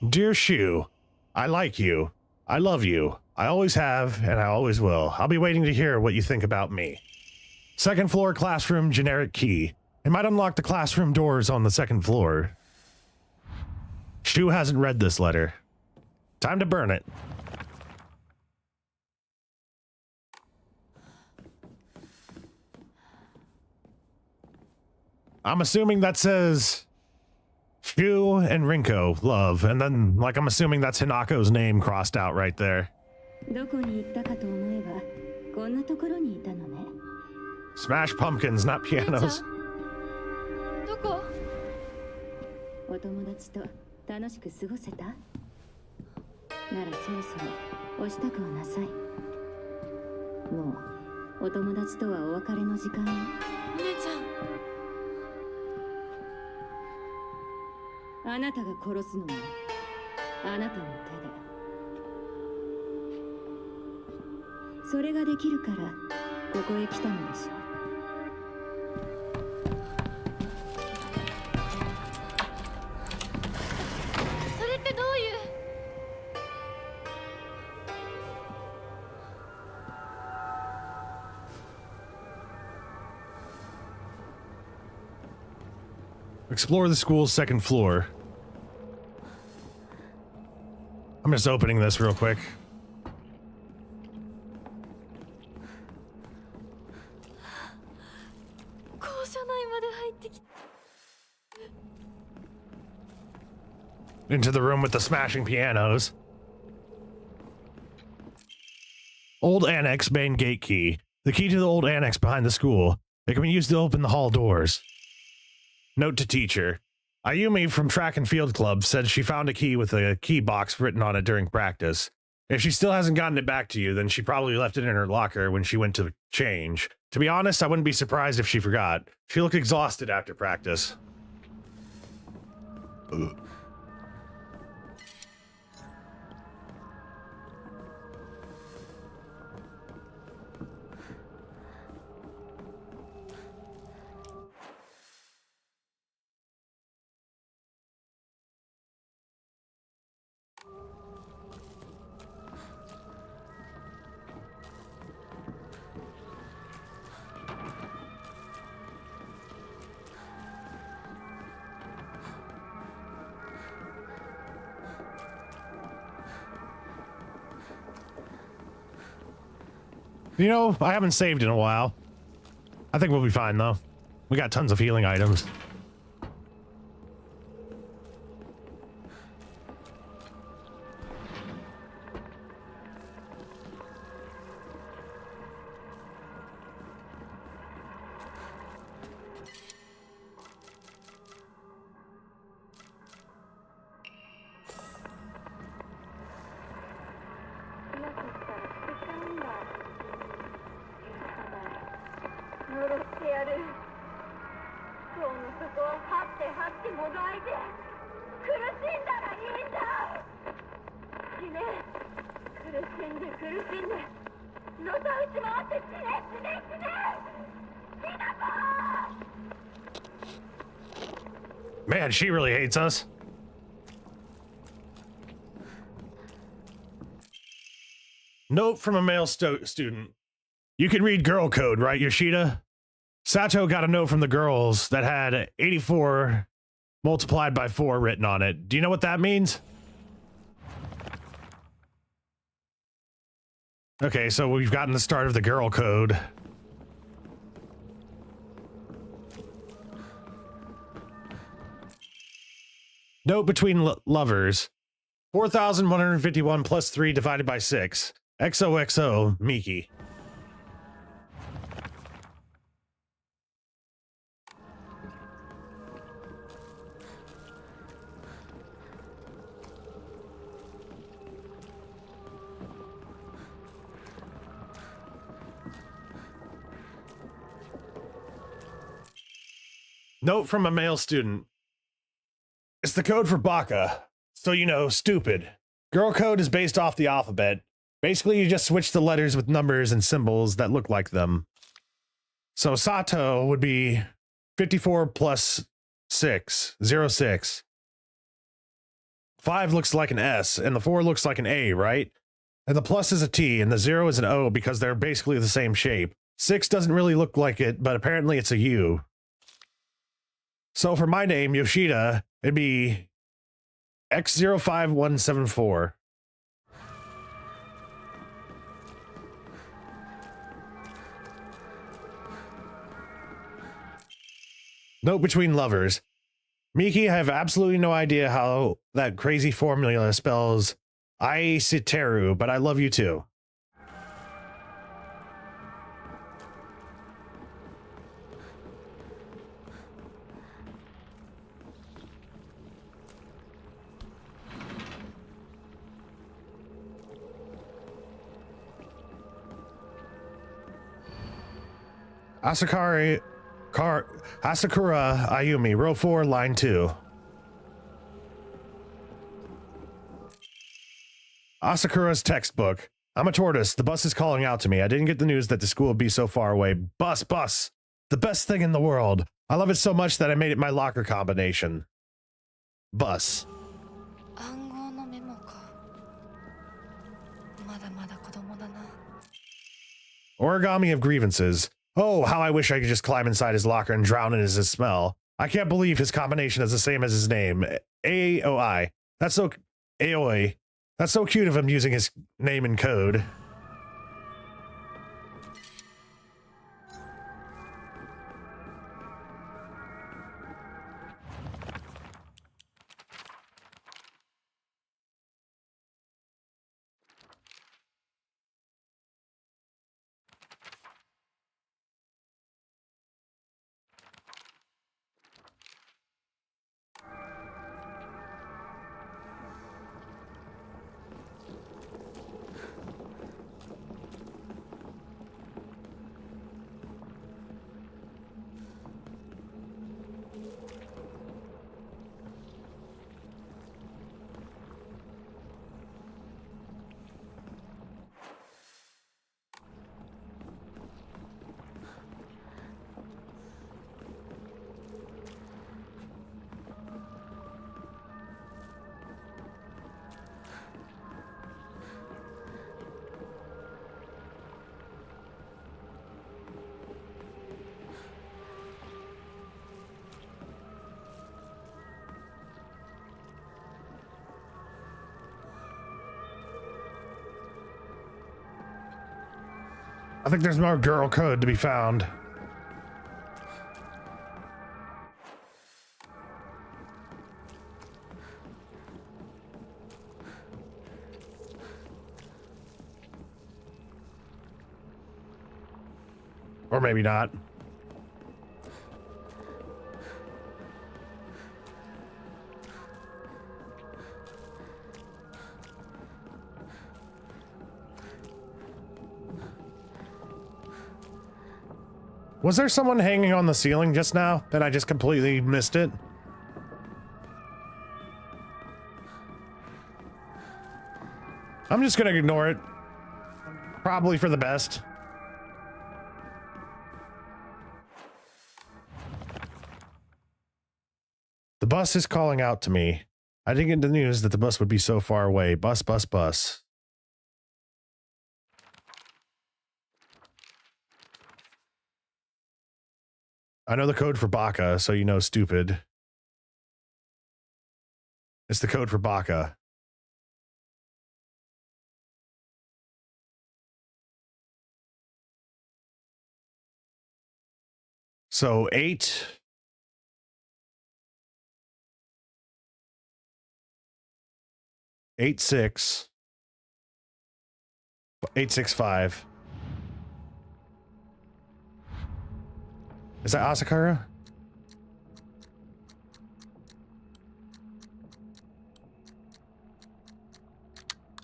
Dear Shu, I like you. I love you. I always have, and I always will. I'll be waiting to hear what you think about me. Second floor classroom generic key. It might unlock the classroom doors on the second floor. Shu hasn't read this letter. Time to burn it. I'm assuming that says Shu and Rinko, love, and then, like, I'm assuming that's Hinako's name crossed out right there. どこに行ったかと思えばこんなところにいたのね Smash pumpkins, not pianos. どこ？お友達と楽しく過ごせたならそろそろお支度をなさいもうお友達とはお別れの時間よお姉ちゃん。あなたが殺すのもあなたの手でそれができるからここへ来たのでしょそれってどういう？Explore the school's second floor. I'm just opening this real quick. Into the room with the smashing pianos. Old annex main gate key. The key to the old annex behind the school. It can be used to open the hall doors. Note to teacher. Ayumi from track and field club said she found a key with a key box written on it during practice. If she still hasn't gotten it back to you, then she probably left it in her locker when she went to change. To be honest, I wouldn't be surprised if she forgot. She looked exhausted after practice. Ugh. You know, I haven't saved in a while. I think we'll be fine, though. We got tons of healing items. Man, she really hates us. Note from a male student. You can read girl code, right, Yoshida? Sato got a note from the girls that had 84 multiplied by 4 written on it. Do you know what that means? Okay, so we've gotten the start of the girl code. Note between lovers. 4,151 plus 3 divided by 6. XOXO, Miki. Note from a male student. It's the code for Baka. So, you know, stupid. Girl code is based off the alphabet. Basically, you just switch the letters with numbers and symbols that look like them. So Sato would be 54 plus 6, 06. 5 looks like an S, and the 4 looks like an A, right? And the plus is a T, and the 0 is an O because they're basically the same shape. 6 doesn't really look like it, but apparently it's a U. So for my name, Yoshida, it'd be X05174. Note between lovers. Miki, I have absolutely no idea how that crazy formula spells Aisiteru, but I love you too. Asakura Ayumi, row 4, line 2. Asakura's textbook. I'm a tortoise. The bus is calling out to me. I didn't get the news that the school would be so far away. Bus, bus. The best thing in the world. I love it so much that I made it my locker combination. Bus. 暗号のメモか。まだまだ子供だな。 Origami of grievances. Oh, how I wish I could just climb inside his locker and drown in his smell. I can't believe his combination is the same as his name. AOI. That's so... AOI. That's so cute of him using his name in code. I think there's more girl code to be found. Or maybe not. Was there someone hanging on the ceiling just now that I just completely missed it? I'm just gonna ignore it. Probably for the best. The bus is calling out to me. I didn't get the news that the bus would be so far away. Bus, bus, bus. I know the code for Baka, so you know stupid. It's the code for Baka. So 8. Eight, 6. 865. Is that Asakura?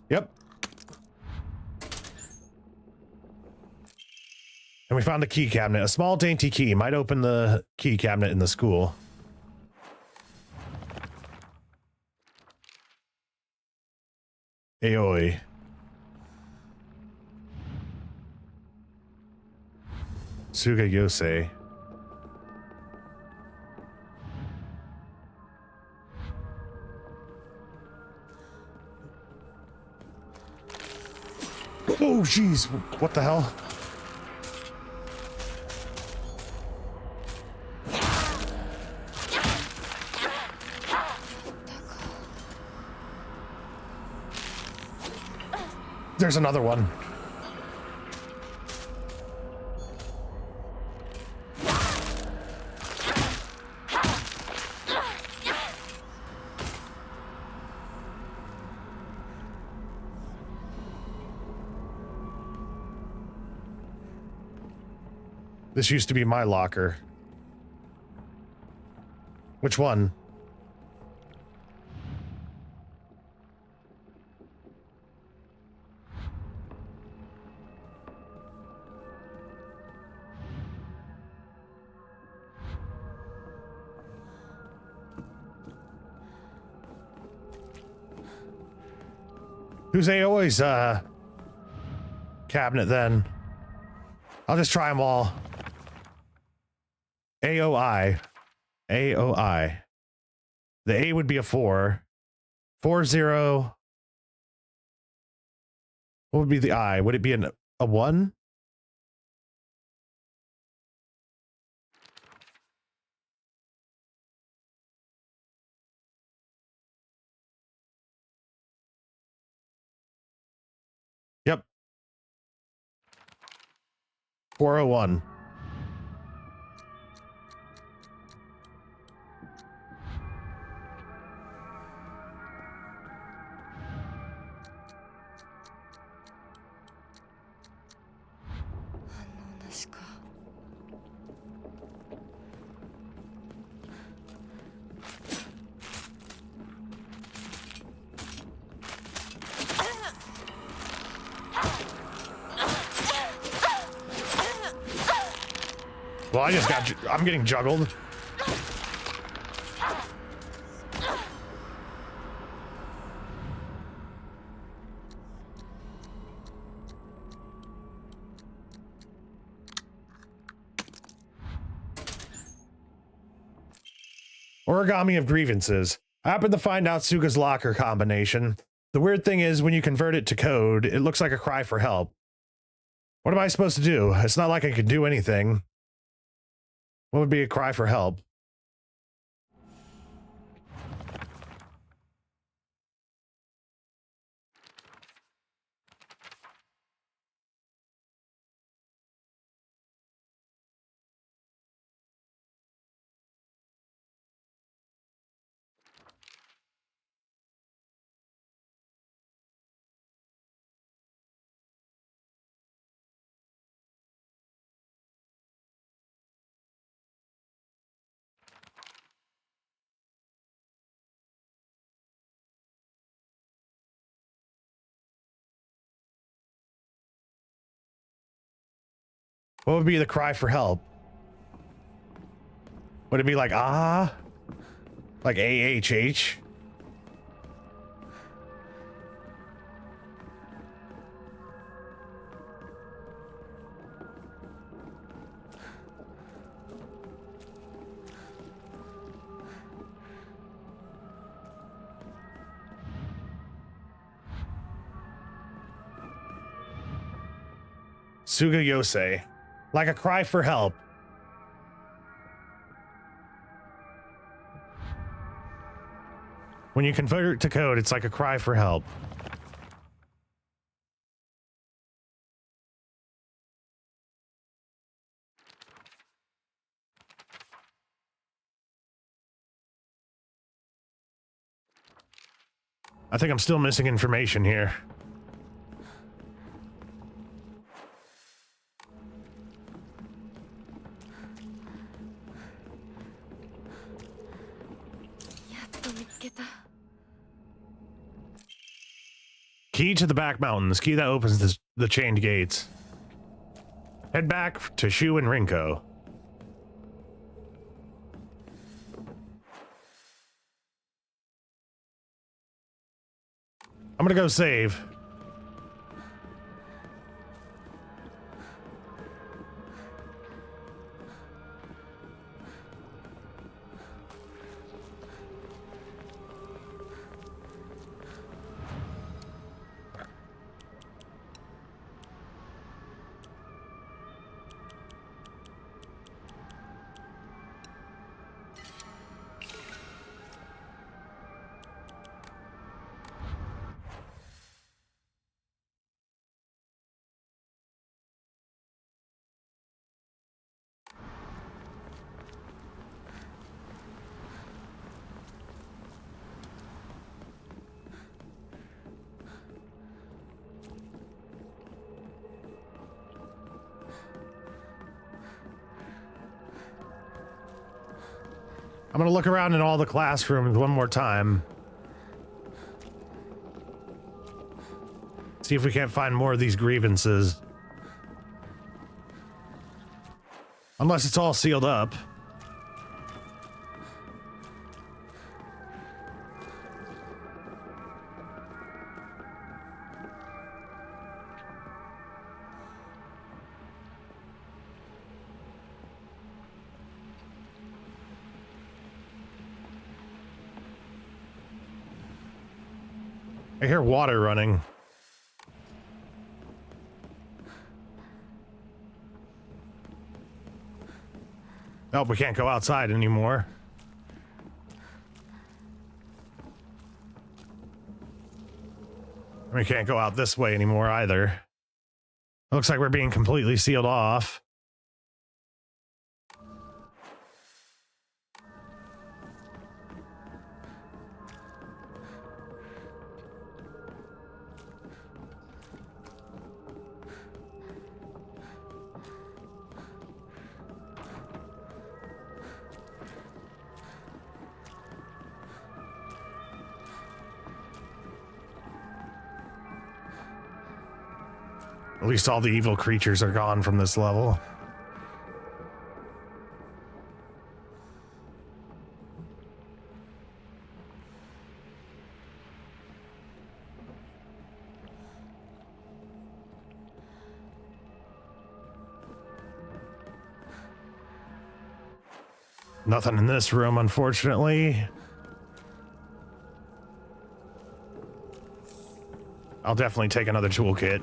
Yep. And we found the key cabinet. A small dainty key might open the key cabinet in the school. Aoi. Suga Yosei. Oh, jeez. What the hell? There's another one. This used to be my locker. Which one? Who's Aoi's cabinet then? I'll just try them all. AOI. AOI. The A would be a 4. 40. What would be the I? Would it be a 1? Yep. 401. Well, I just got, I'm getting juggled. Origami of grievances. I happened to find out Suga's locker combination. The weird thing is, when you convert it to code, it looks like a cry for help. What am I supposed to do? It's not like I can do anything. What would be a cry for help? What would be the cry for help? Would it be like, ah? Like AHH? Suga Yosei. Like a cry for help. When you convert it to code, it's like a cry for help. I think I'm still missing information here. Key to the back mountains. Key that opens the chained gates. Head back to Shu and Rinko. I'm gonna go save. I'm gonna look around in all the classrooms one more time. See if we can't find more of these grievances. Unless it's all sealed up. I hear water running. Oh, we can't go outside anymore. We can't go out this way anymore either. Looks like we're being completely sealed off. At least all the evil creatures are gone from this level. Nothing in this room, unfortunately. I'll definitely take another toolkit.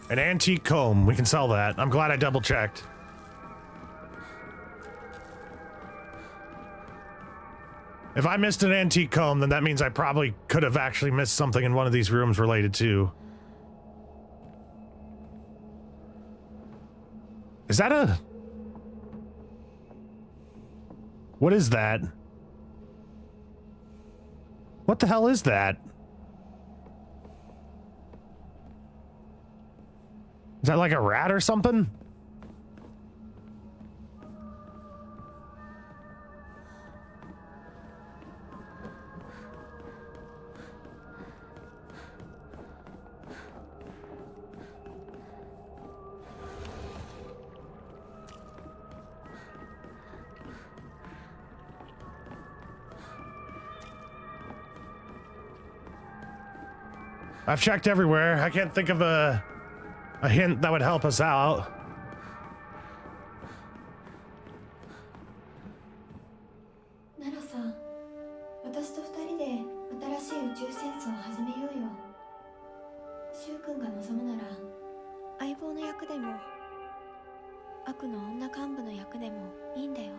An antique comb. We can sell that. I'm glad I double checked. If I missed an antique comb, then that means I probably could have actually missed something in one of these rooms related to. Is that a... What is that? What the hell is that? Is that like a rat or something? I've checked everywhere. I can't think of a hint that would help us out. Naroさん、私と二人で新しい宇宙戦争を始めようよ。シュウ君が望むなら相棒の役でも悪の女幹部の役でもいいんだよ。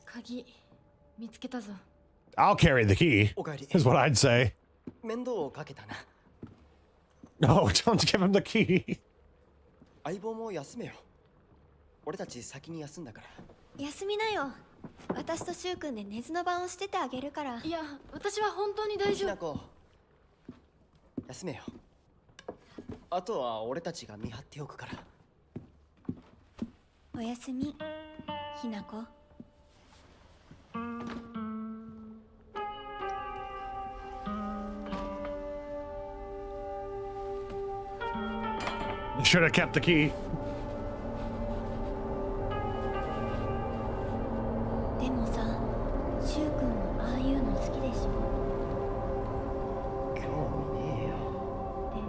鍵見つけたぞ。 I'll carry the key, おかえり。 is what I'd say. 面倒をかけたな。 No, don't give him the key. 相棒も休めよ。俺たち先に休んだから。休みなよ。私とシュウ君で寝ずの番をしててあげるから。いや、私は本当に大丈夫。ひなこ、休めよ。あとは俺たちが見張っておくから。おやすみ、ひなこ。You should have kept the key. でもさ、シュウ君もああいうの好きでしょ。興味ねえよ。でも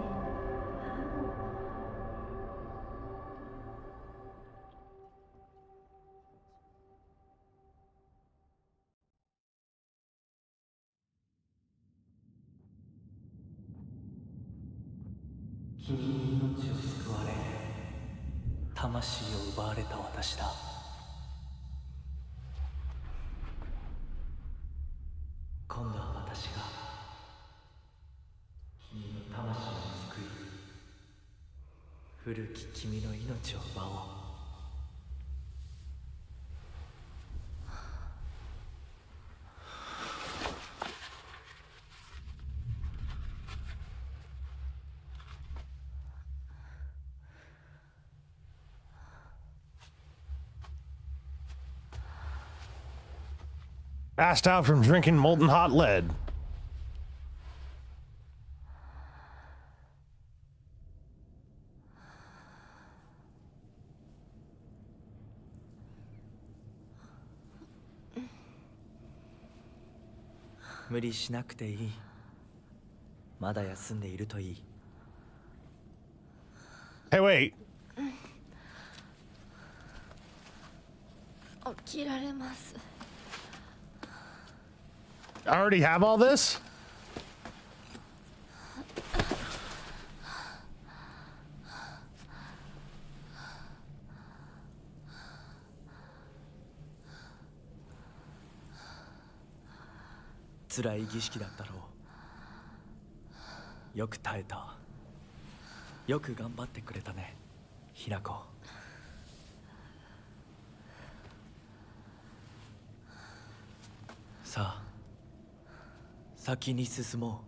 君に命を救われ魂を奪われた私だ。今度は私が君の魂を救い古き君の命を奪おう。Passed out from drinking molten hot lead. Muriしなくていい。まだ休んでいるといい。Hey, wait. 起きられます。 I already have all this? It's 辛い儀式だったろう。よく耐えた。よく頑張ってくれたね、ひなこ。さあ、先に進もう。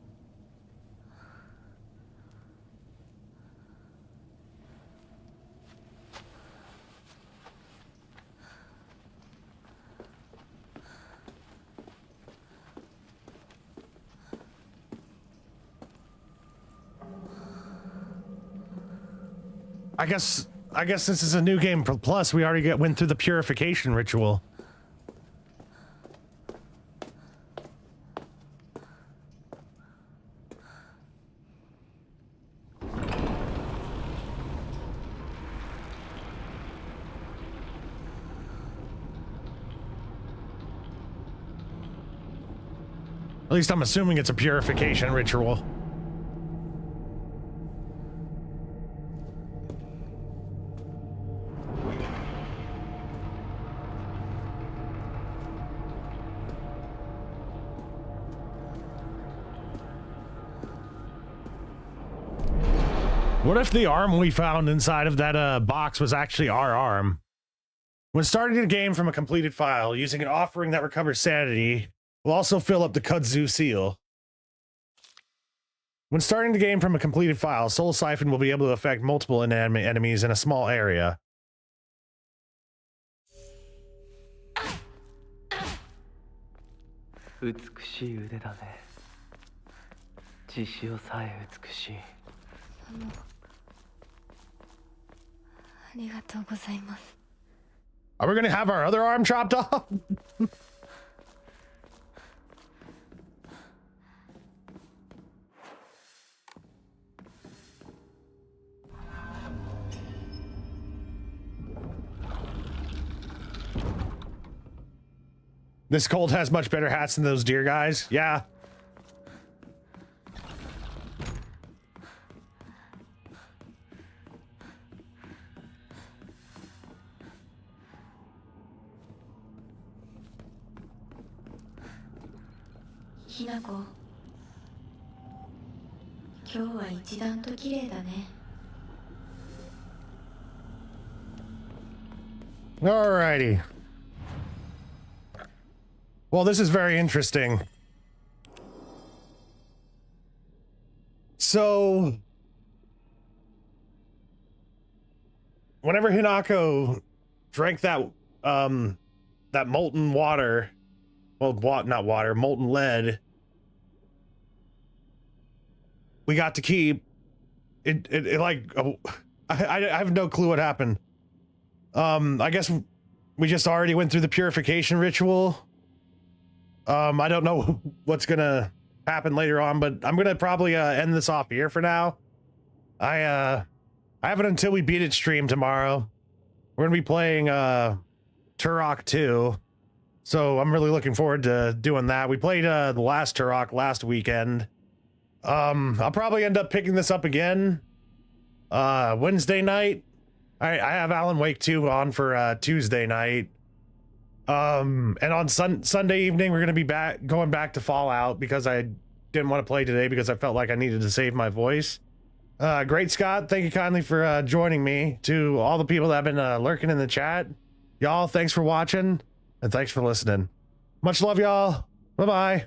I guess this is a new game for Plus. We already went through the purification ritual. At least I'm assuming it's a purification ritual. What if the arm we found inside of that box was actually our arm? When starting the game from a completed file, using an offering that recovers sanity will also fill up the kudzu seal. When starting the game from a completed file, Soul Siphon will be able to affect multiple enemies in a small area. Are we gonna have our other arm chopped off? This cult has much better hats than those deer guys. Yeah. Hinako, 今日は一段と綺麗だね。 Alrighty. Well, this is very interesting. So, whenever Hinako drank that that molten water, well, not water, molten lead, we got to keep it like I have no clue what happened. I guess we just already went through the purification ritual. I don't know what's gonna happen later on, but I'm gonna probably end this off here for now. I have it until we beat it stream tomorrow. We're gonna be playing Turok 2, so I'm really looking forward to doing that. We played the last Turok last weekend. I'll probably end up picking this up again Wednesday night. I have Alan Wake 2 on for Tuesday night. And on Sunday evening, we're going to be going back to Fallout because I didn't want to play today because I felt like I needed to save my voice. Great Scott, thank you kindly for joining me. To all the people that have been lurking in the chat, y'all, thanks for watching and thanks for listening. Much love, y'all. Bye-bye.